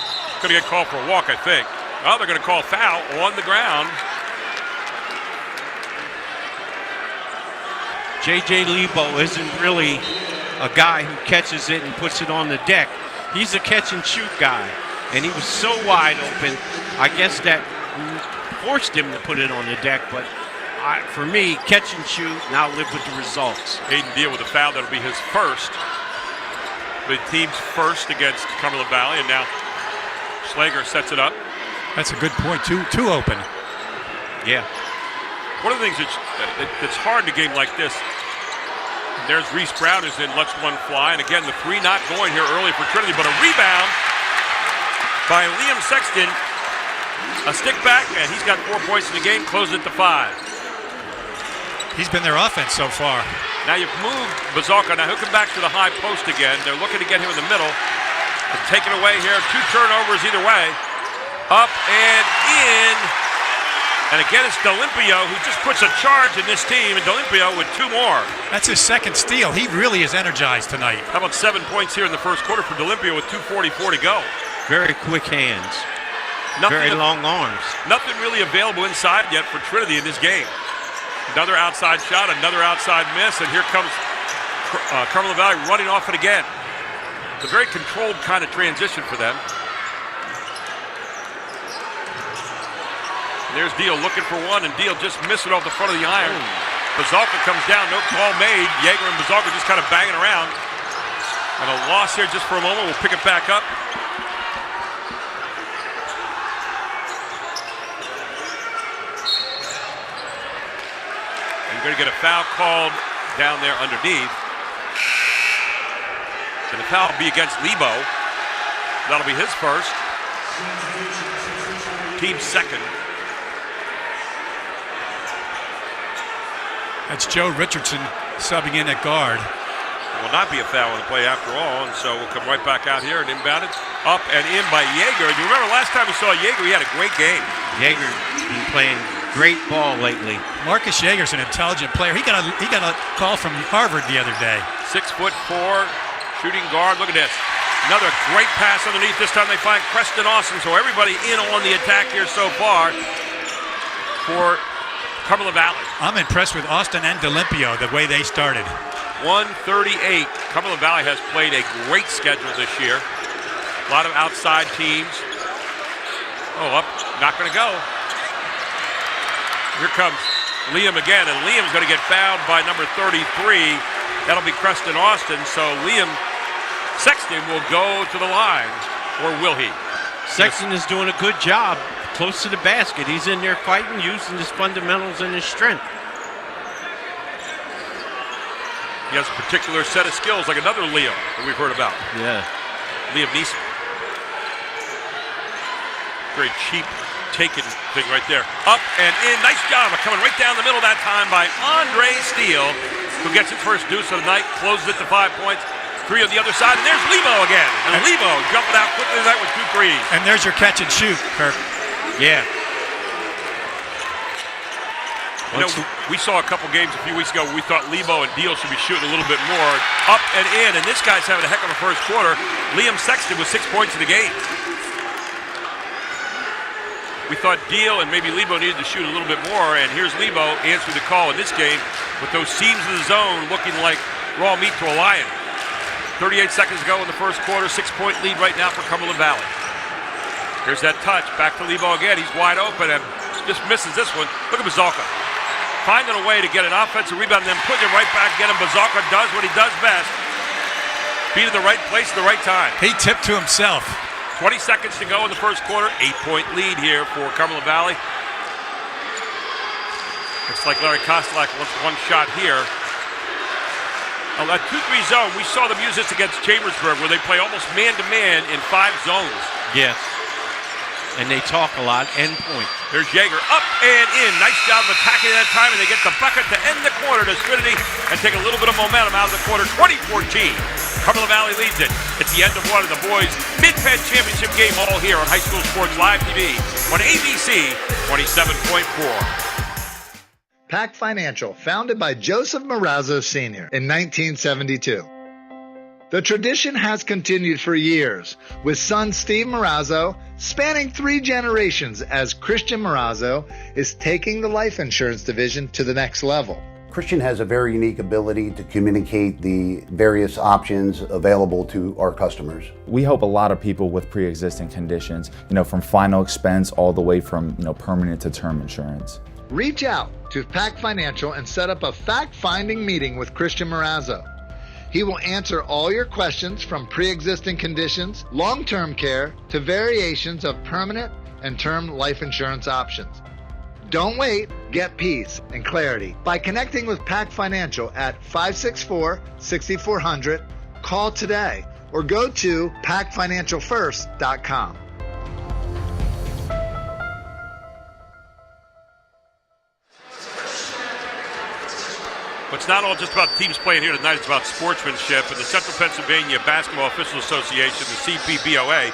Speaker 1: going to get called for a walk, I think. Oh, they're going to call a foul on the ground.
Speaker 2: J.J. Lebo isn't really a guy who catches it and puts it on the deck. He's a catch-and-shoot guy, and he was so wide open, I guess that forced him to put it on the deck, but for me, catch and shoot, now live with the results.
Speaker 1: Hayden Deal with a foul, that'll be his first. The team's first against Cumberland Valley, and now Schlager sets it up.
Speaker 3: That's a good point, too open.
Speaker 2: Yeah.
Speaker 1: One of the things that's hard in a game like this, there's Reese Brown who's in, lets one fly, and again, the three not going here early for Trinity, but a rebound by Liam Sexton. A stick back, and he's got 4 points in the game, closed it to 5.
Speaker 3: He's been their offense so far.
Speaker 1: Now you've moved Bazalka. Now he'll come back to the high post again. They're looking to get him in the middle. And take it away here. 2 turnovers either way. Up and in. And again, it's D'Olimpio who just puts a charge in this team. And D'Olimpio with 2 more.
Speaker 3: That's his second steal. He really is energized tonight.
Speaker 1: How about 7 points here in the first quarter for D'Olimpio with 2:44 to go.
Speaker 2: Very quick hands. Very long arms.
Speaker 1: Nothing really available inside yet for Trinity in this game. Another outside shot, another outside miss, and here comes Cumberland Valley running off it again. It's a very controlled kind of transition for them. And there's Deal looking for one, and Deal just missed it off the front of the iron. Bazalka comes down, no call made. Yeager and Bazalka just kind of banging around. And a loss here just for a moment. We'll pick it back up. You're going to get a foul called down there underneath. And the foul will be against Lebo. That'll be his first. Team second.
Speaker 3: That's Joe Richardson subbing in at guard.
Speaker 1: It will not be a foul on the play after all, and so we'll come right back out here and inbound it. Up and in by Yeager. And you remember last time we saw Yeager, he had a great game.
Speaker 2: Yeager's been playing great ball lately.
Speaker 3: Marcus Yeager's an intelligent player. He got a call from Harvard the other day.
Speaker 1: 6'4", shooting guard. Look at this. Another great pass underneath. This time they find Preston Austin. So everybody in on the attack here so far for Cumberland Valley.
Speaker 3: I'm impressed with Austin and DeLimpio, the way they started.
Speaker 1: 138. Cumberland Valley has played a great schedule this year. A lot of outside teams. Oh, up. Not going to go. Here comes Liam again, and Liam's going to get fouled by number 33. That'll be Preston Austin, so Liam Sexton will go to the line, or will he?
Speaker 2: Sexton is doing a good job close to the basket. He's in there fighting, using his fundamentals and his strength.
Speaker 1: He has a particular set of skills, like another Liam that we've heard about.
Speaker 2: Yeah.
Speaker 1: Liam Neeson. Very cheap taken thing right there. Up and in. Nice job of coming right down the middle that time by Andre Steele, who gets his first deuce of the night, closes it to 5 points. 3 on the other side, and there's Lebo again. And Lebo jumping out quickly tonight with 2 threes.
Speaker 3: And there's your catch and shoot, Kirk.
Speaker 2: Yeah.
Speaker 1: You know, we saw a couple games a few weeks ago where we thought Lebo and Deal should be shooting a little bit more. Up and in, and this guy's having a heck of a first quarter. Liam Sexton with 6 points in the game. We thought Deal and maybe Lebo needed to shoot a little bit more, and here's Lebo answering the call in this game with those seams in the zone looking like raw meat to a lion. 38 seconds ago in the first quarter, 6-point lead right now for Cumberland Valley. Here's that touch, back to Lebo again. He's wide open and just misses this one. Look at Bazalka. Finding a way to get an offensive rebound and then putting it right back, get him. Bazalka does what he does best. Be in the right place at the right time.
Speaker 3: He tipped to himself.
Speaker 1: 20 seconds to go in the first quarter. 8-point lead here for Cumberland Valley. Looks like Larry Kostelak wants one shot here. That 2-3 zone, we saw them use this against Chambersburg, where they play almost man-to-man in 5 zones.
Speaker 2: Yes. And they talk a lot, end point.
Speaker 1: There's Yeager up and in. Nice job of attacking that time, and they get the bucket to end the quarter to Trinity and take a little bit of momentum out of the quarter. 20-14. Cumberland Valley leads it. It's the end of one of the boys' Mid-Penn Championship game, all here on High School Sports Live TV on ABC 27.4.
Speaker 10: Pack Financial, founded by Joseph Marazzo Sr. in 1972. The tradition has continued for years, with son Steve Marazzo spanning 3 generations as Christian Marazzo is taking the life insurance division to the next level.
Speaker 11: Christian has a very unique ability to communicate the various options available to our customers.
Speaker 13: We help a lot of people with pre-existing conditions, from final expense all the way from, permanent to term insurance.
Speaker 10: Reach out to Pack Financial and set up a fact-finding meeting with Christian Marazzo. He will answer all your questions from pre-existing conditions, long-term care, to variations of permanent and term life insurance options. Don't wait. Get peace and clarity by connecting with Pack Financial at 564-6400. Call today or go to packfinancialfirst.com.
Speaker 1: But it's not all just about the teams playing here tonight. It's about sportsmanship. And the Central Pennsylvania Basketball Officials Association, the CPBOA,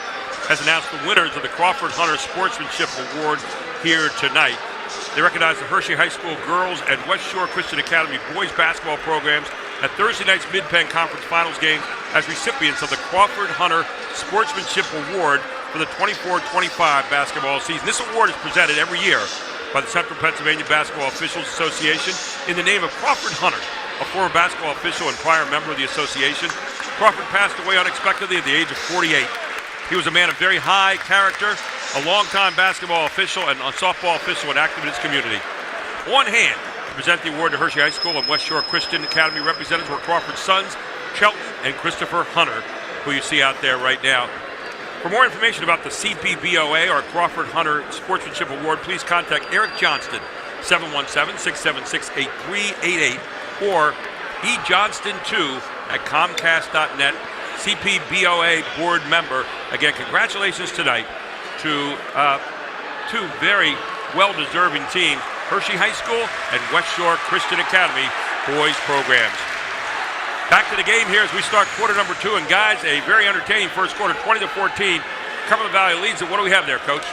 Speaker 1: has announced the winners of the Crawford Hunter Sportsmanship Award here tonight. They recognize the Hershey High School girls and West Shore Christian Academy boys basketball programs at Thursday night's Mid-Penn Conference Finals games as recipients of the Crawford Hunter Sportsmanship Award for the 24-25 basketball season. This award is presented every year by the Central Pennsylvania Basketball Officials Association in the name of Crawford Hunter, a former basketball official and prior member of the association. Crawford passed away unexpectedly at the age of 48. He was a man of very high character, a longtime basketball official and a softball official and active in his community. On hand to present the award to Hershey High School and West Shore Christian Academy representatives were Crawford's sons, Shelton and Christopher Hunter, who you see out there right now. For more information about the CPBOA or Crawford Hunter Sportsmanship Award, please contact Eric Johnston, 717-676-8388, or ejohnston2@comcast.net, CPBOA board member. Again, congratulations tonight to two very well-deserving teams, Hershey High School and West Shore Christian Academy boys programs. Back to the game here as we start quarter number 2. And guys, a very entertaining first quarter, 20-14. Cumberland Valley leads it. What do we have there, Coach?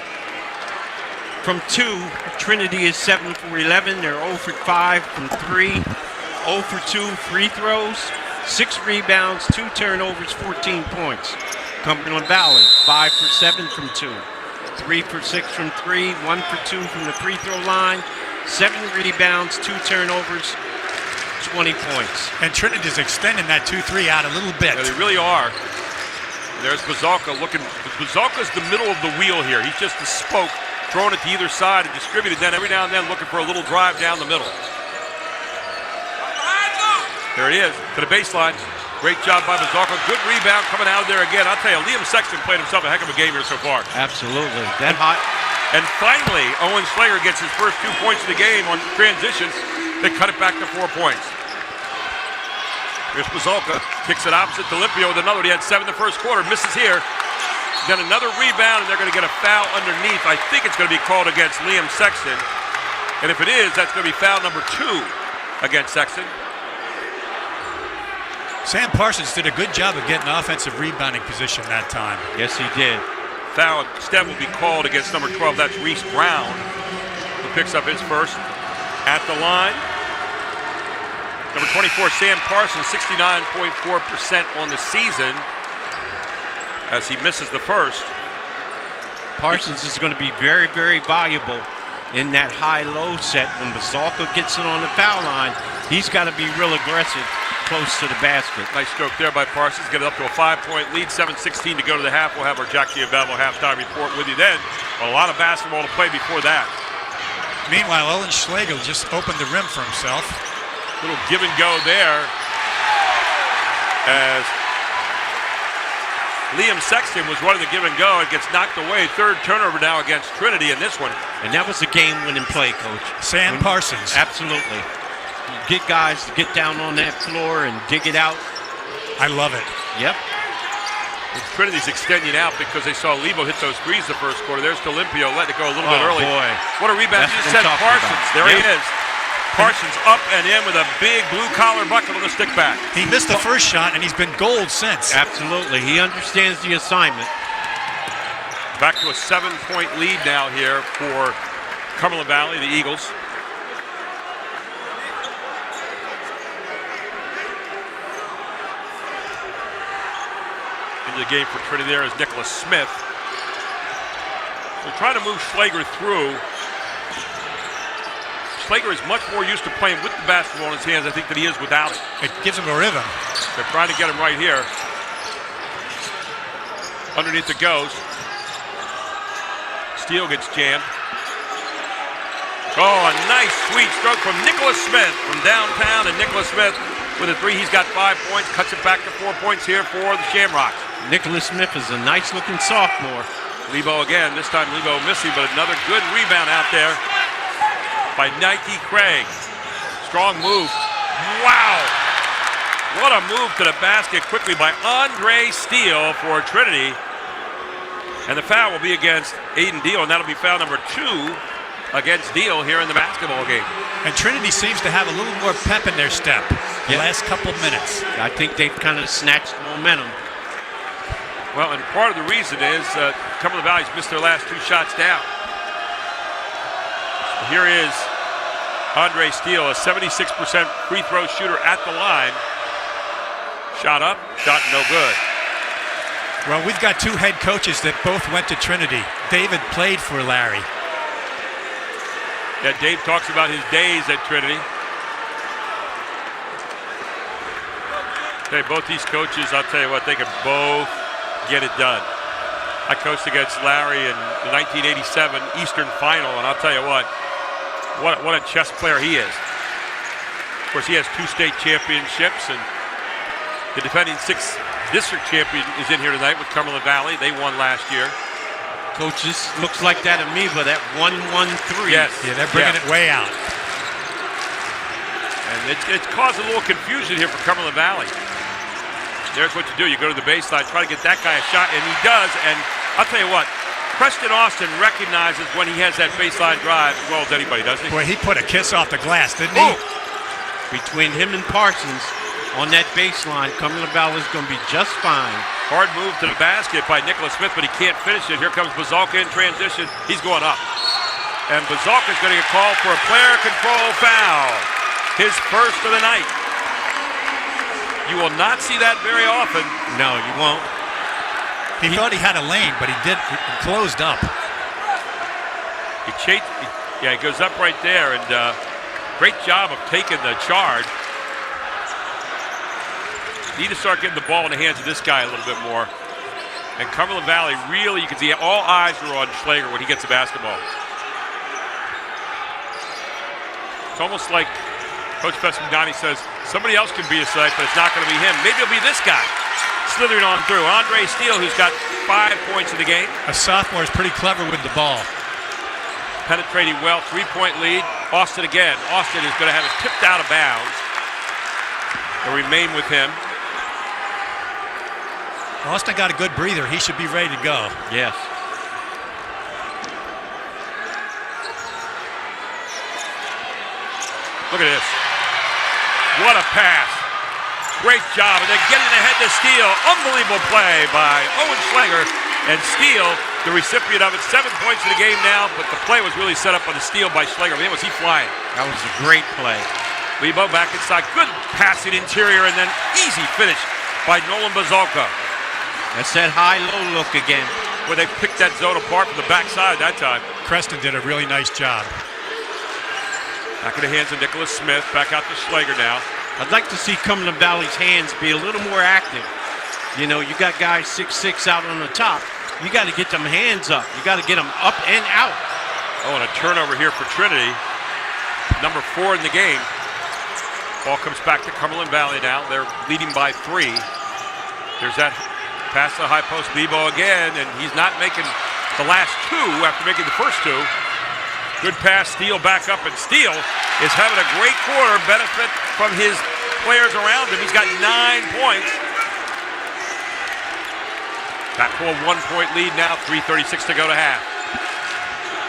Speaker 2: From 2, Trinity is 7 for 11. They're 0 for 5 from 3. 0 for 2 free throws. 6 rebounds, 2 turnovers, 14 points. Cumberland Valley, 5 for 7 from 2. 3 for 6 from 3. 1 for 2 from the free throw line. 7 rebounds, 2 turnovers, 20 points.
Speaker 3: And Trinity's extending that 2-3 out a little bit.
Speaker 1: Yeah, they really are. There's Bazalka looking. Bazalka's the middle of the wheel here. He's just the spoke, throwing it to either side and distributed then every now and then looking for a little drive down the middle. There it is, to the baseline. Great job by Bazalka. Good rebound coming out of there again. I'll tell you, Liam Sexton played himself a heck of a game here so far.
Speaker 2: Absolutely. That hot.
Speaker 1: And finally, Owen Slager gets his first 2 points of the game on transition. They cut it back to 4 points. Here's Bazalka, kicks it opposite to Limpio with another. He had 7 the first quarter, misses here. Then another rebound, and they're going to get a foul underneath. I think it's going to be called against Liam Sexton. And if it is, that's going to be foul number 2 against Sexton.
Speaker 3: Sam Parsons did a good job of getting offensive rebounding position that time.
Speaker 2: Yes, he did.
Speaker 1: Foul instead will be called against number 12. That's Reese Brown, who picks up his first at the line. Number 24, Sam Parsons, 69.4% on the season as he misses the first.
Speaker 2: Parsons is going to be very, very valuable in that high-low set. When Bazalka gets it on the foul line, he's got to be real aggressive close to the basket.
Speaker 1: Nice stroke there by Parsons. Get it up to a 5-point lead. 7:16 to go to the half. We'll have our Jack Giambello halftime report with you then. A lot of basketball to play before that.
Speaker 3: Meanwhile, Owen Schlegel just opened the rim for himself.
Speaker 1: Little give and go there as Liam Sexton was running the give and go. It gets knocked away. Third turnover now against Trinity in this one.
Speaker 2: And that was a game-winning play, Coach.
Speaker 3: Sam Parsons.
Speaker 2: Absolutely. You get guys to get down on that floor and dig it out.
Speaker 3: I love it.
Speaker 2: Yep.
Speaker 1: And Trinity's extending out because they saw Lebo hit those threes the first quarter. There's to Limpio, letting it go a little bit early.
Speaker 2: Boy.
Speaker 1: What a rebound.
Speaker 2: That's
Speaker 1: You
Speaker 2: what
Speaker 1: said
Speaker 2: I'm talking
Speaker 1: Parsons.
Speaker 2: about.
Speaker 1: There
Speaker 2: Yep.
Speaker 1: he is. Parsons up and in with a big blue-collar bucket on the stick back.
Speaker 3: He missed the first shot, and he's been gold since.
Speaker 2: Absolutely. He understands the assignment.
Speaker 1: Back to a 7-point lead now here for Cumberland Valley, the Eagles. Into the game for Trinity there is Nicholas Smith. They're trying to move Schlager through. Schlager is much more used to playing with the basketball in his hands, I think, than he is without it.
Speaker 3: It gives him a rhythm.
Speaker 1: They're trying to get him right here. Underneath it goes. Steele gets jammed. Oh, a nice sweet stroke from Nicholas Smith from downtown, and Nicholas Smith with a 3. He's got 5 points, cuts it back to 4 points here for the Shamrocks.
Speaker 2: Nicholas Smith is a nice-looking sophomore.
Speaker 1: Lebo again, this time Lebo missing, but another good rebound out there by Nike Craig. Strong move. Wow! What a move to the basket quickly by Andre Steele for Trinity. And the foul will be against Aiden Deal, and that'll be foul number 2 against Deal here in the basketball game.
Speaker 3: And Trinity seems to have a little more pep in their step the last couple minutes.
Speaker 2: I think they've kind of snatched momentum.
Speaker 1: Well, and part of the reason is Cumberland Valley's missed their last 2 shots down. Here is Andre Steele, a 76% free throw shooter at the line. Shot up, shot no good.
Speaker 3: Well, we've got 2 head coaches that both went to Trinity. David played for Larry.
Speaker 1: Yeah, Dave talks about his days at Trinity. Hey, both these coaches, I'll tell you what, they can both get it done. I coached against Larry in the 1987 Eastern Final, and I'll tell you what a chess player he is. Of course, he has 2 state championships, and the defending 6th district champion is in here tonight with Cumberland Valley. They won last year.
Speaker 2: Coach, this looks like that amoeba, that 1-1-3.
Speaker 1: Yes.
Speaker 3: Yeah, they're bringing it way out.
Speaker 1: And it's caused a little confusion here for Cumberland Valley. There's what you do. You go to the baseline, try to get that guy a shot, and he does. And I'll tell you what, Preston Austin recognizes when he has that baseline drive as well as anybody, doesn't he?
Speaker 3: Boy, he put a kiss off the glass, didn't he?
Speaker 2: Between him and Parsons on that baseline, Cumberland Valley is going to be just fine.
Speaker 1: Hard move to the basket by Nicholas Smith, but he can't finish it. Here comes Bazalka in transition. He's going up. And Bazalka's going to get called for a player control foul. His first of the night. You will not see that very often.
Speaker 2: No, you won't.
Speaker 3: He thought he had a lane, but he closed up.
Speaker 1: He goes up right there, and great job of taking the charge. Need to start getting the ball in the hands of this guy a little bit more. And Cumberland Valley, really, you can see all eyes are on Schlager when he gets the basketball. It's almost like Coach Pescadani says, somebody else can be a site, but it's not going to be him. Maybe it'll be this guy slithering on through. Andre Steele, who's got 5 points in the game.
Speaker 3: A sophomore is pretty clever with the ball.
Speaker 1: Penetrating well, 3-point lead. Austin again. Austin is going to have it tipped out of bounds. They'll remain with him.
Speaker 3: Austin got a good breather. He should be ready to go.
Speaker 2: Yes.
Speaker 1: Look at this. What a pass. Great job. And then getting ahead to Steele. Unbelievable play by Owen Schlager. And Steele, the recipient of it, 7 points in the game now, but the play was really set up on the steal by Schlager. Man, was he flying.
Speaker 2: That was a great play.
Speaker 1: Lebo back inside. Good passing interior, and then easy finish by Nolan Bazalka.
Speaker 2: That's that high-low look again.
Speaker 1: Where they picked that zone apart from the backside that time.
Speaker 3: Creston did a really nice job.
Speaker 1: Back in the hands of Nicholas Smith. Back out to Schlager now.
Speaker 2: I'd like to see Cumberland Valley's hands be a little more active. You know, you got guys 6'6" out on the top. You got to get them hands up. You got to get them up and out.
Speaker 1: Oh, and a turnover here for Trinity. Number 4 in the game. Ball comes back to Cumberland Valley now. They're leading by 3. There's that pass to the high post. Lebo again, and he's not making the last 2 after making the first 2. Good pass, Steele back up, and Steele is having a great quarter, benefit from his players around him. He's got 9 points. Back to a 1-point lead now, 3:36 to go to half.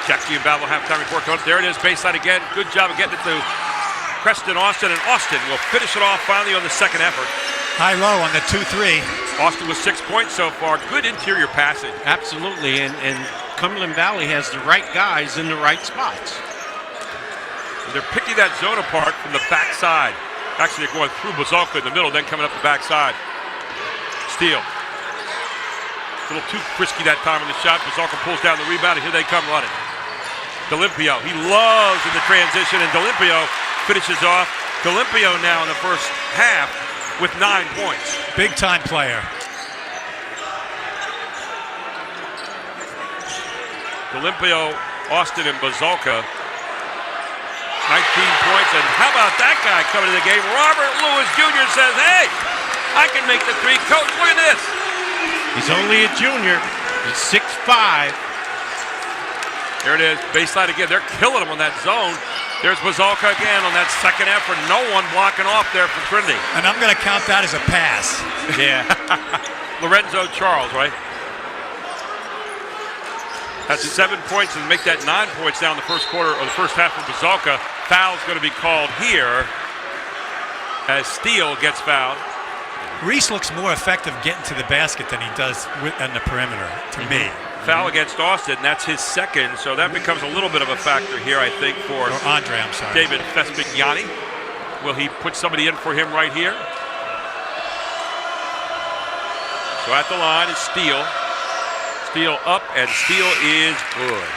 Speaker 1: Jackie and Battle halftime report coming up. There it is, baseline again. Good job of getting it to Preston Austin, and Austin will finish it off finally on the second effort.
Speaker 3: High-low on the 2-3.
Speaker 1: Austin with 6 points so far. Good interior passing.
Speaker 2: Absolutely, and Cumberland Valley has the right guys in the right spots.
Speaker 1: They're picking that zone apart from the backside. Actually, they're going through Bazalka in the middle, then coming up the backside. Steele. A little too frisky that time on the shot. Bazalka pulls down the rebound, and here they come running. D'Olimpio, he loves in the transition, and D'Olimpio finishes off. D'Olimpio now in the first half with 9 points.
Speaker 3: Big-time player.
Speaker 1: D'Olimpio, Austin, and Bazalka. 19 points, and how about that guy coming to the game? Robert Lewis Jr. says, hey, I can make the 3. Coach, look at this.
Speaker 2: He's only a junior. He's 6'5".
Speaker 1: There it is, baseline again. They're killing him on that zone. There's Bazalka again on that second effort. No one blocking off there for Trinity.
Speaker 3: And I'm going to count that as a pass.
Speaker 1: Yeah. Lorenzo Charles, right? That's 7 points, and make that 9 points down the first quarter or the first half of Bazalka. Foul's going to be called here as Steele gets fouled.
Speaker 3: Reese looks more effective getting to the basket than he does on the perimeter, to me.
Speaker 1: Foul against Austin, that's his second, so that becomes a little bit of a factor here, I think, for
Speaker 3: Andre, I'm sorry.
Speaker 1: David Vespignani. Will he put somebody in for him right here? So at the line is Steele. Steele up, and Steele is good.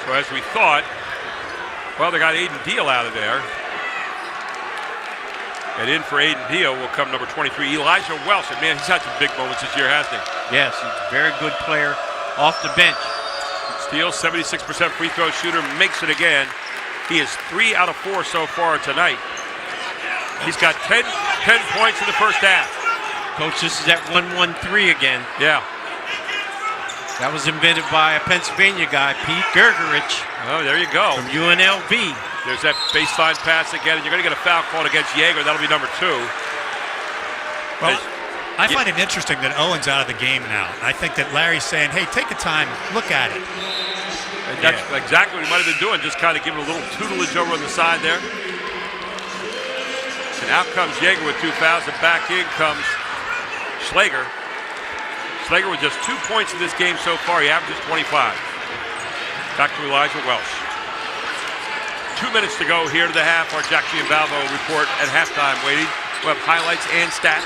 Speaker 1: So as we thought, well, they got Aiden Deal out of there. And in for Aiden Deal will come number 23, Elijah Welsh. And man, he's had some big moments this year, hasn't he?
Speaker 2: Yes, he's a very good player off the bench.
Speaker 1: Steele, 76% free throw shooter, makes it again. He is 3 out of 4 so far tonight. He's got 10 points in the first half.
Speaker 2: Coach, this is that 1-1-3 again.
Speaker 1: Yeah.
Speaker 2: That was invented by a Pennsylvania guy, Pete Gergerich.
Speaker 1: Oh, there you go.
Speaker 2: From UNLV.
Speaker 1: There's that baseline pass again, and you're going to get a foul called against Yeager. That'll be number 2.
Speaker 3: Well, I find it interesting that Owen's out of the game now. I think that Larry's saying, hey, take the time, look at it.
Speaker 1: And that's exactly what he might have been doing, just kind of giving a little tutelage over on the side there. And out comes Yeager with 2 fouls, and back in comes Schlager. Schlager with just 2 points in this game so far. He averages 25. Back to Elijah Welsh. 2 minutes to go here to the half. Our Jack Giambalvo report at halftime waiting. We'll have highlights and stats.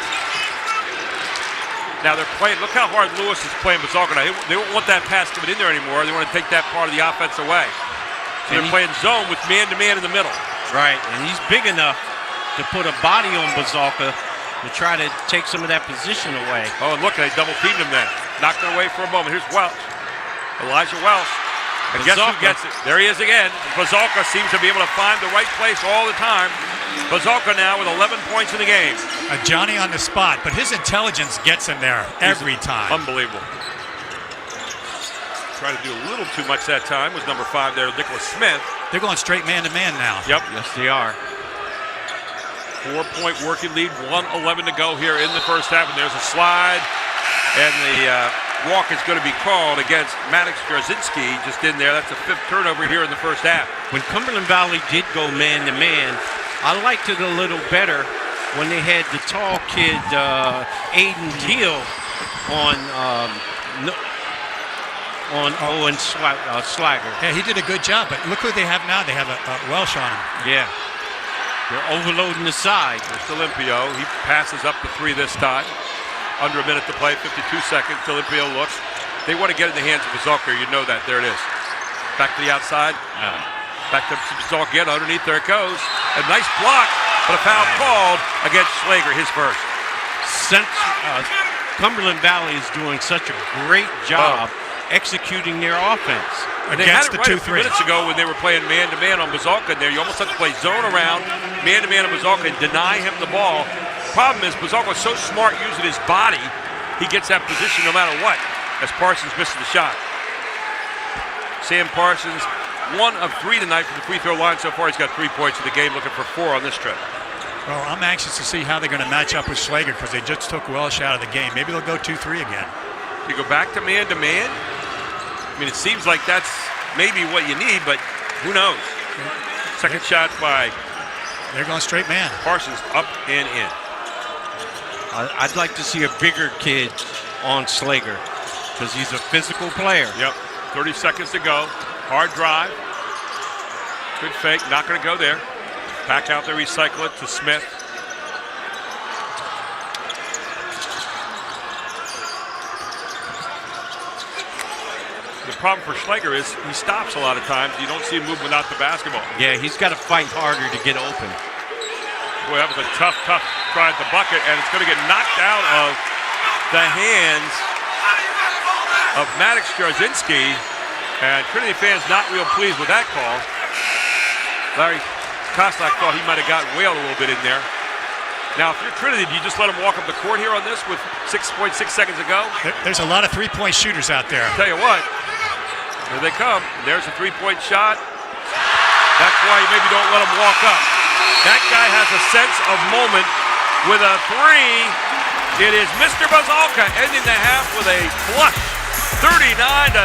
Speaker 1: Now they're playing, look how hard Lewis is playing Bazalka now. They don't want that pass coming in there anymore. They want to take that part of the offense away. So they're playing zone with man-to-man in the middle.
Speaker 2: Right, and he's big enough to put a body on Bazalka to try to take some of that position away.
Speaker 1: Oh, and look, they double-teamed him then. Knocked it away for a moment. Here's Welsh. Elijah Welsh. And guess who gets it? There he is again. Bazalka seems to be able to find the right place all the time. Bazalka now with 11 points in the game.
Speaker 3: Johnny on the spot, but his intelligence gets him there every time.
Speaker 1: Unbelievable. Tried to do a little too much that time was number 5 there, Nicholas Smith.
Speaker 3: They're going straight man-to-man now.
Speaker 1: Yep.
Speaker 2: Yes, they are.
Speaker 1: 4-point working lead, 1:11 to go here in the first half, and there's a slide, and the walk is going to be called against Maddox Jasinski just in there. That's the 5th turnover here in the first half.
Speaker 2: When Cumberland Valley did go man-to-man, I liked it a little better when they had the tall kid, Aiden Deal, on Owen Slager.
Speaker 3: Yeah, he did a good job, but look who they have now. They have a Welsh on him.
Speaker 2: Yeah. They're overloading the side.
Speaker 1: There's Olympio. He passes up the 3 this time. Under a minute to play, 52 seconds. Olympio looks. They want to get it in the hands of Bazalka. You know that. There it is. Back to the outside. Back to Bazalka again. Underneath. There it goes. A nice block, but a foul called against Schlager, his first.
Speaker 2: Cumberland Valley is doing such a great job executing their offense.
Speaker 1: And they had it right a few minutes ago when they were playing man-to-man on Bazalka in there. You almost have to play zone around, man-to-man on Bazalka, and deny him the ball. Problem is, Bazalka is so smart using his body, he gets that position no matter what, as Parsons misses the shot. Sam Parsons, 1 of 3 tonight from the free throw line so far. He's got 3 points in the game, looking for 4 on this trip.
Speaker 3: Well, I'm anxious to see how they're going to match up with Schlager because they just took Welsh out of the game. Maybe they'll go 2-3 again.
Speaker 1: You go back to man-to-man? I mean, it seems like that's maybe what you need, but who knows? Second shot by...
Speaker 3: They're going straight man.
Speaker 1: Parsons up and in.
Speaker 2: I'd like to see a bigger kid on Schlager because he's a physical player.
Speaker 1: Yep. 30 seconds to go. Hard drive. Good fake. Not going to go there. Back out there, recycle it to Smith. The problem for Schlager is he stops a lot of times. You don't see him move without the basketball.
Speaker 2: Yeah, he's got to fight harder to get open.
Speaker 1: Boy, that was a tough try at the bucket, and it's going to get knocked out of the hands of Maddox Jasinski. And Trinity fans not real pleased with that call. Larry Kostak thought he might have gotten whaled a little bit in there. Now, if you're Trinity, do you just let him walk up the court here on this with 6.6 seconds to go?
Speaker 3: There's a lot of three-point shooters out there.
Speaker 1: I'll tell you what, here they come. There's a three-point shot. That's why you maybe don't let him walk up. That guy has a sense of moment with a 3. It is Mr. Bazalka ending the half with a flush. 39-31.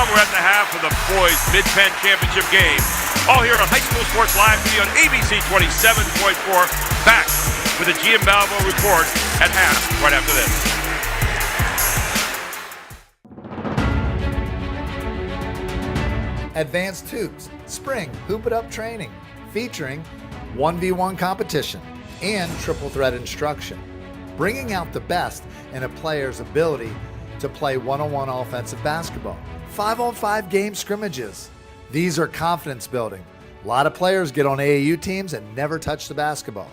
Speaker 1: We're at the half of the boys Mid-Penn Championship game. All here on High School Sports Live TV on ABC 27.4. Back with a Giambalvo report at half right after this.
Speaker 10: Advanced Hoops Spring Hoop It Up Training featuring 1v1 competition and triple threat instruction, bringing out the best in a player's ability to play one-on-one offensive basketball, 5-on-5 game scrimmages, These are confidence building. A lot of players get on AAU teams and never touch the basketball.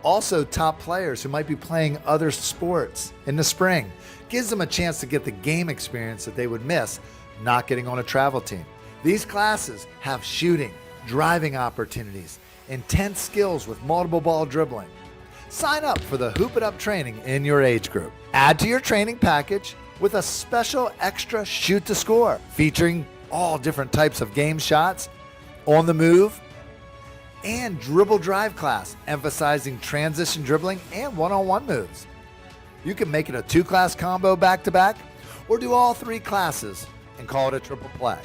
Speaker 10: Also, top players who might be playing other sports in the spring gives them a chance to get the game experience that they would miss not getting on a travel team. These classes have shooting, driving opportunities, intense skills with multiple ball dribbling. Sign up for the Hoop It Up training in your age group. Add to your training package with a special extra shoot to score featuring all different types of game shots, on the move, and dribble drive class emphasizing transition dribbling and one-on-one moves. You can make it a 2-class combo back-to-back or do all 3 classes and call it a triple play.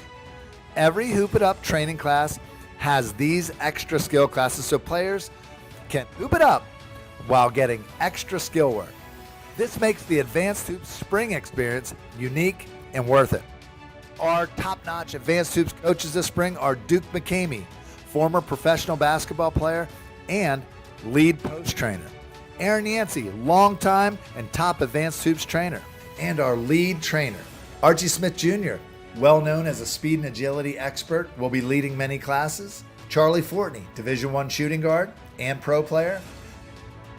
Speaker 10: Every Hoop It Up training class has these extra skill classes so players can hoop it up while getting extra skill work. This makes the Advanced Hoops spring experience unique and worth it. Our top-notch Advanced Hoops coaches this spring are Duke McCamey, former professional basketball player and lead post trainer. Aaron Yancey, longtime and top Advanced Hoops trainer. And our lead trainer, Archie Smith Jr., well known as a speed and agility expert, will be leading many classes. Charlie Fortney, Division I shooting guard and pro player.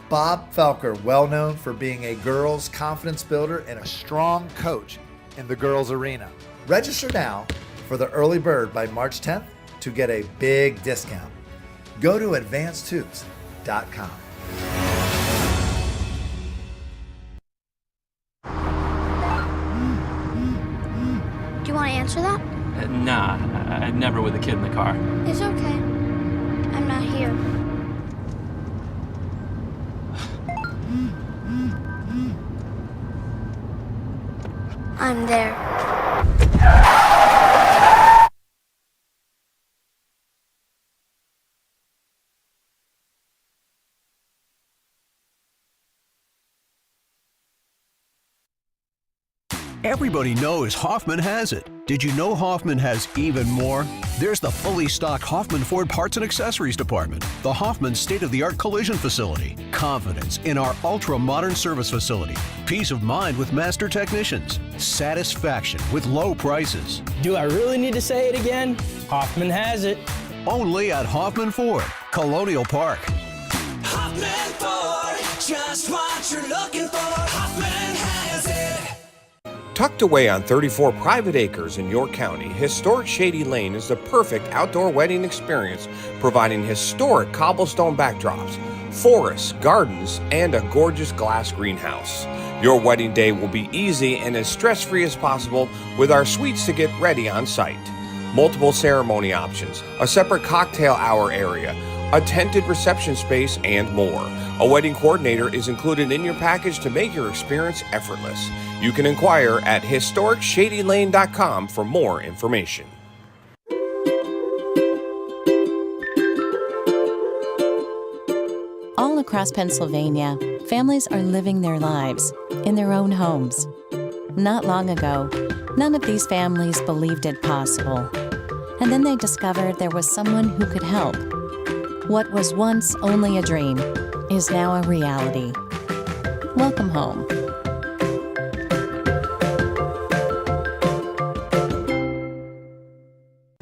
Speaker 10: Bob Felker, well known for being a girls' confidence builder and a strong coach in the girls' arena. Register now for the early bird by March 10th to get a big discount. Go to advancedhoops.com.
Speaker 14: Do you want to answer that?
Speaker 15: Nah, I'd never with a kid in the car.
Speaker 14: It's okay. I'm not here. I'm there.
Speaker 4: Everybody knows Hoffman has it. Did you know Hoffman has even more? There's the fully stocked Hoffman Ford Parts and Accessories Department, the Hoffman state-of-the-art collision facility, confidence in our ultra-modern service facility, peace of mind with master technicians, satisfaction with low prices.
Speaker 5: Do I really need to say it again? Hoffman has it.
Speaker 4: Only at Hoffman Ford, Colonial Park.
Speaker 6: Hoffman Ford, just what you're looking for. Hoffman has it.
Speaker 12: Tucked away on 34 private acres in York County, historic Shady Lane is the perfect outdoor wedding experience, providing historic cobblestone backdrops, forests, gardens, and a gorgeous glass greenhouse. Your wedding day will be easy and as stress-free as possible with our suites to get ready on site. Multiple ceremony options, a separate cocktail hour area, a tented reception space, and more. A wedding coordinator is included in your package to make your experience effortless. You can inquire at historicshadylane.com for more information.
Speaker 16: All across Pennsylvania, families are living their lives in their own homes. Not long ago, none of these families believed it possible. And then they discovered there was someone who could help. What was once only a dream is now a reality. Welcome home.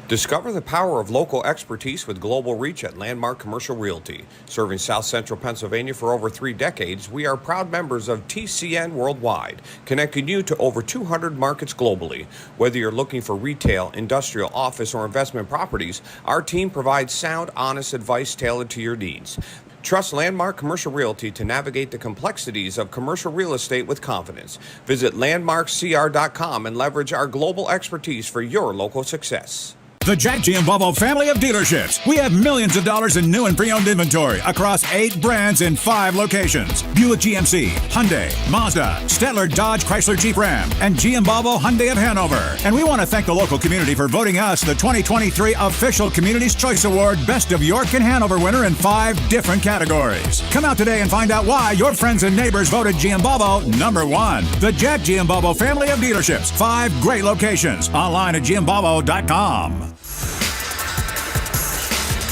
Speaker 12: Discover the power of local expertise with global reach at Landmark Commercial Realty. Serving South Central Pennsylvania for over 3 decades, we are proud members of TCN Worldwide, connecting you to over 200 markets globally. Whether you're looking for retail, industrial, office, or investment properties, our team provides sound, honest advice tailored to your needs. Trust Landmark Commercial Realty to navigate the complexities of commercial real estate with confidence. Visit landmarkcr.com and leverage our global expertise for your local success.
Speaker 8: The Jack Giambalvo family of dealerships. We have millions of dollars in new and pre-owned inventory across 8 brands in 5 locations. Buick GMC, Hyundai, Mazda, Stettler Dodge Chrysler Jeep Ram, and Giambalvo Hyundai of Hanover. And we want to thank the local community for voting us the 2023 official Community's Choice Award Best of York and Hanover winner in 5 different categories. Come out today and find out why your friends and neighbors voted Giambalvo #1. The Jack Giambalvo family of dealerships. 5 great locations. Online at giambalvo.com.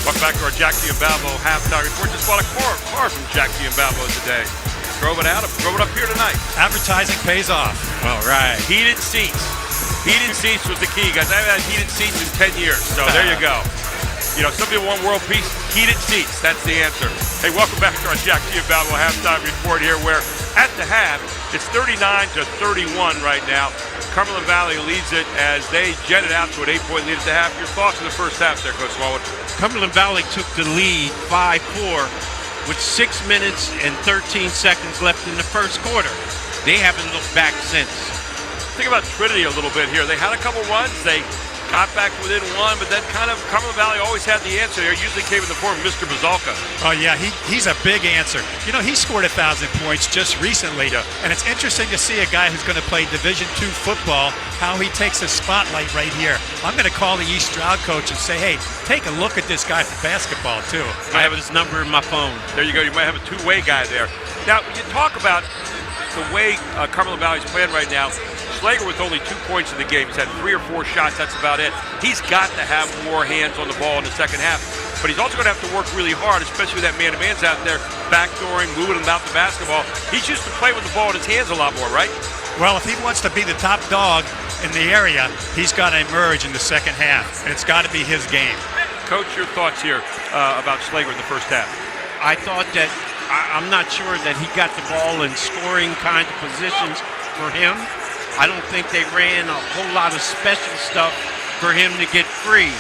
Speaker 1: Welcome back to our Jack Giambalvo halftime report. Just bought a car from Jack Giambalvo today. Drove it out, drove it up here tonight.
Speaker 3: Advertising pays off.
Speaker 1: All right. Heated seats. Heated seats was the key, guys. I haven't had heated seats in 10 years, so there you go. You know, some people want world peace. Heated seats, that's the answer. Hey, welcome back to our Jack Giambalvo halftime report here, where at the half, it's 39-31 right now. Cumberland Valley leads it as they jetted out to an 8-point lead at the half. Your thoughts on the first half there, Coach Smallwood?
Speaker 2: Cumberland Valley took the lead 5-4 with 6 minutes and 13 seconds left in the first quarter. They haven't looked back since.
Speaker 1: Think about Trinity a little bit here. They had a couple runs. They got back within one, but then kind of Cumberland Valley always had the answer there. Usually came in the form of Mr. Bazalka.
Speaker 3: Oh, yeah, he's a big answer. You know, he scored 1,000 points just recently, and it's interesting to see a guy who's going to play Division II football, how he takes a spotlight right here. I'm going to call the East Stroud coach and say, hey, take a look at this guy for basketball, too.
Speaker 2: I have his number in my phone.
Speaker 1: There you go. You might have a two-way guy there. Now, when you talk about the way Cumberland Valley's playing right now, Schlager with only 2 points in the game. He's had 3 or 4 shots. That's about it. He's got to have more hands on the ball in the second half. But he's also going to have to work really hard, especially with that man-to-man's out there, backdooring, moving about the basketball. He's used to play with the ball in his hands a lot more, right?
Speaker 3: Well, if he wants to be the top dog in the area, he's got to emerge in the second half, and it's got to be his game.
Speaker 1: Coach, your thoughts here about Schlager in the first half?
Speaker 2: I thought that I'm not sure that he got the ball in scoring kind of positions for him. I don't think they ran a whole lot of special stuff for him to get free.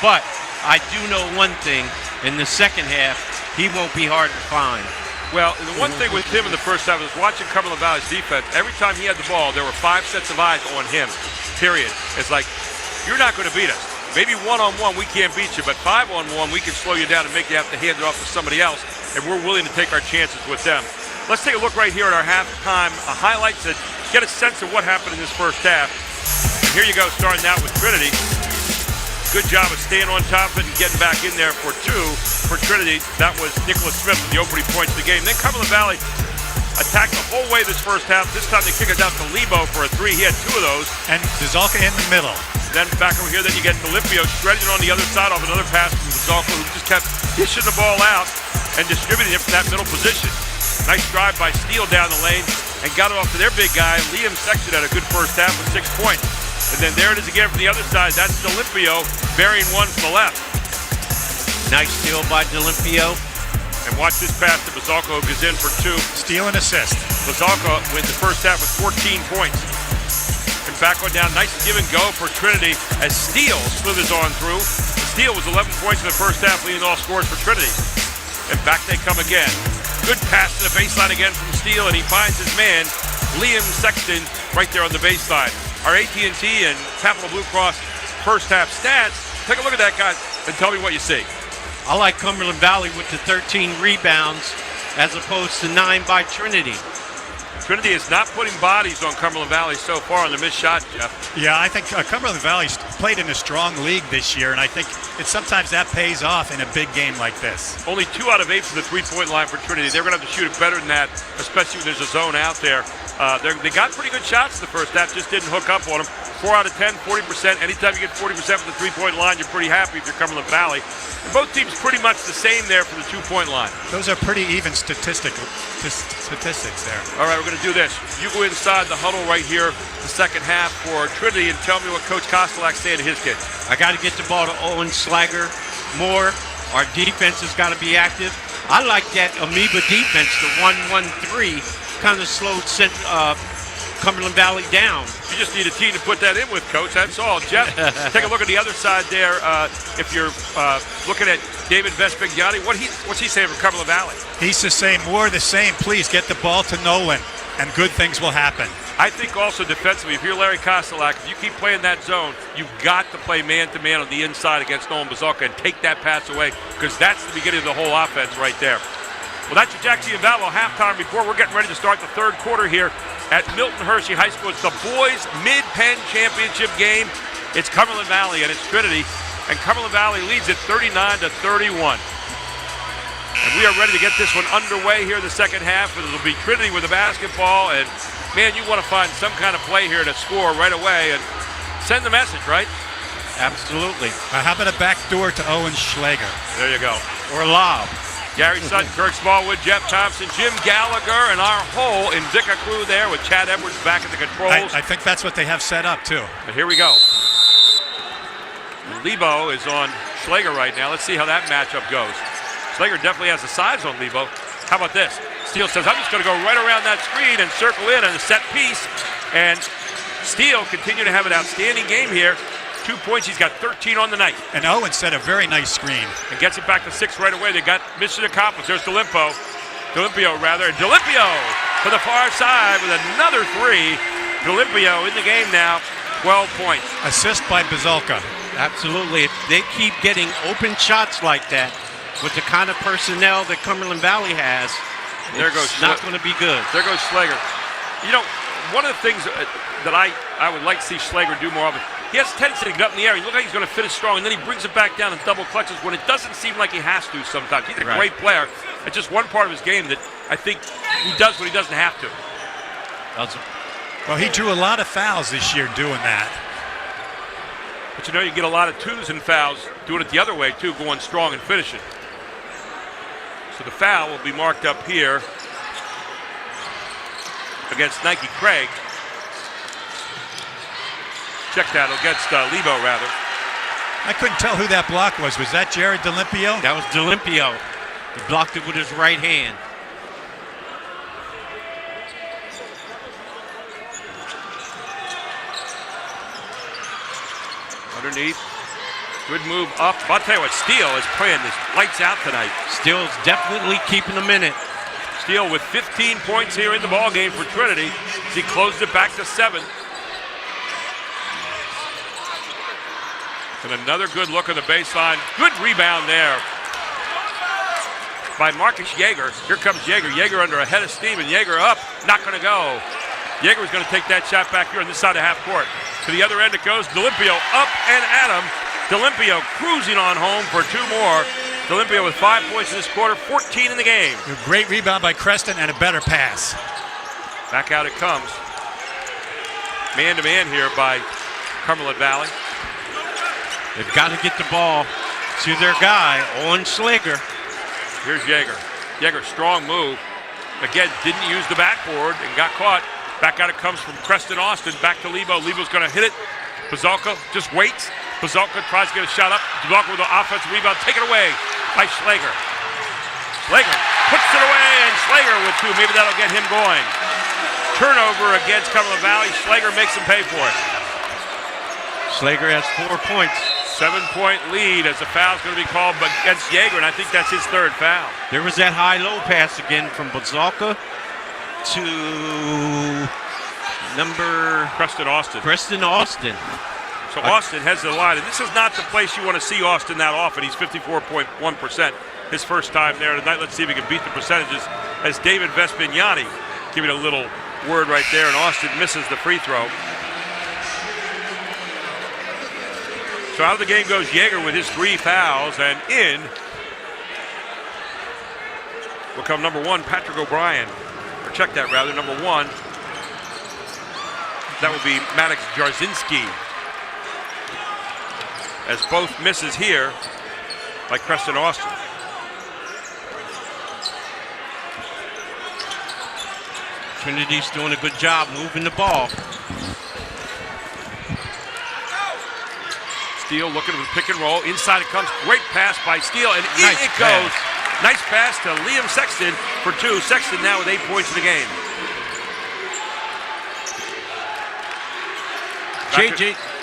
Speaker 2: But I do know one thing, in the second half, he won't be hard to find.
Speaker 1: Well, the one thing with him in the first half is watching Cumberland Valley's defense. Every time he had the ball, there were 5 sets of eyes on him, period. It's like, you're not going to beat us. Maybe one-on-one, we can't beat you, but 5-on-1, we can slow you down and make you have to hand it off to somebody else, and we're willing to take our chances with them. Let's take a look right here at our halftime highlights and get a sense of what happened in this first half. Here you go, starting out with Trinity. Good job of staying on top of it and getting back in there for 2 for Trinity. That was Nicholas Smith with the opening points of the game. Then Cumberland Valley attacked the whole way this first half. This time they kick it out to Lebo for a 3. He had 2 of those.
Speaker 3: And Bazalka in the middle.
Speaker 1: Then back over here, then you get Delimpio shredding on the other side off another pass from Bazalka, who just kept dishing the ball out and distributing it from that middle position. Nice drive by Steele down the lane and got it off to their big guy. Liam Sexton had a good first half with 6 points. And then there it is again from the other side. That's Delimpio burying one from the left.
Speaker 2: Nice steal by Delimpio.
Speaker 1: And watch this pass to Bazalka, who goes in for 2.
Speaker 3: Steal and assist.
Speaker 1: Bazalka went the first half with 14 points. And back on down, nice give and go for Trinity as Steele slithers on through. Steele was 11 points in the first half, leading all scores for Trinity. And back they come again. Good pass to the baseline again from Steele, and he finds his man, Liam Sexton, right there on the baseline. Our AT&T and Capital Blue Cross first half stats. Take a look at that, guys, and tell me what you see.
Speaker 2: I like Cumberland Valley with the 13 rebounds as opposed to 9 by Trinity.
Speaker 1: Trinity is not putting bodies on Cumberland Valley so far on the missed shot, Jeff.
Speaker 3: Yeah, I think Cumberland Valley's played in a strong league this year, and I think sometimes that pays off in a big game like this.
Speaker 1: Only 2 out of 8 from the three-point line for Trinity. They're going to have to shoot it better than that, especially when there's a zone out there. They got pretty good shots in the first half, just didn't hook up on them. 4 out of 10, 40%. Anytime you get 40% from the three-point line, you're pretty happy if you're Cumberland Valley. And both teams pretty much the same there for the 2-point line.
Speaker 3: Those are pretty even statistics there.
Speaker 1: All right, we're going to do this. You go inside the huddle right here, the second half for Trinity, and tell me what Coach Kostelak's saying to his kids.
Speaker 2: I got to get the ball to Owen Schlager more. Our defense has got to be active. I like that amoeba defense, the 1-1-3, kind of slowed Cumberland Valley down.
Speaker 1: You just need a team to put that in with, Coach. That's all. Jeff, take a look at the other side there. If you're looking at David Vespignani, what's he saying for Cumberland Valley?
Speaker 3: He's the same, more the same. Please get the ball to Nolan, and good things will happen.
Speaker 1: I think also defensively, if you're Larry Kostelak, if you keep playing that zone, you've got to play man-to-man on the inside against Nolan Bazalka and take that pass away, because that's the beginning of the whole offense right there. Well, that's your Jack Giambalvo halftime report. We're getting ready to start the third quarter here at Milton Hershey High School. It's the boys Mid-Penn Championship game. It's Cumberland Valley and it's Trinity, and Cumberland Valley leads it 39-31. And we are ready to get this one underway here in the second half. It'll be Trinity with the basketball, and man, you want to find some kind of play here to score right away and send the message, right?
Speaker 2: Absolutely.
Speaker 3: How about a back door to Owen Schlager?
Speaker 1: There you go.
Speaker 2: Or a lob.
Speaker 1: Gary Sutton, Kirk Smallwood, Jeff Thompson, Jim Gallagher, and our whole Invicta crew there with Chad Edwards back at the controls.
Speaker 3: I think that's what they have set up, too.
Speaker 1: But here we go. Lebo is on Schlager right now. Let's see how that matchup goes. Schlager definitely has the size on Lebo. How about this? Steele says, I'm just going to go right around that screen and circle in on a set piece. And Steele continue to have an outstanding game here. 2 points. He's got 13 on the night.
Speaker 3: And Owen set a very nice screen.
Speaker 1: And gets it back to 6 right away. They got mission accomplished. There's Dolimpio, rather. Dolimpio to the far side with another 3. Dolimpio in the game now, 12 points.
Speaker 3: Assist by Bazalka.
Speaker 2: Absolutely. If they keep getting open shots like that with the kind of personnel that Cumberland Valley has, it's not going to be good.
Speaker 1: There goes Schlager. You know, one of the things that I would like to see Schlager do more often, he has a tendency to get up in the air. He looks like he's going to finish strong, and then he brings it back down and double clutches when it doesn't seem like he has to sometimes. He's a great player. It's just one part of his game that I think he does when he doesn't have to.
Speaker 3: Well, he drew a lot of fouls this year doing that.
Speaker 1: But you know, you get a lot of 2s and fouls doing it the other way, too, going strong and finishing. So the foul will be marked up here against Nike Craig. Check that against Lebo, rather.
Speaker 3: I couldn't tell who that block was. Was that Jared Dolimpio?
Speaker 2: That was Dolimpio. He blocked it with his right hand.
Speaker 1: Underneath. Good move up. I'll tell you what, Steele is playing this lights out tonight.
Speaker 2: Steele's definitely keeping them in it.
Speaker 1: Steele with 15 points here in the ball game for Trinity. He closed it back to 7. And another good look at the baseline. Good rebound there by Marcus Yeager. Here comes Yeager. Yeager under a head of steam, and Yeager up. Not going to go. Yeager was going to take that shot back here on this side of half court. To the other end it goes. Dolimpio up and at him. Dolimpio cruising on home for 2 more. Dolimpio with 5 points in this quarter, 14 in the game.
Speaker 3: A great rebound by Creston and a better pass.
Speaker 1: Back out it comes. Man-to-man here by Cumberland Valley.
Speaker 2: They've got to get the ball to their guy, Owen Schlager.
Speaker 1: Here's Yeager. Yeager, strong move. Again, didn't use the backboard and got caught. Back out it comes from Creston Austin. Back to Lebo. Lebo's going to hit it. Bazalka just waits. Bazalka tries to get a shot up. Bazalka with the offensive rebound. Take it away by Schlager. Schlager puts it away, and Schlager with 2. Maybe that'll get him going. Turnover against Cumberland Valley. Schlager makes him pay for it.
Speaker 2: Schlager has 4 points.
Speaker 1: 7-point lead as the foul's going to be called against Yeager, and I think that's his 3rd foul.
Speaker 2: There was that high-low pass again from Bazalka to number...
Speaker 1: Creston Austin. So Austin has the line, and this is not the place you want to see Austin that often. He's 54.1%. His first time there tonight. Let's see if he can beat the percentages as David Vespignani giving a little word right there, and Austin misses the free throw. So out of the game goes Yeager with his 3 fouls, and in will come number 1, Patrick O'Brien. Or check that rather, number 1. That would be Maddox Jarzinski. As both misses here by Creston Austin.
Speaker 2: Trinity's doing a good job moving the ball.
Speaker 1: Steele looking for the pick and roll. Inside it comes. Great pass by Steele, and in it goes. Nice pass to Liam Sexton for 2. Sexton now with 8 points in the game.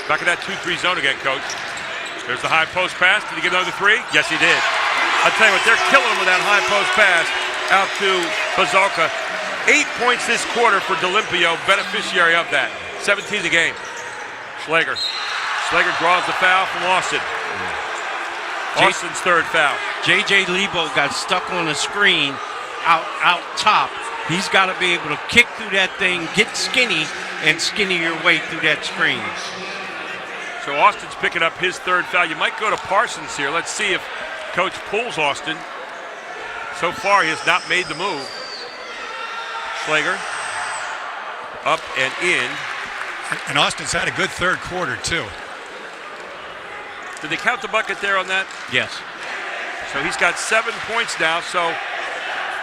Speaker 1: Back in that 2-3 zone again, Coach. There's the high post pass. Did he get another 3? Yes, he did. I'll tell you what, they're killing him with that high post pass out to Bazalka. 8 points this quarter for Dolimpio, beneficiary of that. 17 the game. Schlager. Schlager draws the foul from Austin. Austin's 3rd foul.
Speaker 2: J.J. Lebo got stuck on the screen out top. He's got to be able to kick through that thing, get skinny, and skinny your way through that screen.
Speaker 1: So Austin's picking up his 3rd foul. You might go to Parsons here. Let's see if Coach pulls Austin. So far, he has not made the move. Schlager up and in.
Speaker 3: And Austin's had a good 3rd quarter, too.
Speaker 1: Did they count the bucket there on that?
Speaker 2: Yes.
Speaker 1: So he's got 7 points now, so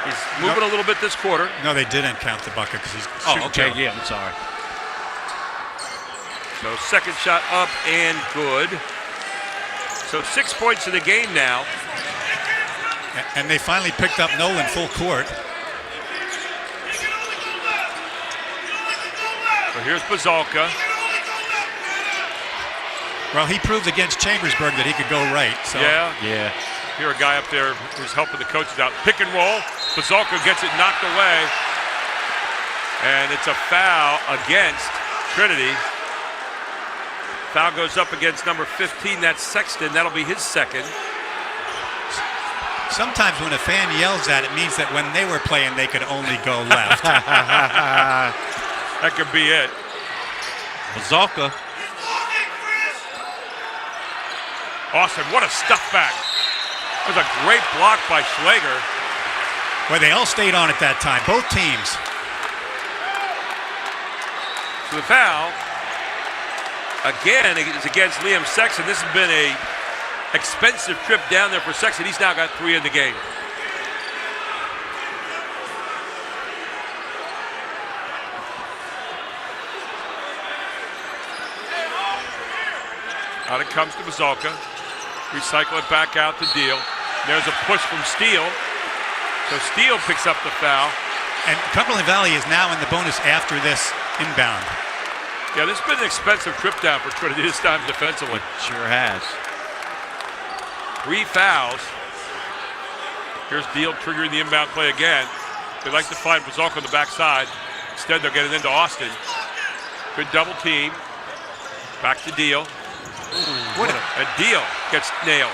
Speaker 1: he's moving a little bit this quarter.
Speaker 3: No, they didn't count the bucket because he's shooting
Speaker 2: okay,
Speaker 3: two.
Speaker 2: yeah, I'm sorry.
Speaker 1: So second shot up and good. So 6 points in the game now.
Speaker 3: And they finally picked up Nolan full court.
Speaker 1: So here's Bazalka.
Speaker 3: Well, he proved against Chambersburg that he could go right. So.
Speaker 1: Yeah.
Speaker 2: Yeah.
Speaker 1: Here a guy up there who's helping the coaches out. Pick and roll. Bazalka gets it knocked away. And it's a foul against Trinity. Foul goes up against number 15. That's Sexton. That'll be his second.
Speaker 3: Sometimes when a fan yells that, it means that when they were playing, they could only go left.
Speaker 1: That could be it.
Speaker 2: Bazalka.
Speaker 1: Austin, what a stuff back. That was a great block by Schlager.
Speaker 3: Well, they all stayed on at that time, both teams.
Speaker 1: So the foul, again, is against Liam Sexton. This has been a expensive trip down there for Sexton. He's now got 3 in the game. Out it comes to Bazalka. Recycle it back out to Deal. There's a push from Steele. So Steele picks up the foul.
Speaker 3: And Cumberland Valley is now in the bonus after this inbound.
Speaker 1: Yeah, this has been an expensive trip down for Trinity this time defensively.
Speaker 2: Sure has.
Speaker 1: 3 fouls. Here's Deal triggering the inbound play again. They like to find Bazalka on the backside. Instead, they're getting into Austin. Good double team. Back to Deal. And Deal gets nailed.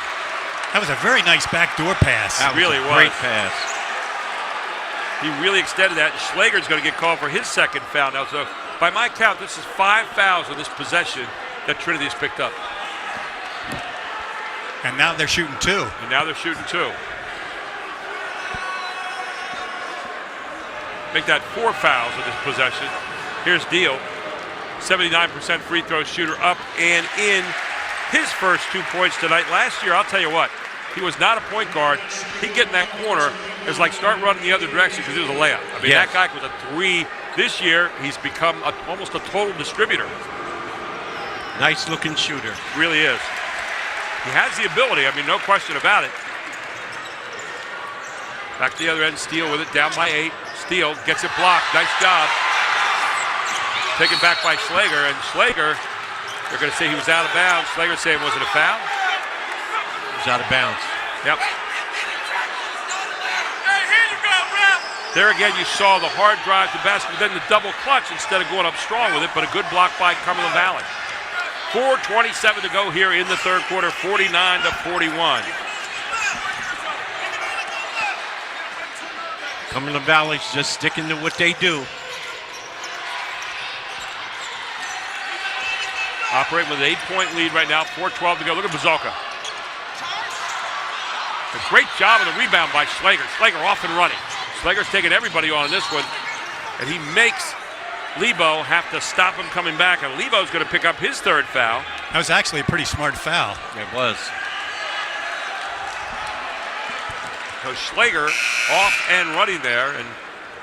Speaker 3: That was a very nice backdoor pass.
Speaker 1: That really was.
Speaker 2: Great pass.
Speaker 1: He really extended that. Schlager's going to get called for his second foul now. So by my count, this is 5 fouls in this possession that Trinity has picked up.
Speaker 3: And now they're shooting 2.
Speaker 1: And now they're shooting 2. Make that 4 fouls in this possession. Here's Deal. 79% free throw shooter, up and in. His first 2 points tonight. Last year, I'll tell you what, he was not a point guard. He'd get in that corner. It was like start running the other direction because it was a layup. I mean,
Speaker 2: yes.
Speaker 1: That guy was a 3. This year, he's become almost a total distributor.
Speaker 2: Nice looking shooter.
Speaker 1: Really is. He has the ability, I mean, no question about it. Back to the other end, Steele with it, down by 8. Steele gets it blocked. Nice job. Taken back by Schlager, and Schlager, they're going to say he was out of bounds. Schlager saying, was it a foul?
Speaker 2: He was out of bounds.
Speaker 1: Yep. There again, you saw the hard drive to basket, then the double clutch instead of going up strong with it, but a good block by Cumberland Valley. 4:27 to go here in the third quarter, 49-41.
Speaker 2: Cumberland Valley's just sticking to what they do.
Speaker 1: Operating with an 8-point lead right now, 4:12 to go. Look at Bazalka. A great job of the rebound by Schlager. Schlager off and running. Schlager's taking everybody on in this one, and he makes Lebo have to stop him coming back, and Lebo's going to pick up his 3rd foul.
Speaker 3: That was actually a pretty smart foul.
Speaker 2: It was.
Speaker 1: So Schlager off and running there and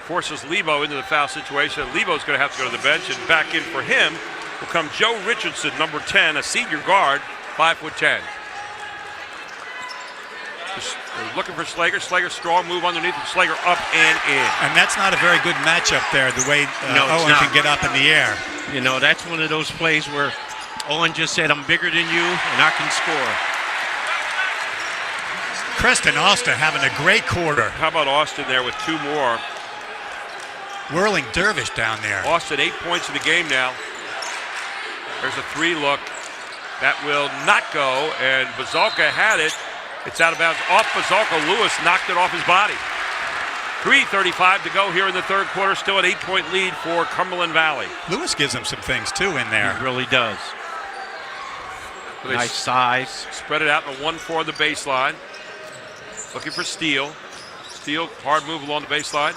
Speaker 1: forces Lebo into the foul situation. Lebo's going to have to go to the bench, and back in for him will come Joe Richardson, number 10, a senior guard, 5'10". They're looking for Schlager. Schlager strong move underneath, and Schlager up and in.
Speaker 3: And that's not a very good matchup there, the way Owen can get up in the air.
Speaker 2: You know, that's one of those plays where Owen just said, I'm bigger than you, and I can score.
Speaker 3: Preston Austin having a great quarter.
Speaker 1: How about Austin there with 2 more?
Speaker 3: Whirling dervish down there.
Speaker 1: Austin 8 points in the game now. There's a 3 look. That will not go, and Bazalka had it. It's out of bounds off Bazalka. Lewis knocked it off his body. 3:35 to go here in the third quarter. Still an 8-point lead for Cumberland Valley.
Speaker 3: Lewis gives them some things, too, in there.
Speaker 2: He really does.
Speaker 1: So
Speaker 2: nice size.
Speaker 1: Spread it out in the 1-4 the baseline. Looking for Steele. Steele, hard move along the baseline.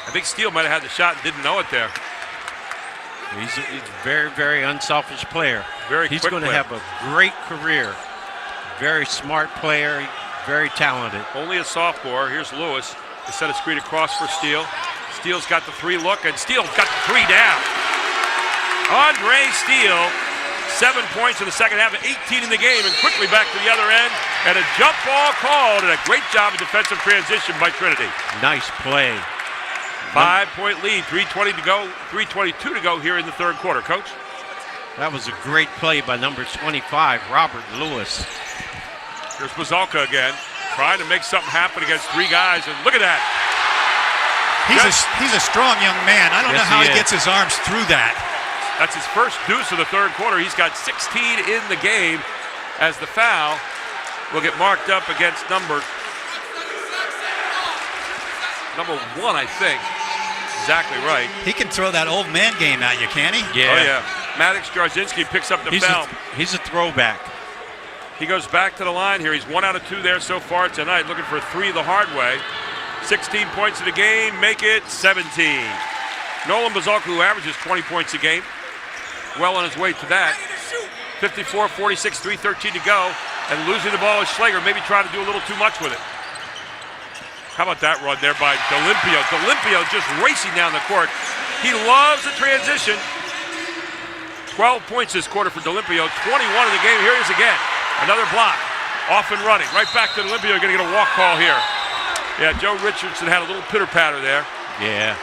Speaker 1: I think Steele might have had the shot and didn't know it there.
Speaker 2: He's a very, very unselfish player.
Speaker 1: Very
Speaker 2: He's
Speaker 1: quick
Speaker 2: going to
Speaker 1: player.
Speaker 2: have a great career. Very smart player. Very talented.
Speaker 1: Only a sophomore. Here's Lewis. They set a screen across for Steele. Steele's got the 3 look, and Steele's got the 3 down. Andre Steele, 7 points in the second half, 18 in the game, and quickly back to the other end. And a jump ball called, and a great job of defensive transition by Trinity.
Speaker 2: Nice play.
Speaker 1: 5-point lead, 3:20 to go, 3:22 to go here in the third quarter. Coach?
Speaker 2: That was a great play by number 25, Robert Lewis.
Speaker 1: Here's Bazalka again, trying to make something happen against 3 guys, and look at that.
Speaker 3: He's a strong young man. I don't know how he gets his arms through that.
Speaker 1: That's his first deuce of the third quarter. He's got 16 in the game as the foul will get marked up against number 1, I think. Exactly right.
Speaker 3: He can throw that old man game at you, can he?
Speaker 2: Yeah.
Speaker 1: Oh, yeah. Maddox Jarzinski picks up the foul.
Speaker 2: He's a throwback.
Speaker 1: He goes back to the line here. He's 1 out of 2 there so far tonight, looking for 3 the hard way. 16 points in the game, make it 17. Nolan Bazalka, who averages 20 points a game, well on his way to that. 54-46, 3:13 to go, and losing the ball is Schlager. Maybe trying to do a little too much with it. How about that run there by D'Olimpio? D'Olimpio just racing down the court. He loves the transition. 12 points this quarter for D'Olimpio, 21 in the game. Here he is again. Another block, off and running. Right back to D'Olimpio, going to get a walk call here. Yeah, Joe Richardson had a little pitter-patter there.
Speaker 2: Yeah,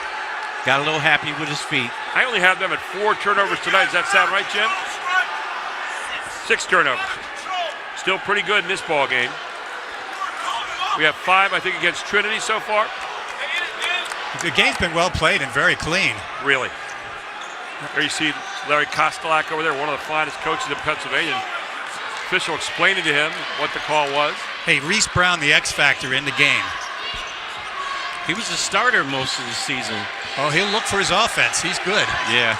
Speaker 2: got a little happy with his feet.
Speaker 1: I only have them at 4 turnovers tonight. Does that sound right, Jim? 6 turnovers. Still pretty good in this ball game. We have 5, I think, against Trinity so far.
Speaker 3: The game's been well played and very clean.
Speaker 1: Really. There you see Larry Kostelak over there, one of the finest coaches in Pennsylvania. Official explaining to him what the call was.
Speaker 3: Hey, Reese Brown, the X factor in the game.
Speaker 2: He was a starter most of the season.
Speaker 3: Oh, he'll look for his offense. He's good.
Speaker 2: Yeah.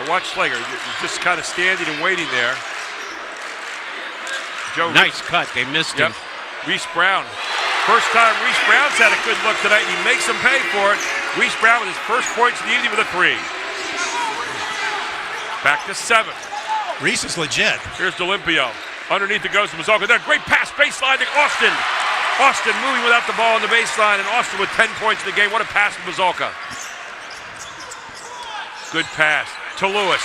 Speaker 1: Now watch Schlager. He's just kind of standing and waiting there.
Speaker 2: Nice cut. They missed him.
Speaker 1: Reese Brown. First time Reese Brown's had a good look tonight, and he makes him pay for it. Reese Brown with his first points of the evening with a 3. Back to 7.
Speaker 3: Reese is legit.
Speaker 1: Here's D'Olimpio. Underneath it goes to Bazalka. Then a great pass baseline to Austin. Austin moving without the ball on the baseline, and Austin with 10 points in the game. What a pass from Bazalka. Good pass to Lewis.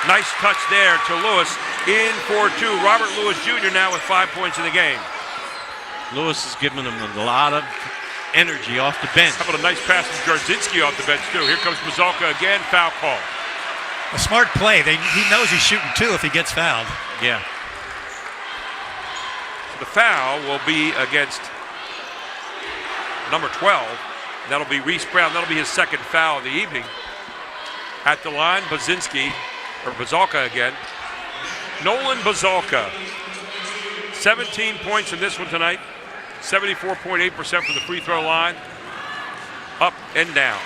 Speaker 1: Nice touch there to Lewis. In for 2. Robert Lewis Jr. now with 5 points in the game.
Speaker 2: Lewis is giving them a lot of energy off the bench.
Speaker 1: How about a nice pass from Jarzinski off the bench, too? Here comes Bazalka again. Foul call.
Speaker 3: A smart play. He knows he's shooting 2 if he gets fouled.
Speaker 2: Yeah.
Speaker 1: The foul will be against number 12. That'll be Reese Brown. That'll be his second foul of the evening. At the line, Bazalka again. Nolan Bazalka. 17 points in this one tonight. 74.8% from the free throw line. Up and down.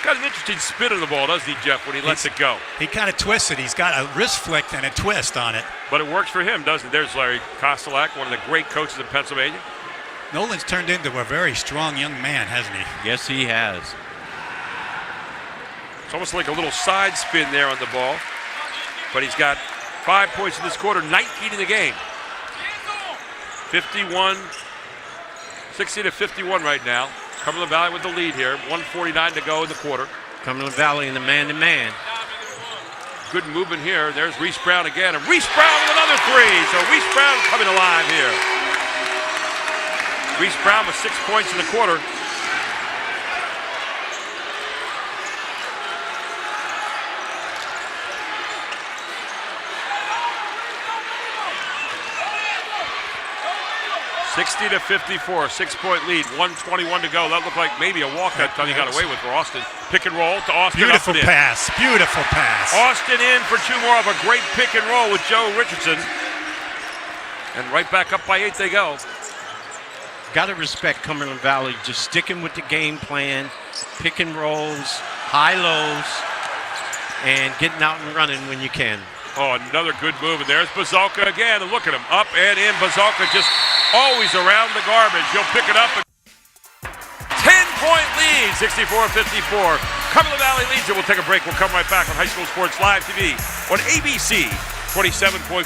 Speaker 1: Got an interesting spin on the ball, doesn't he, Jeff, when he lets it go?
Speaker 3: He kind of twists it. He's got a wrist flick and a twist on it.
Speaker 1: But it works for him, doesn't it? There's Larry Kostelak, one of the great coaches in Pennsylvania.
Speaker 3: Nolan's turned into a very strong young man, hasn't he?
Speaker 2: Yes, he has.
Speaker 1: It's almost like a little side spin there on the ball. But he's got 5 points in this quarter, 19 in the game. 60-51 right now. Cumberland Valley with the lead here. 1:49 to go in the quarter.
Speaker 2: Cumberland Valley in the man-to-man.
Speaker 1: Good movement here. There's Reese Brown again. And Reese Brown with another 3. So Reese Brown coming alive here. Reese Brown with 6 points in the quarter. (60-54), 6-point lead, 1:21 to go. That looked like maybe a walk that time he got away with for Austin. Pick and roll to Austin.
Speaker 3: Beautiful pass, beautiful pass.
Speaker 1: Austin in for 2 more of a great pick and roll with Joe Richardson. And right back up by 8 they go.
Speaker 2: Got to respect Cumberland Valley, just sticking with the game plan, pick and rolls, high lows, and getting out and running when you can.
Speaker 1: Oh, another good move, and there's Bazalka again, and look at him, up and in. Bazalka just always around the garbage. He'll pick it up. 10-point lead, 64-54. Cumberland Valley leads it. We'll take a break. We'll come right back on High School Sports Live TV on ABC 27.4.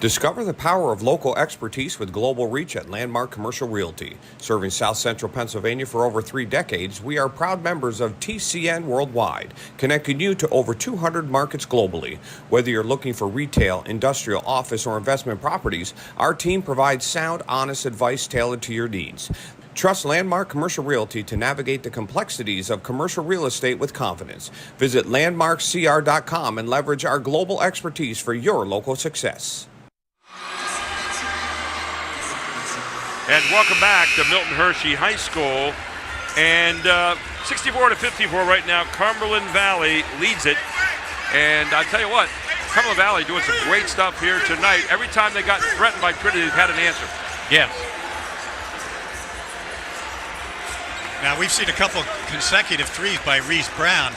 Speaker 12: Discover the power of local expertise with global reach at Landmark Commercial Realty. Serving South Central Pennsylvania for over 3 decades, we are proud members of TCN Worldwide, connecting you to over 200 markets globally. Whether you're looking for retail, industrial, office, or investment properties, our team provides sound, honest advice tailored to your needs. Trust Landmark Commercial Realty to navigate the complexities of commercial real estate with confidence. Visit landmarkcr.com and leverage our global expertise for your local success.
Speaker 1: And welcome back to Milton Hershey High School. And 64-54 right now, Cumberland Valley leads it. And I tell you what, Cumberland Valley doing some great stuff here tonight. Every time they got threatened by Trinity, they've had an answer.
Speaker 2: Yes.
Speaker 3: Now, we've seen a couple consecutive threes by Reese Brown.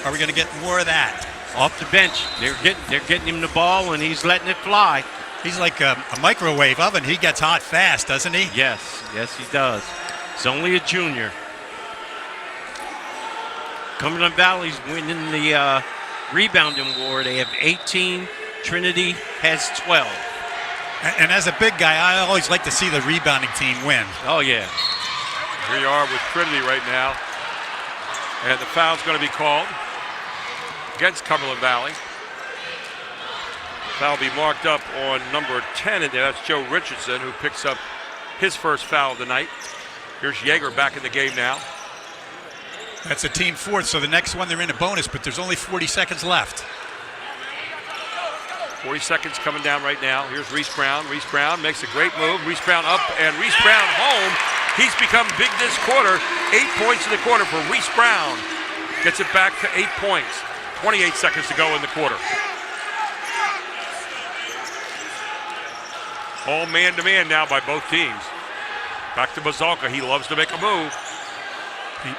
Speaker 3: Are we going to get more of that?
Speaker 2: Off the bench. They're getting him the ball, and he's letting it fly.
Speaker 3: He's like a microwave oven. He gets hot fast, doesn't he?
Speaker 2: Yes, he does. He's only a junior. Cumberland Valley's winning the rebounding war. They have 18. Trinity has 12.
Speaker 3: And as a big guy, I always like to see the rebounding team win.
Speaker 2: Oh, yeah.
Speaker 1: Here you are with Trinity right now. And the foul's going to be called against Cumberland Valley. Foul will be marked up on number 10 in there. That's Joe Richardson, who picks up his first foul of the night. Here's Yeager back in the game now.
Speaker 3: That's a team fourth, so the next one they're in a bonus, but there's only 40 seconds left.
Speaker 1: 40 seconds coming down right now. Here's Reese Brown. Reese Brown makes a great move. Reese Brown up and Reese Brown home. He's become big this quarter. 8 points in the quarter for Reese Brown. Gets it back to 8 points. 28 seconds to go in the quarter. All man-to-man now by both teams. Back to Bazalka. He loves to make a move.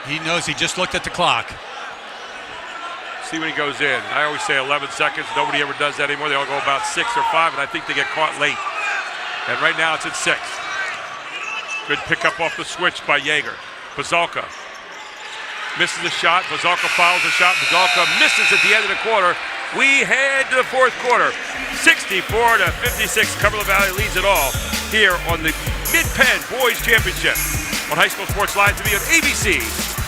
Speaker 3: He knows he just looked at the clock.
Speaker 1: See when he goes in. I always say 11 seconds. Nobody ever does that anymore. They all go about 6 or 5, and I think they get caught late. And right now it's at 6. Good pickup off the switch by Yeager. Bazalka misses the shot. Bazalka fouls the shot. Bazalka misses at the end of the quarter. We head to the fourth quarter. 64-56. Cumberland Valley leads it all here on the Mid-Penn Boys Championship on High School Sports Live TV on ABC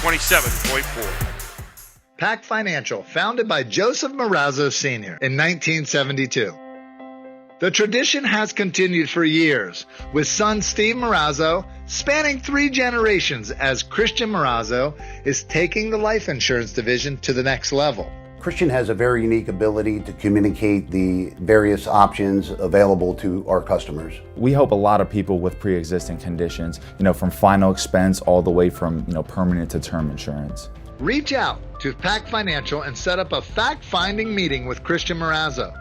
Speaker 1: 27.4.
Speaker 10: Pack Financial, founded by Joseph Marazzo Sr. in 1972. The tradition has continued for years, with son Steve Marazzo spanning 3 generations as Christian Marazzo is taking the life insurance division to the next level.
Speaker 11: Christian has a very unique ability to communicate the various options available to our customers.
Speaker 13: We help a lot of people with pre-existing conditions, from final expense all the way from, permanent to term insurance.
Speaker 10: Reach out to Pack Financial and set up a fact-finding meeting with Christian Marazzo.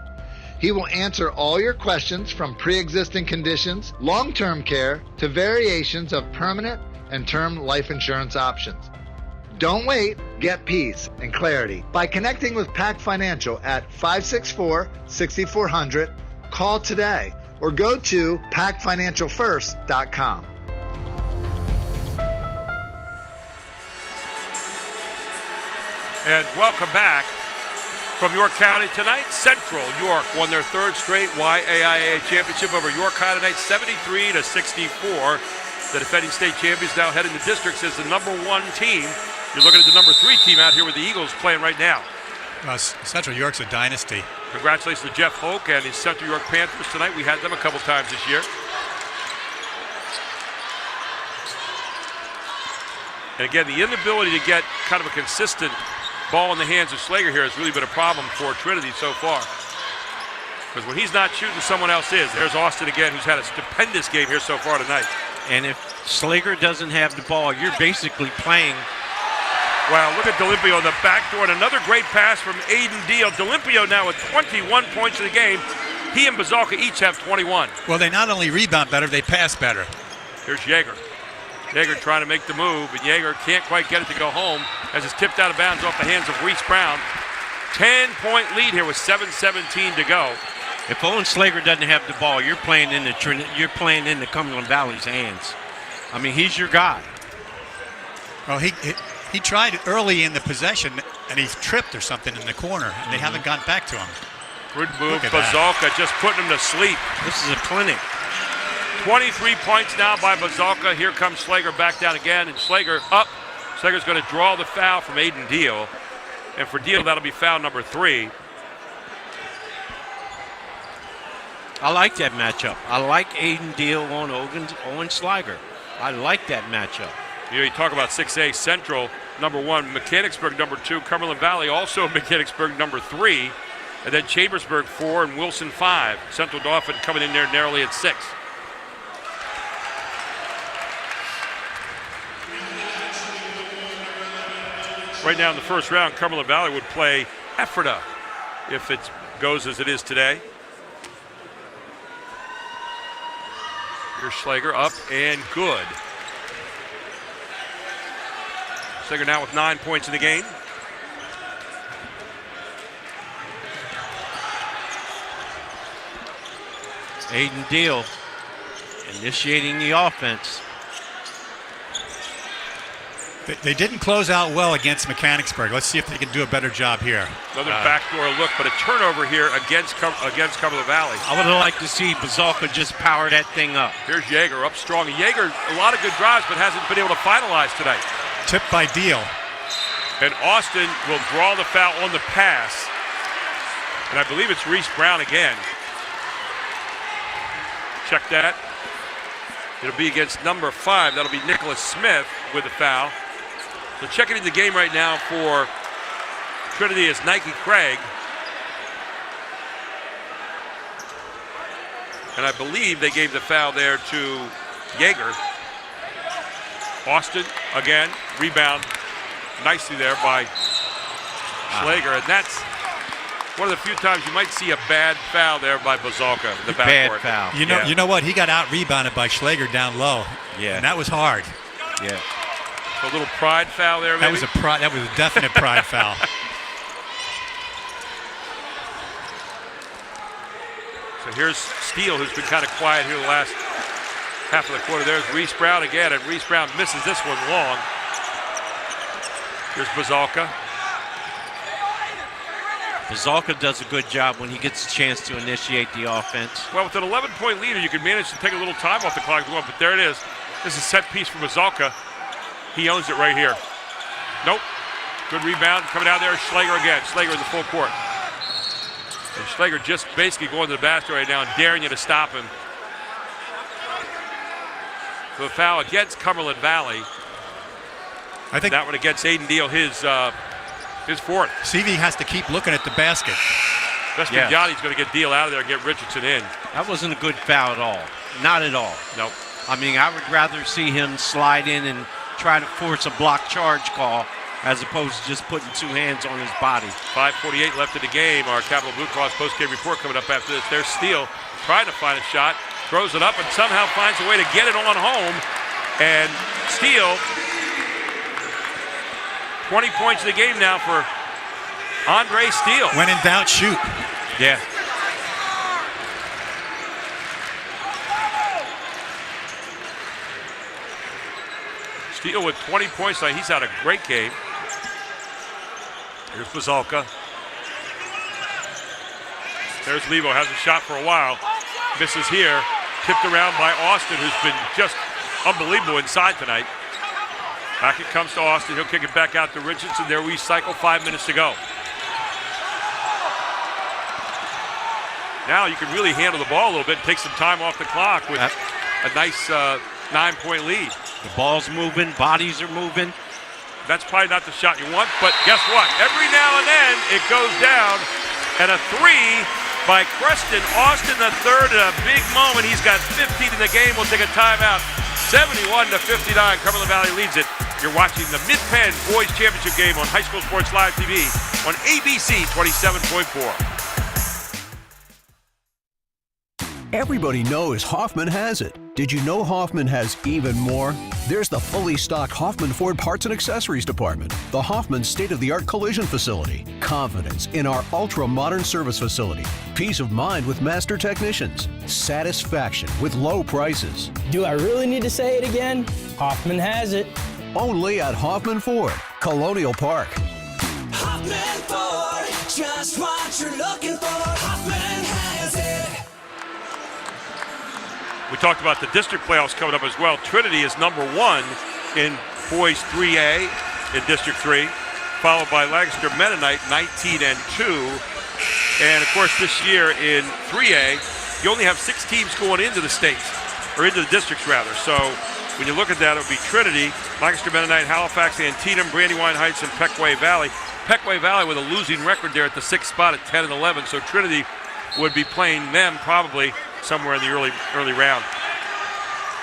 Speaker 10: He will answer all your questions from pre-existing conditions, long-term care, to variations of permanent and term life insurance options. Don't wait. Get peace and clarity by connecting with Pack Financial at 564-6400. Call today or go to packfinancialfirst.com.
Speaker 1: And welcome back from York County tonight. Central York won their 3rd straight YAIA championship over York High tonight, 73-64. The defending state champions now heading the districts as the number 1 team. You're looking at the number 3 team out here with the Eagles playing right now.
Speaker 3: Central York's a dynasty.
Speaker 1: Congratulations to Jeff Hoke and his Central York Panthers tonight. We had them a couple times this year. And again, the inability to get kind of a consistent ball in the hands of Slager here has really been a problem for Trinity so far. Because when he's not shooting, someone else is. There's Austin again, who's had a stupendous game here so far tonight.
Speaker 2: And if Slager doesn't have the ball, you're basically playing.
Speaker 1: Wow, look at D'Olimpio on the back door, and another great pass from Aiden Deal. D'Olimpio now with 21 points in the game. He and Bazalka each have 21.
Speaker 3: Well, they not only rebound better, they pass better.
Speaker 1: Here's Yeager. Yeager trying to make the move, but Yeager can't quite get it to go home as it's tipped out of bounds off the hands of Reese Brown. 10-point lead here with 7:17 to go.
Speaker 2: If Owen Slager doesn't have the ball, you're playing in the Cumberland Valley's hands. I mean, he's your guy.
Speaker 3: Well, he tried early in the possession, and he tripped or something in the corner, and they haven't gotten back to him.
Speaker 1: Good move. Bazalka just putting him to sleep.
Speaker 2: This is a clinic.
Speaker 1: 23 points now by Bazalka. Here comes Slager back down again, and Slager up. Slager's going to draw the foul from Aiden Deal. And for Deal, that'll be foul number 3.
Speaker 2: I like that matchup. I like Aiden Deal on Owen Slager. I like that matchup.
Speaker 1: You know, you talk about 6A Central, number 1, Mechanicsburg, number 2, Cumberland Valley, also Mechanicsburg, number 3, and then Chambersburg, 4, and Wilson, 5. Central Dauphin coming in there narrowly at 6. Right now in the first round, Cumberland Valley would play Ephrata if it goes as it is today. Here's Slager up and good. Slager now with 9 points in the game.
Speaker 2: Aiden Deal initiating the offense.
Speaker 3: They didn't close out well against Mechanicsburg. Let's see if they can do a better job here.
Speaker 1: Another backdoor look, but a turnover here against Cumberland Valley.
Speaker 2: I would have liked to see Bazalka just power that thing up.
Speaker 1: Here's Yeager up strong. Yeager, a lot of good drives, but hasn't been able to finalize tonight.
Speaker 3: Tipped by Deal.
Speaker 1: And Austin will draw the foul on the pass. And I believe it's Reese Brown again. Check that. It'll be against number 5. That'll be Nicholas Smith with the foul. So checking in the game right now for Trinity is Nike Craig. And I believe they gave the foul there to Yeager. Austin, again, rebound nicely there by Slager. And that's one of the few times you might see a bad foul there by Bazalka in the backcourt.
Speaker 2: Bad foul.
Speaker 3: You know what? He got out-rebounded by Slager down low.
Speaker 2: Yeah.
Speaker 3: And that was hard.
Speaker 2: Yeah.
Speaker 1: A little pride foul there, maybe?
Speaker 3: That was a definite pride foul.
Speaker 1: So here's Steele, who's been kind of quiet here the last half of the quarter. There's Reese Brown again, and Reese Brown misses this one long. Here's Bazalka.
Speaker 2: Bazalka does a good job when he gets a chance to initiate the offense.
Speaker 1: Well, with an 11-point lead, you can manage to take a little time off the clock if you want, but there it is. This is a set piece for Bazalka. He owns it right here. Nope. Good rebound. Coming out there, Slager again. Slager in the full court. And Slager just basically going to the basket right now and daring you to stop him. So the foul against Cumberland Valley.
Speaker 3: I think
Speaker 1: that one against Aiden Deal, his 4th.
Speaker 3: CV has to keep looking at the basket.
Speaker 1: Vespignani's going to get Deal out of there and get Richardson in.
Speaker 2: That wasn't a good foul at all. Not at all.
Speaker 1: Nope.
Speaker 2: I mean, I would rather see him slide in and try to force a block charge call as opposed to just putting 2 hands on his body.
Speaker 1: 5:48 left in the game. Our Capital Blue Cross postgame report coming up after this. There's Steele trying to find a shot, throws it up, and somehow finds a way to get it on home. And Steele, 20 points in the game now for Andre Steele.
Speaker 3: When in doubt, shoot.
Speaker 1: Yeah. Steele with 20 points tonight. He's had a great game. Here's Bazalka. There's Levo, hasn't shot for a while. Misses here. Tipped around by Austin, who's been just unbelievable inside tonight. Back it comes to Austin. He'll kick it back out to Richardson. There we cycle, 5 minutes to go. Now you can really handle the ball a little bit and take some time off the clock with a nice 9-point lead.
Speaker 2: The ball's moving, bodies are moving.
Speaker 1: That's probably not the shot you want, but guess what? Every now and then it goes down, and a 3 by Creston Austin III at a big moment. He's got 15 in the game. We'll take a timeout. 71-59, Cumberland Valley leads it. You're watching the Mid-Penn Boys Championship game on High School Sports Live TV on ABC 27.4.
Speaker 4: Everybody knows Hoffman has it. Did you know Hoffman has even more? There's the fully stocked Hoffman Ford Parts and Accessories Department, the Hoffman state-of-the-art collision facility, confidence in our ultra-modern service facility, peace of mind with master technicians, satisfaction with low prices.
Speaker 5: Do I really need to say it again? Hoffman has it.
Speaker 4: Only at Hoffman Ford, Colonial Park.
Speaker 6: Hoffman Ford, just what you're looking for. Hoffman
Speaker 1: We talked about the district playoffs coming up as well. Trinity is number 1 in boys 3A in District 3, followed by Lancaster Mennonite 19-2. And of course this year in 3A, you only have 6 teams going into the states, or into the districts rather. So when you look at that, it would be Trinity, Lancaster Mennonite, Halifax, Antietam, Brandywine Heights, and Pequay Valley. Pequay Valley with a losing record there at the 6th spot at 10-11. So Trinity would be playing them probably somewhere in the early round.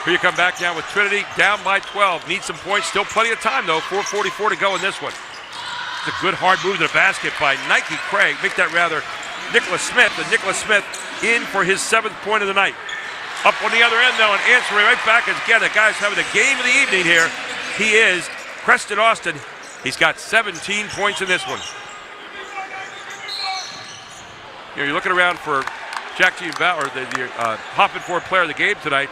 Speaker 1: Here you come back now with Trinity, down by 12. Need some points, still plenty of time though. 4:44 to go in this one. It's a good hard move to the basket by Nike Craig. Make that rather Nicholas Smith. And Nicholas Smith in for his 7th point of the night. Up on the other end though, and answering right back again. The guy's having the game of the evening here. He is Preston Austin. He's got 17 points in this one. You're looking around for Jack G. Bauer, the Hoffman Ford player of the game tonight.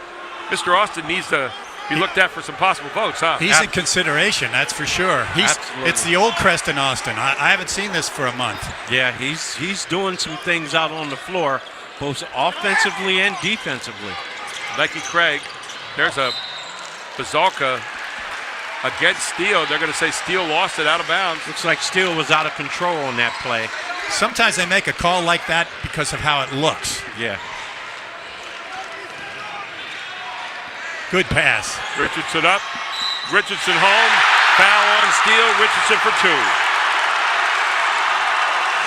Speaker 1: Mr. Austin needs to be looked at for some possible votes, huh?
Speaker 3: He's in consideration, that's for sure. It's the old Preston Austin. I haven't seen this for a month.
Speaker 2: Yeah, he's doing some things out on the floor, both offensively and defensively.
Speaker 1: Nike Craig, there's a Bazalka against Steele. They're going to say Steele lost it out of bounds.
Speaker 2: Looks like Steele was out of control on that play.
Speaker 3: Sometimes they make a call like that because of how it looks.
Speaker 2: Yeah.
Speaker 3: Good pass.
Speaker 1: Richardson up. Richardson home. Foul on Steele. Richardson for 2.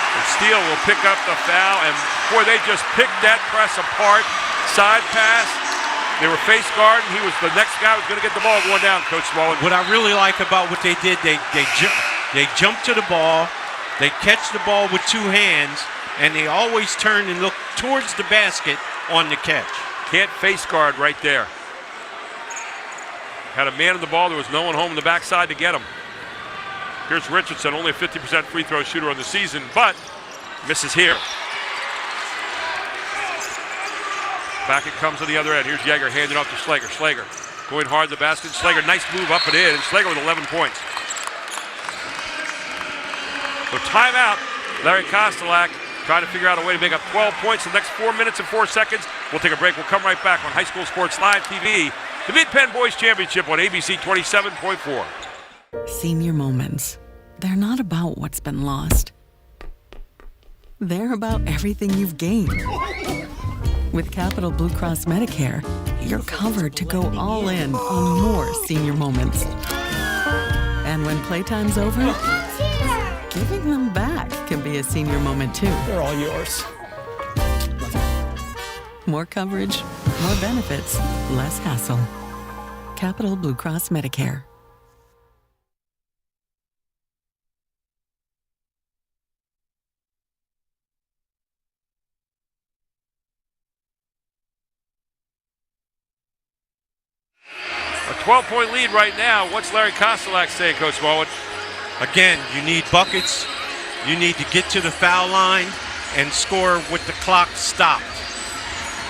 Speaker 1: And Steele will pick up the foul. And boy, they just picked that press apart. Side pass. They were face guard, and he was the next guy who was going to get the ball going down, Coach Smallwood.
Speaker 2: What I really like about what they did, they jump to the ball. They catch the ball with 2 hands, and they always turn and look towards the basket on the catch.
Speaker 1: Can't face guard right there. Had a man on the ball. There was no one home in the backside to get him. Here's Richardson, only a 50% free throw shooter on the season, but misses here. Back it comes to the other end. Here's Yeager handing off to Slager. Slager going hard to the basket. Slager, nice move up and in. And Slager with 11 points. So timeout. Larry Kostelak trying to figure out a way to make up 12 points in the next 4 minutes and 4 seconds. We'll take a break. We'll come right back on High School Sports Live TV. The Mid-Penn Boys Championship on ABC 27.4.
Speaker 7: Senior moments. They're not about what's been lost. They're about everything you've gained. With Capital Blue Cross Medicare, you're covered to go all in on more senior moments. And when playtime's over, giving them back can be a senior moment too.
Speaker 5: They're all yours.
Speaker 7: More coverage, more benefits, less hassle. Capital Blue Cross Medicare.
Speaker 1: A 12-point lead right now. What's Larry Kostelak saying, Coach Smallwood?
Speaker 2: Again, you need buckets. You need to get to the foul line and score with the clock stopped.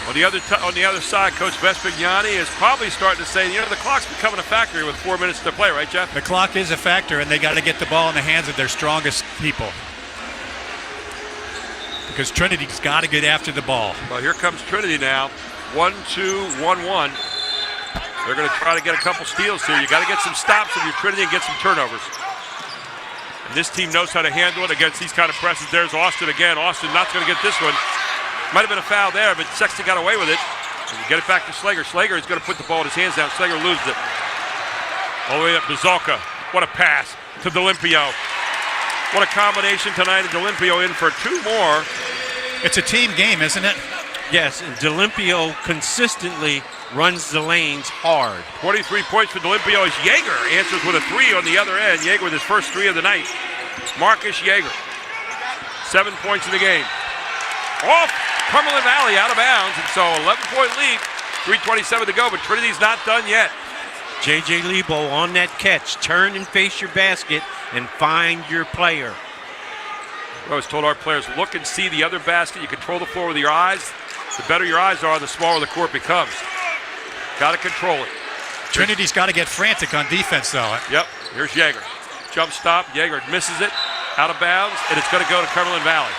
Speaker 1: On the other side, Coach Vespignani is probably starting to say, the clock's becoming a factor with 4 minutes to play, right, Jeff?
Speaker 3: The clock is a factor, and they got to get the ball in the hands of their strongest people. Because Trinity's got to get after the ball.
Speaker 1: Well, here comes Trinity now. 1-2, 1-1. They're going to try to get a couple steals here. You got to get some stops if you're Trinity and get some turnovers. And this team knows how to handle it against these kind of presses. There's Austin again. Austin not going to get this one. Might have been a foul there, but Sexton got away with it. And you get it back to Slager. Slager is going to put the ball in his hands down. Slager loses it. All the way up to Zalka. What a pass to D'Olimpio. What a combination tonight. And D'Olimpio in for 2 more.
Speaker 3: It's a team game, isn't it?
Speaker 2: Yes, and D'Olimpio consistently runs the lanes hard.
Speaker 1: 23 points for D'Olimpio as Yeager answers with a 3 on the other end. Yeager with his first 3 of the night. Marcus Yeager. 7 points in the game. Off Cumberland Valley, out of bounds, and so 11-point lead, 3:27 to go, but Trinity's not done yet.
Speaker 2: J.J. Lebo on that catch. Turn and face your basket and find your player.
Speaker 1: I always told our players, look and see the other basket. You control the floor with your eyes. The better your eyes are, the smaller the court becomes. Got to control it.
Speaker 3: Trinity's got to get frantic on defense, though.
Speaker 1: Yep, here's Yeager. Jump stop, Yeager misses it, out of bounds, and it's going to go to Cumberland Valley.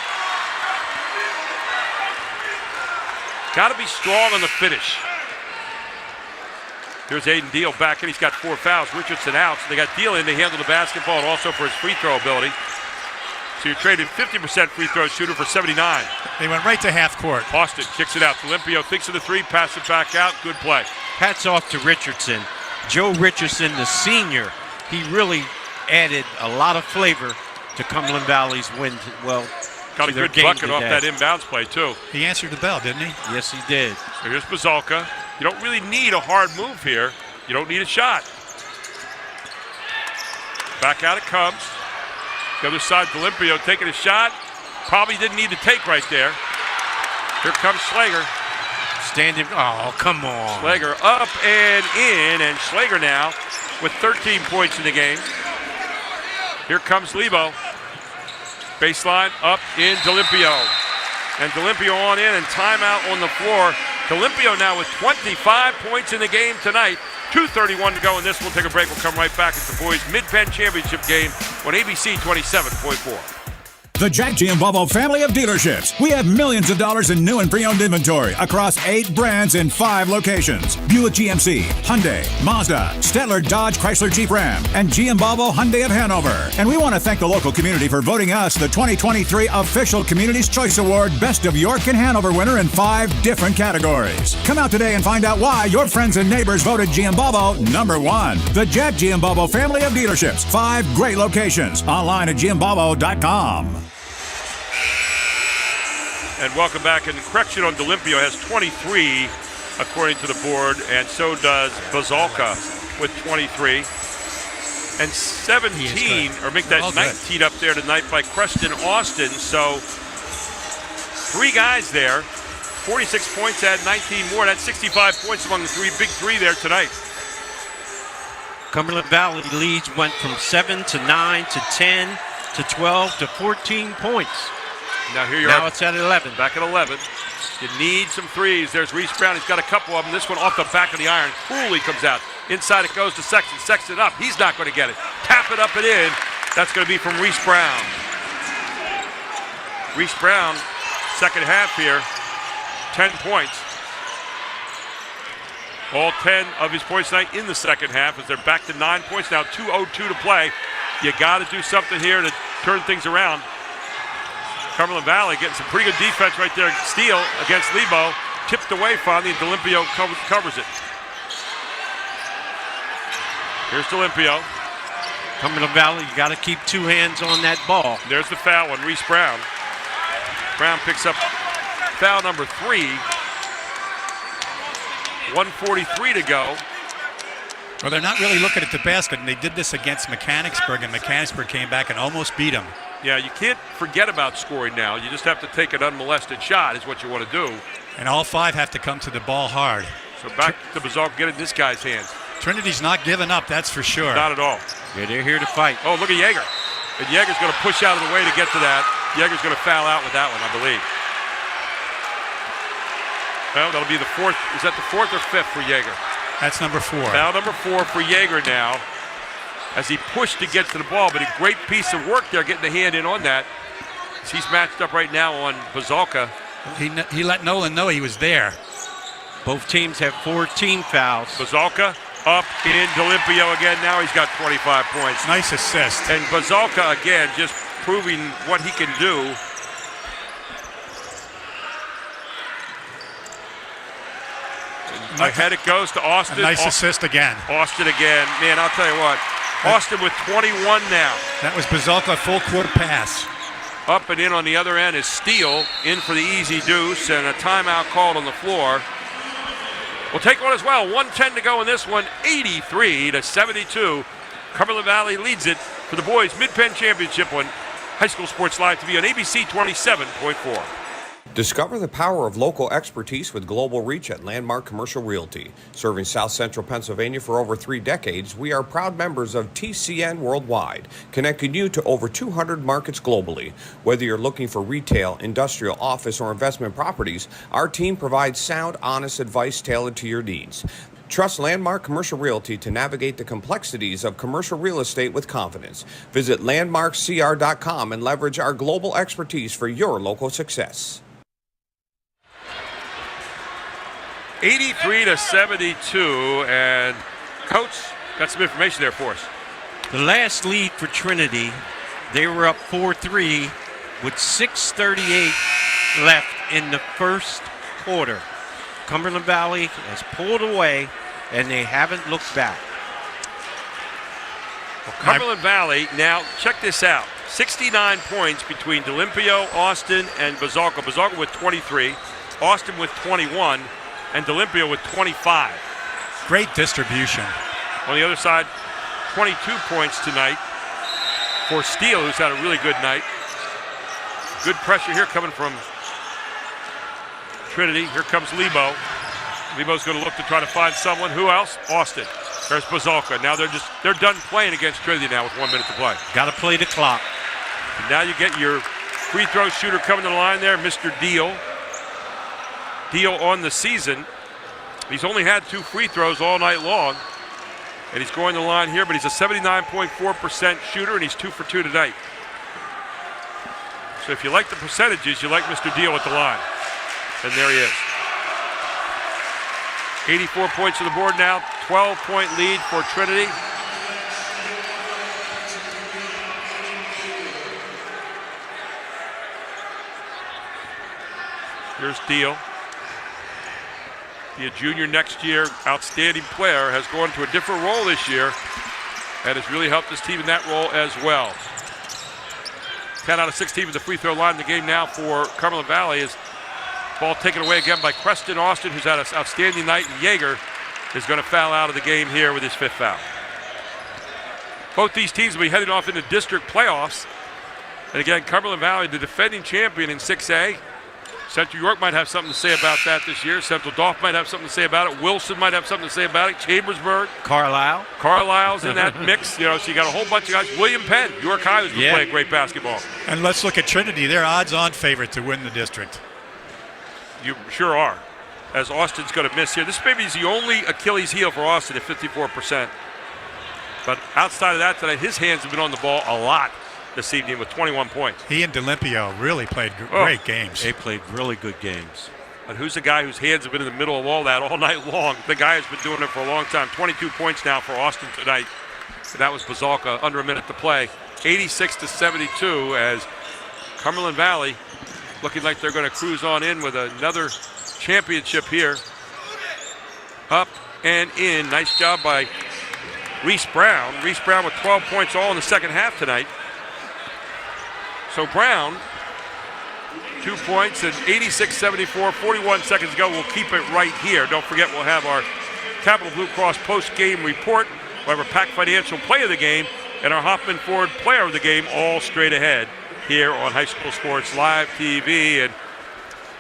Speaker 1: Got to be strong on the finish. Here's Aiden Deal back in. He's got 4 fouls. Richardson out. So they got Deal in to handle the basketball and also for his free throw ability. So you're trading 50% free throw shooter for 79.
Speaker 3: They went right to half court.
Speaker 1: Austin kicks it out. Olympio thinks of the 3, passes it back out. Good play.
Speaker 2: Hats off to Richardson. Joe Richardson, the senior, he really added a lot of flavor to Cumberland Valley's win. Well,
Speaker 1: got a good bucket off that inbounds play, too.
Speaker 3: He answered the bell, didn't he?
Speaker 2: Yes, he did.
Speaker 1: So here's Bazalka. You don't really need a hard move here. You don't need a shot. Back out it comes. The other side, Olympio taking a shot. Probably didn't need to take right there. Here comes Schlager.
Speaker 2: Standing. Oh, come on.
Speaker 1: Schlager up and in, and Schlager now with 13 points in the game. Here comes Lebo. Baseline up in D'Olimpio. And D'Olimpio on in, and timeout on the floor. D'Olimpio now with 25 points in the game tonight. 2:31 to go in this. We'll take a break. We'll come right back. It's the boys' Mid-Penn Championship game on ABC 27.4.
Speaker 8: The Jack G and Bobo family of dealerships. We have millions of dollars in new and pre-owned inventory across 8 brands in 5 locations. Buick GMC, Hyundai, Mazda, Stettler, Dodge, Chrysler, Jeep Ram, and G and Bobo Hyundai of Hanover. And we want to thank the local community for voting us the 2023 Official Community's Choice Award Best of York and Hanover winner in 5 different categories. Come out today and find out why your friends and neighbors voted G and Bobo #1. The Jack G and Bobo family of dealerships. 5 great locations. Online at gmbobo.com.
Speaker 1: And welcome back. And the correction on D'Olimpio has 23 according to the board, and so does Bazalka with 23. And 17, or make that 19 up there tonight by Preston Austin. So 3 guys there. 46 points, add 19 more. That's 65 points among the big three there tonight.
Speaker 2: Cumberland Valley leads went from 7 to 9 to 10 to 12 to 14 points.
Speaker 1: Now
Speaker 2: it's at 11.
Speaker 1: Back at 11. You need some threes. There's Reese Brown. He's got a couple of them. This one off the back of the iron. Cooley comes out. Inside it goes to Sexton. Sexton up. He's not going to get it. Tap it up and in. That's going to be from Reese Brown. Reese Brown, second half here, 10 points. All 10 of his points tonight in the second half as they're back to 9 points now. 2:02 to play. You got to do something here to turn things around. Cumberland Valley getting some pretty good defense right there. Steele against Lebo. Tipped away finally, and D'Olimpio covers it. Here's D'Olimpio.
Speaker 2: Cumberland Valley, you got to keep 2 hands on that ball.
Speaker 1: There's the foul on Reese Brown. Brown picks up foul number 3. 1:43 to go.
Speaker 3: Well, they're not really looking at the basket, and they did this against Mechanicsburg, and Mechanicsburg came back and almost beat them.
Speaker 1: Yeah, you can't forget about scoring now. You just have to take an unmolested shot is what you want to do.
Speaker 3: And all 5 have to come to the ball hard.
Speaker 1: So back to Bazalka, get in this guy's hands.
Speaker 3: Trinity's not giving up, that's for sure.
Speaker 1: Not at all.
Speaker 2: Yeah, they're here to fight.
Speaker 1: Oh, look at Yeager. And Yeager's going to push out of the way to get to that. Yeager's going to foul out with that one, I believe. Well, that'll be the 4th. Is that the 4th or 5th for Yeager?
Speaker 3: That's number 4.
Speaker 1: Foul number 4 for Yeager now, as he pushed to get to the ball, but a great piece of work there getting the hand in on that. He's matched up right now on Bazalka.
Speaker 3: He let Nolan know he was there.
Speaker 2: Both teams have 4 team fouls.
Speaker 1: Bazalka up in D'Olimpio again. Now he's got 25 points.
Speaker 3: Nice assist.
Speaker 1: And Bazalka again just proving what he can do. Ahead it goes to Austin.
Speaker 3: A nice assist again.
Speaker 1: Austin again. Man, I'll tell you what. Austin with 21 now.
Speaker 3: That was Bazalka, full court pass.
Speaker 1: Up and in on the other end is Steele, in for the easy deuce, and a timeout called on the floor. We'll take one as well. 1:10 to go in this one, 83-72. Cumberland Valley leads it for the boys' Mid-Penn Championship on High School Sports Live TV on ABC 27.4.
Speaker 12: Discover the power of local expertise with global reach at Landmark Commercial Realty. Serving South Central Pennsylvania for over 3 decades, we are proud members of TCN Worldwide, connecting you to over 200 markets globally. Whether you're looking for retail, industrial, office, or investment properties, our team provides sound, honest advice tailored to your needs. Trust Landmark Commercial Realty to navigate the complexities of commercial real estate with confidence. Visit landmarkcr.com and leverage our global expertise for your local success.
Speaker 1: 83-72, and Coach got some information there for us.
Speaker 2: The last lead for Trinity, they were up 4-3 with 6:38 left in the first quarter. Cumberland Valley has pulled away, and they haven't looked back.
Speaker 1: Well, Cumberland Valley, now check this out. 69 points between D'Olimpio, Austin, and Bazalka. Bazalka with 23, Austin with 21, and D'Olimpio with 25.
Speaker 3: Great distribution.
Speaker 1: On the other side, 22 points tonight for Steele, who's had a really good night. Good pressure here coming from Trinity. Here comes Lebo. Lebo's going to look to try to find someone. Who else? Austin. There's Bazalka. Now they're done playing against Trinity now with 1 minute to play.
Speaker 2: Got to play the clock.
Speaker 1: And now you get your free throw shooter coming to the line there, Mr. Deal. Deal on the season. He's only had 2 free throws all night long. And he's going to the line here, but he's a 79.4% shooter, and he's 2 for 2 tonight. So if you like the percentages, you like Mr. Deal at the line. And there he is. 84 points on the board now, 12-point lead for Trinity. Here's Deal. Be a junior next year, outstanding player, has gone to a different role this year and has really helped his team in that role as well. 10 out of 16 with the free throw line in the game now for Cumberland Valley. Is ball taken away again by Creston Austin, who's had an outstanding night, and Yeager is going to foul out of the game here with his 5th foul. Both these teams will be heading off into district playoffs. And again, Cumberland Valley, the defending champion in 6A. Central York might have something to say about that this year. Central Dauphin might have something to say about it. Wilson might have something to say about it. Chambersburg. Carlisle's in that mix. You know, so you got a whole bunch of guys. William Penn, York High, who's been playing great basketball.
Speaker 3: And let's look at Trinity. They're odds-on favorite to win the district.
Speaker 1: You sure are, as Austin's going to miss here. This maybe is the only Achilles heel for Austin at 54%. But outside of that tonight, his hands have been on the ball a lot this evening with 21 points.
Speaker 3: He and D'Olimpio really played great games.
Speaker 2: They played really good games.
Speaker 1: But who's the guy whose hands have been in the middle of all that all night long? The guy has been doing it for a long time. 22 points now for Austin tonight. And that was Bazalka, under a minute to play. 86-72 as Cumberland Valley looking like they're going to cruise on in with another championship here. Up and in. Nice job by Reese Brown. Reese Brown with 12 points all in the second half tonight. So Brown, 2 points and 86-74, 41 seconds to go. We'll keep it right here. Don't forget, we'll have our Capital Blue Cross post-game report. We'll have our Pack Financial play of the game and our Hoffman Ford player of the game all straight ahead here on High School Sports Live TV. And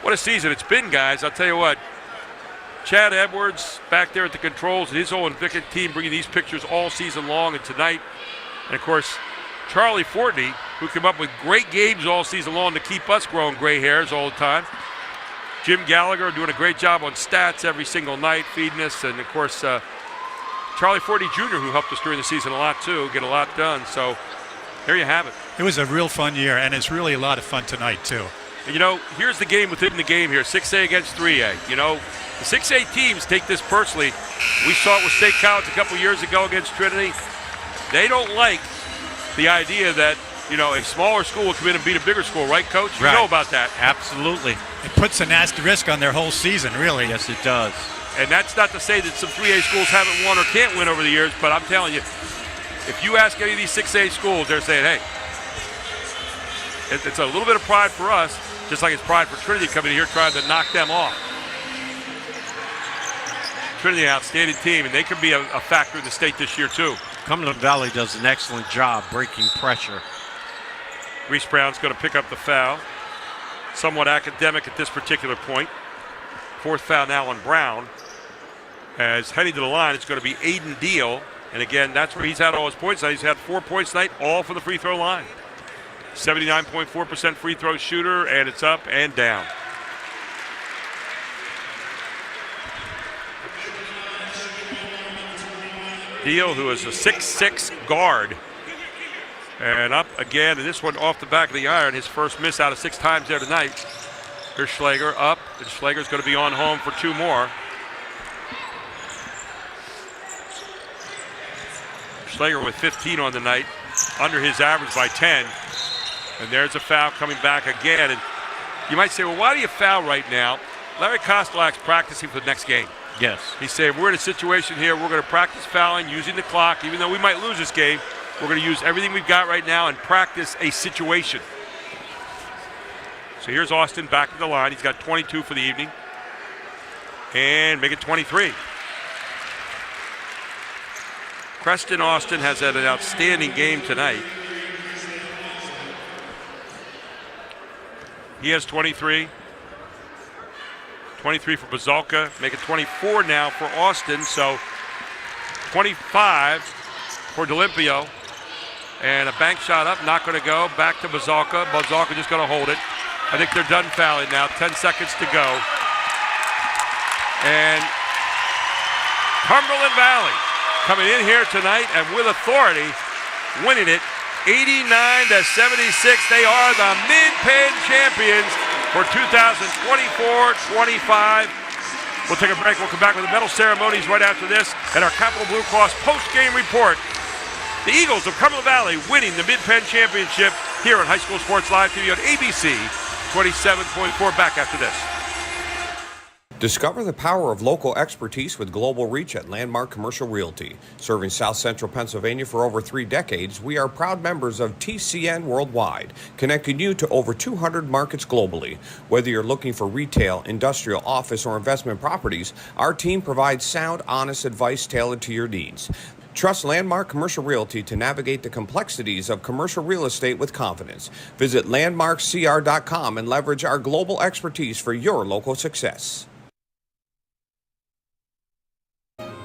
Speaker 1: what a season it's been, guys. I'll tell you what, Chad Edwards back there at the controls and his whole Invicta team bringing these pictures all season long and tonight. And, of course, Charlie Fortney, who came up with great games all season long to keep us growing gray hairs all the time. Jim Gallagher doing a great job on stats every single night, feeding us. And, of course, Charlie Fortney Jr., who helped us during the season a lot, too, get a lot done. So there you have it.
Speaker 3: It was a real fun year, and it's really a lot of fun tonight, too.
Speaker 1: And, you know, here's the game within the game here, 6A against 3A. You know, the 6A teams take this personally. We saw it with State College a couple years ago against Trinity. They don't like the idea that, you know, a smaller school will come in and beat a bigger school, right, Coach? You know about that.
Speaker 2: Absolutely.
Speaker 3: It puts an asterisk on their whole season, really.
Speaker 2: Yes, it does.
Speaker 1: And that's not to say that some 3A schools haven't won or can't win over the years, but I'm telling you, if you ask any of these 6A schools, they're saying, hey, it's a little bit of pride for us, just like it's pride for Trinity coming in here trying to knock them off. Trinity, an outstanding team, and they could be a factor in the state this year, too.
Speaker 2: Cumberland Valley does an excellent job breaking pressure.
Speaker 1: Reese Brown's going to pick up the foul. Somewhat academic at this particular point. 4th foul now on Brown. As heading to the line, it's going to be Aiden Deal. And again, that's where he's had all his points. He's had 4 points tonight, all for the free throw line. 79.4% free throw shooter, and it's up and down. Deal, who is a 6'6" guard. And up again, and this one off the back of the iron. His first miss out of 6 times there tonight. Here's Schlager up, and Schlager's going to be on home for 2 more. Schlager with 15 on the night, under his average by 10. And there's a foul coming back again. And you might say, well, why do you foul right now? Larry Kostelak's practicing for the next game.
Speaker 2: Yes.
Speaker 1: He's saying, we're in a situation here, we're going to practice fouling, using the clock. Even though we might lose this game, we're going to use everything we've got right now and practice a situation. So here's Austin back to the line. He's got 22 for the evening. And make it 23. Preston Austin has had an outstanding game tonight. He has 23. 23 for Bazalka. Make it 24 now for Austin. So 25 for D'Olimpio. And a bank shot up, not going to go. Back to Bazalka. Bazalka just going to hold it. I think they're done fouling now. 10 seconds to go. And Cumberland Valley coming in here tonight and with authority, winning it 89-76. They are the Mid-Penn champions for 2024-25. We'll take a break. We'll come back with the medal ceremonies right after this and our Capital Blue Cross post-game report. The Eagles of Cumberland Valley winning the Mid-Penn championship here on High School Sports Live TV on ABC 27.4. Back after this.
Speaker 12: Discover the power of local expertise with global reach at Landmark Commercial Realty. Serving South Central Pennsylvania for over 3 decades, we are proud members of TCN Worldwide, connecting you to over 200 markets globally. Whether you're looking for retail, industrial, office, or investment properties, our team provides sound, honest advice tailored to your needs. Trust Landmark Commercial Realty to navigate the complexities of commercial real estate with confidence. Visit landmarkcr.com and leverage our global expertise for your local success.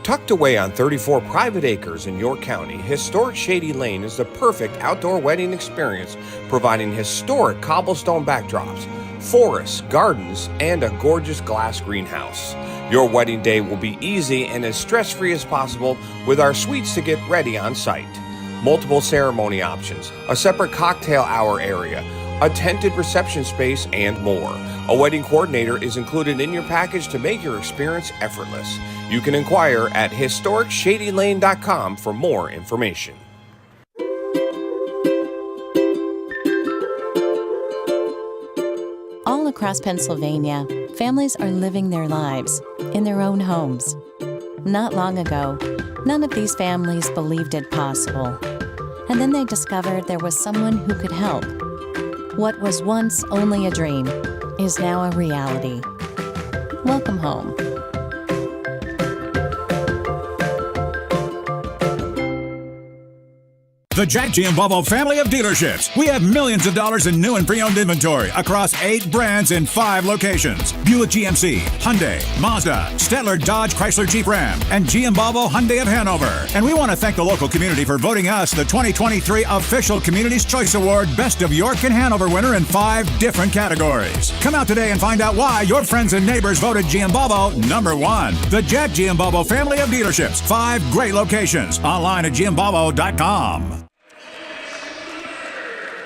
Speaker 12: Tucked away on 34 private acres in York County, historic Shady Lane is the perfect outdoor wedding experience, providing historic cobblestone backdrops, forests, gardens, and a gorgeous glass greenhouse. Your wedding day will be easy and as stress-free as possible with our suites to get ready on site. Multiple ceremony options, a separate cocktail hour area, a tented reception space, and more. A wedding coordinator is included in your package to make your experience effortless. You can inquire at historicshadylane.com for more information.
Speaker 16: All across Pennsylvania, families are living their lives in their own homes. Not long ago, none of these families believed it possible. And then they discovered there was someone who could help. What was once only a dream is now a reality. Welcome home.
Speaker 8: The Jack Giambalvo family of dealerships. We have millions of dollars in new and pre-owned inventory across 8 brands in 5 locations. Buick GMC, Hyundai, Mazda, Stettler Dodge Chrysler Jeep Ram, and Giambalvo Hyundai of Hanover. And we want to thank the local community for voting us the 2023 official Community's Choice Award Best of York and Hanover winner in 5 different categories. Come out today and find out why your friends and neighbors voted Giambalvo #1. The Jack Giambalvo family of dealerships. 5 great locations. Online at giambalvo.com.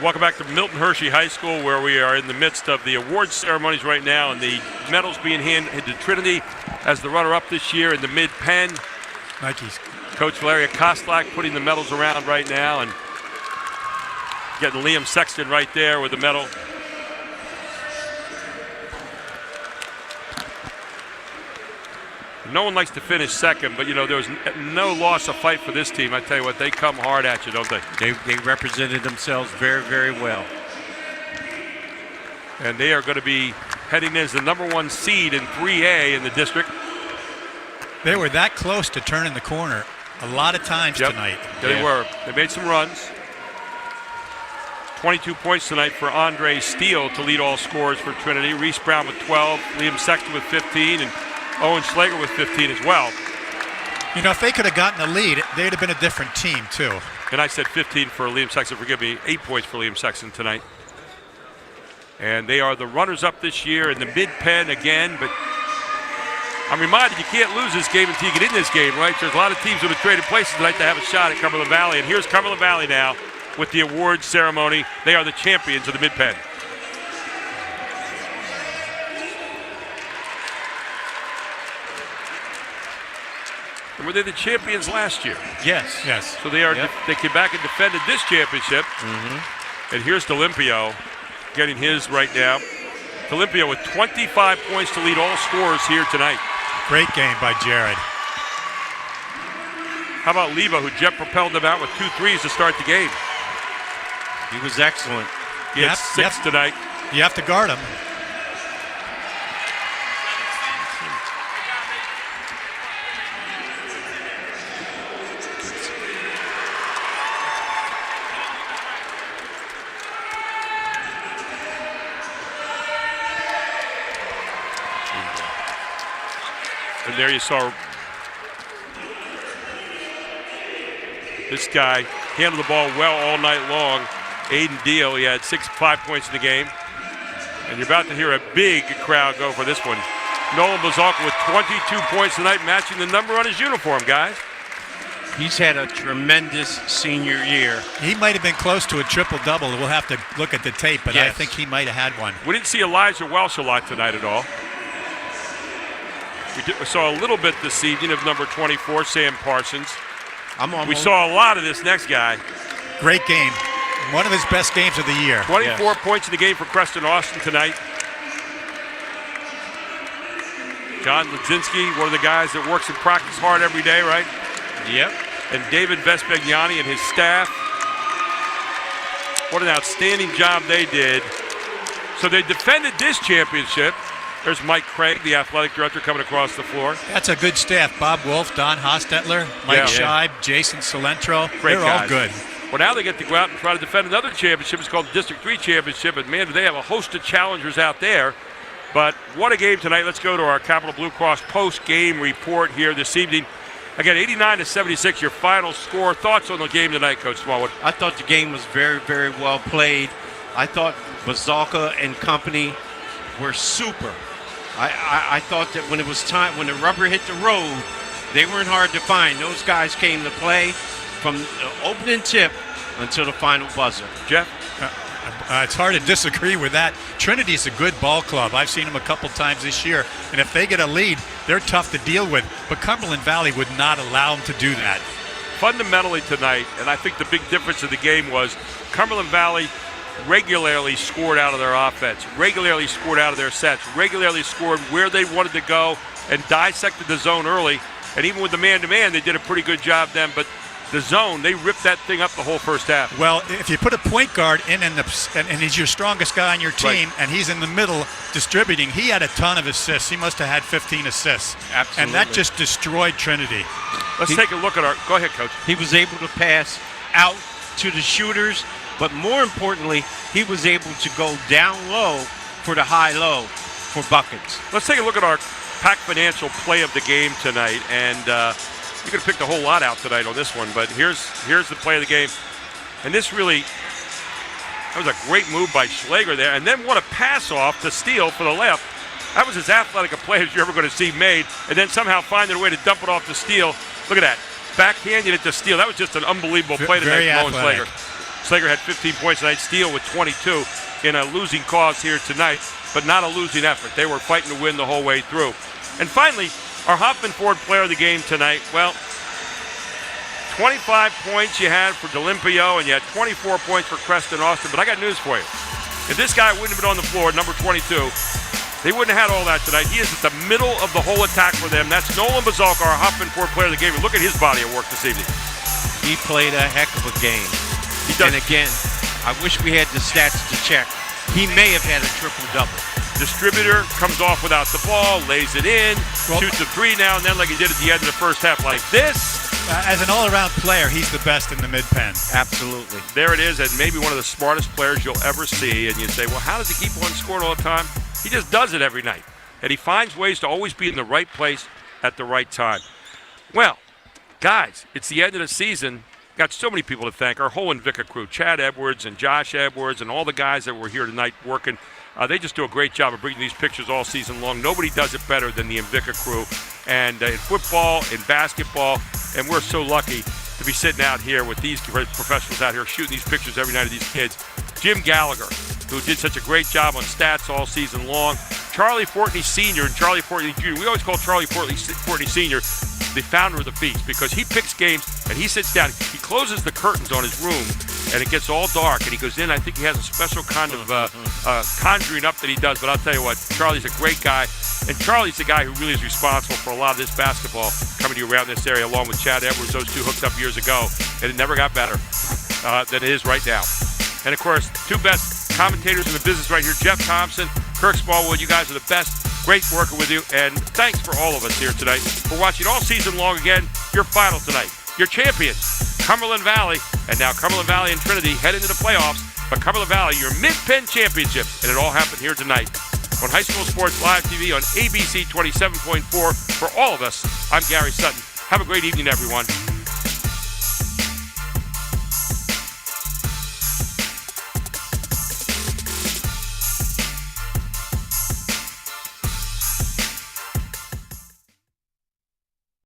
Speaker 1: Welcome back to Milton Hershey High School, where we are in the midst of the awards ceremonies right now, and the medals being handed to Trinity as the runner-up this year in the Mid-Penn.
Speaker 3: Nikes.
Speaker 1: Coach Valeria Kostelak putting the medals around right now and getting Liam Sexton right there with the medal. No one likes to finish second, but, you know, there was no loss of fight for this team. I tell you what, they come hard at you, don't they?
Speaker 2: They represented themselves very, very well.
Speaker 1: And they are going to be heading as the #1 seed in 3A in the district.
Speaker 3: They were that close to turning the corner a lot of times tonight.
Speaker 1: They were. They made some runs. 22 points tonight for Andre Steele to lead all scorers for Trinity. Reese Brown with 12, Liam Sexton with 15, and Owen Schlager with 15 as well.
Speaker 3: You know, if they could have gotten the lead, they'd have been a different team, too.
Speaker 1: And I said 15 for Liam Sexton. Forgive me, 8 points for Liam Sexton tonight. And they are the runners-up this year in the Mid-Penn again. But I'm reminded you can't lose this game until you get in this game, right? There's a lot of teams that have traded places tonight to have a shot at Cumberland Valley. And here's Cumberland Valley now with the awards ceremony. They are the champions of the Mid-Penn. And were they the champions last year?
Speaker 2: Yes.
Speaker 3: Yes.
Speaker 1: So they are. They came back and defended this championship. And here's D'Olimpio getting his right now. D'Olimpio with 25 points to lead all scorers here tonight.
Speaker 3: Great game by Jared.
Speaker 1: How about Leva, who Jeff propelled him out with 2 threes to start the game?
Speaker 2: He was excellent.
Speaker 1: He had 6 tonight.
Speaker 3: You have to guard him.
Speaker 1: And there you saw this guy handled the ball well all night long. Aiden Deal, he had 5 points in the game. And you're about to hear a big crowd go for this one. Nolan Bazalka with 22 points tonight, matching the number on his uniform, guys.
Speaker 2: He's had a tremendous senior year.
Speaker 3: He might have been close to a triple-double. We'll have to look at the tape, but I think he might have had one.
Speaker 1: We didn't see Elijah Welsh a lot tonight at all. We saw a little bit this evening of number 24, Sam Parsons. We saw a lot of this next guy.
Speaker 3: Great game. One of his best games of the year.
Speaker 1: 24 points in the game for Preston Austin tonight. John Ledzinski, one of the guys that works in practice hard every day, right?
Speaker 2: Yep.
Speaker 1: And David Vespagnani and his staff. What an outstanding job they did. So they defended this championship. There's Mike Craig, the athletic director, coming across the floor.
Speaker 3: That's a good staff. Bob Wolf, Don Hostetler, Mike Scheib, Jason Cilentro.
Speaker 1: Great
Speaker 3: They're
Speaker 1: guys.
Speaker 3: all good.
Speaker 1: Well, now they get to go out and try to defend another championship. It's called the District 3 Championship. And, man, do they have a host of challengers out there. But what a game tonight. Let's go to our Capital Blue Cross post-game report here this evening. Again, 89-76, your final score. Thoughts on the game tonight, Coach Smallwood?
Speaker 2: I thought the game was very, very well played. I thought Bazalka and company were super. I thought that when it was time, when the rubber hit the road, they weren't hard to find. Those guys came to play from the opening tip until the final buzzer.
Speaker 1: Jeff?
Speaker 3: It's hard to disagree with that. Trinity's a good ball club. I've seen them a couple times this year, and if they get a lead, they're tough to deal with. But Cumberland Valley would not allow them to do that.
Speaker 1: Fundamentally tonight, and I think the big difference of the game was Cumberland Valley regularly scored out of their offense, regularly scored out of their sets, regularly scored where they wanted to go and dissected the zone early. And even with the man-to-man, they did a pretty good job then. But the zone, they ripped that thing up the whole first half.
Speaker 3: Well, if you put a point guard in and he's your strongest guy on your team, and he's in the middle distributing, he had a ton of assists. He must have had 15 assists.
Speaker 2: Absolutely.
Speaker 3: And that just destroyed Trinity.
Speaker 1: Let's take a look at our – go ahead, Coach.
Speaker 2: He was able to pass out to the shooters, but more importantly, he was able to go down low for the high-low for buckets.
Speaker 1: Let's take a look at our Pac Financial play of the game tonight. And you could have picked a whole lot out tonight on this one, but here's the play of the game. And this really – that was a great move by Schlager there. And then what a pass-off to Steele for the left. That was as athletic a play as you're ever going to see made. And then somehow finding a way to dump it off to Steele. Look at that. Backhanding it to Steele. That was just an unbelievable play tonight from Owen Schlager. Schlager had 15 points tonight. Steele with 22 in a losing cause here tonight, but not a losing effort. They were fighting to win the whole way through. And finally, our Hoffman Ford player of the game tonight, well, 25 points you had for D'Olimpio, and you had 24 points for Preston Austin, but I got news for you. If this guy wouldn't have been on the floor, number 22, they wouldn't have had all that tonight. He is at the middle of the whole attack for them. That's Nolan Bazalka, our Hoffman Ford player of the game. And look at his body of work this evening.
Speaker 2: He played a heck of a game.
Speaker 1: He does.
Speaker 2: And again, I wish we had the stats to check. He may have had a triple-double.
Speaker 1: Distributor comes off without the ball, lays it in, shoots a three now and then like he did at the end of the first half like this.
Speaker 3: As an all-around player, he's the best in the mid-pen.
Speaker 2: Absolutely.
Speaker 1: There it is, and maybe one of the smartest players you'll ever see. And you say, well, how does he keep on scoring all the time? He just does it every night. And he finds ways to always be in the right place at the right time. Well, guys, it's the end of the season. Got so many people to thank. Our whole Invicta crew, Chad Edwards and Josh Edwards and all the guys that were here tonight working. They just do a great job of bringing these pictures all season long. Nobody does it better than the Invicta crew. And in football, in basketball, and we're so lucky to be sitting out here with these professionals out here shooting these pictures every night of these kids. Jim Gallagher, who did such a great job on stats all season long. Charlie Fortney Sr. and Charlie Fortney Jr. We always call Charlie Fortney Sr. the founder of the feast, because he picks games and he sits down. He closes the curtains on his room and it gets all dark and he goes in. I think he has a special kind of conjuring up that he does. But I'll tell you what, Charlie's a great guy. And Charlie's the guy who really is responsible for a lot of this basketball coming to you around this area, along with Chad Edwards. Those two hooked up years ago, and it never got better than it is right now. And, of course, two best commentators in the business right here, Jeff Thompson, Kirk Smallwood. You guys are the best. Great working with you. And thanks for all of us here tonight for watching all season long. Again, your final tonight. Your champions, Cumberland Valley, and now Cumberland Valley and Trinity head into the playoffs. But Cumberland Valley, your Mid-Penn championship. And it all happened here tonight on High School Sports Live TV on ABC 27.4. For all of us, I'm Gary Sutton. Have a great evening, everyone.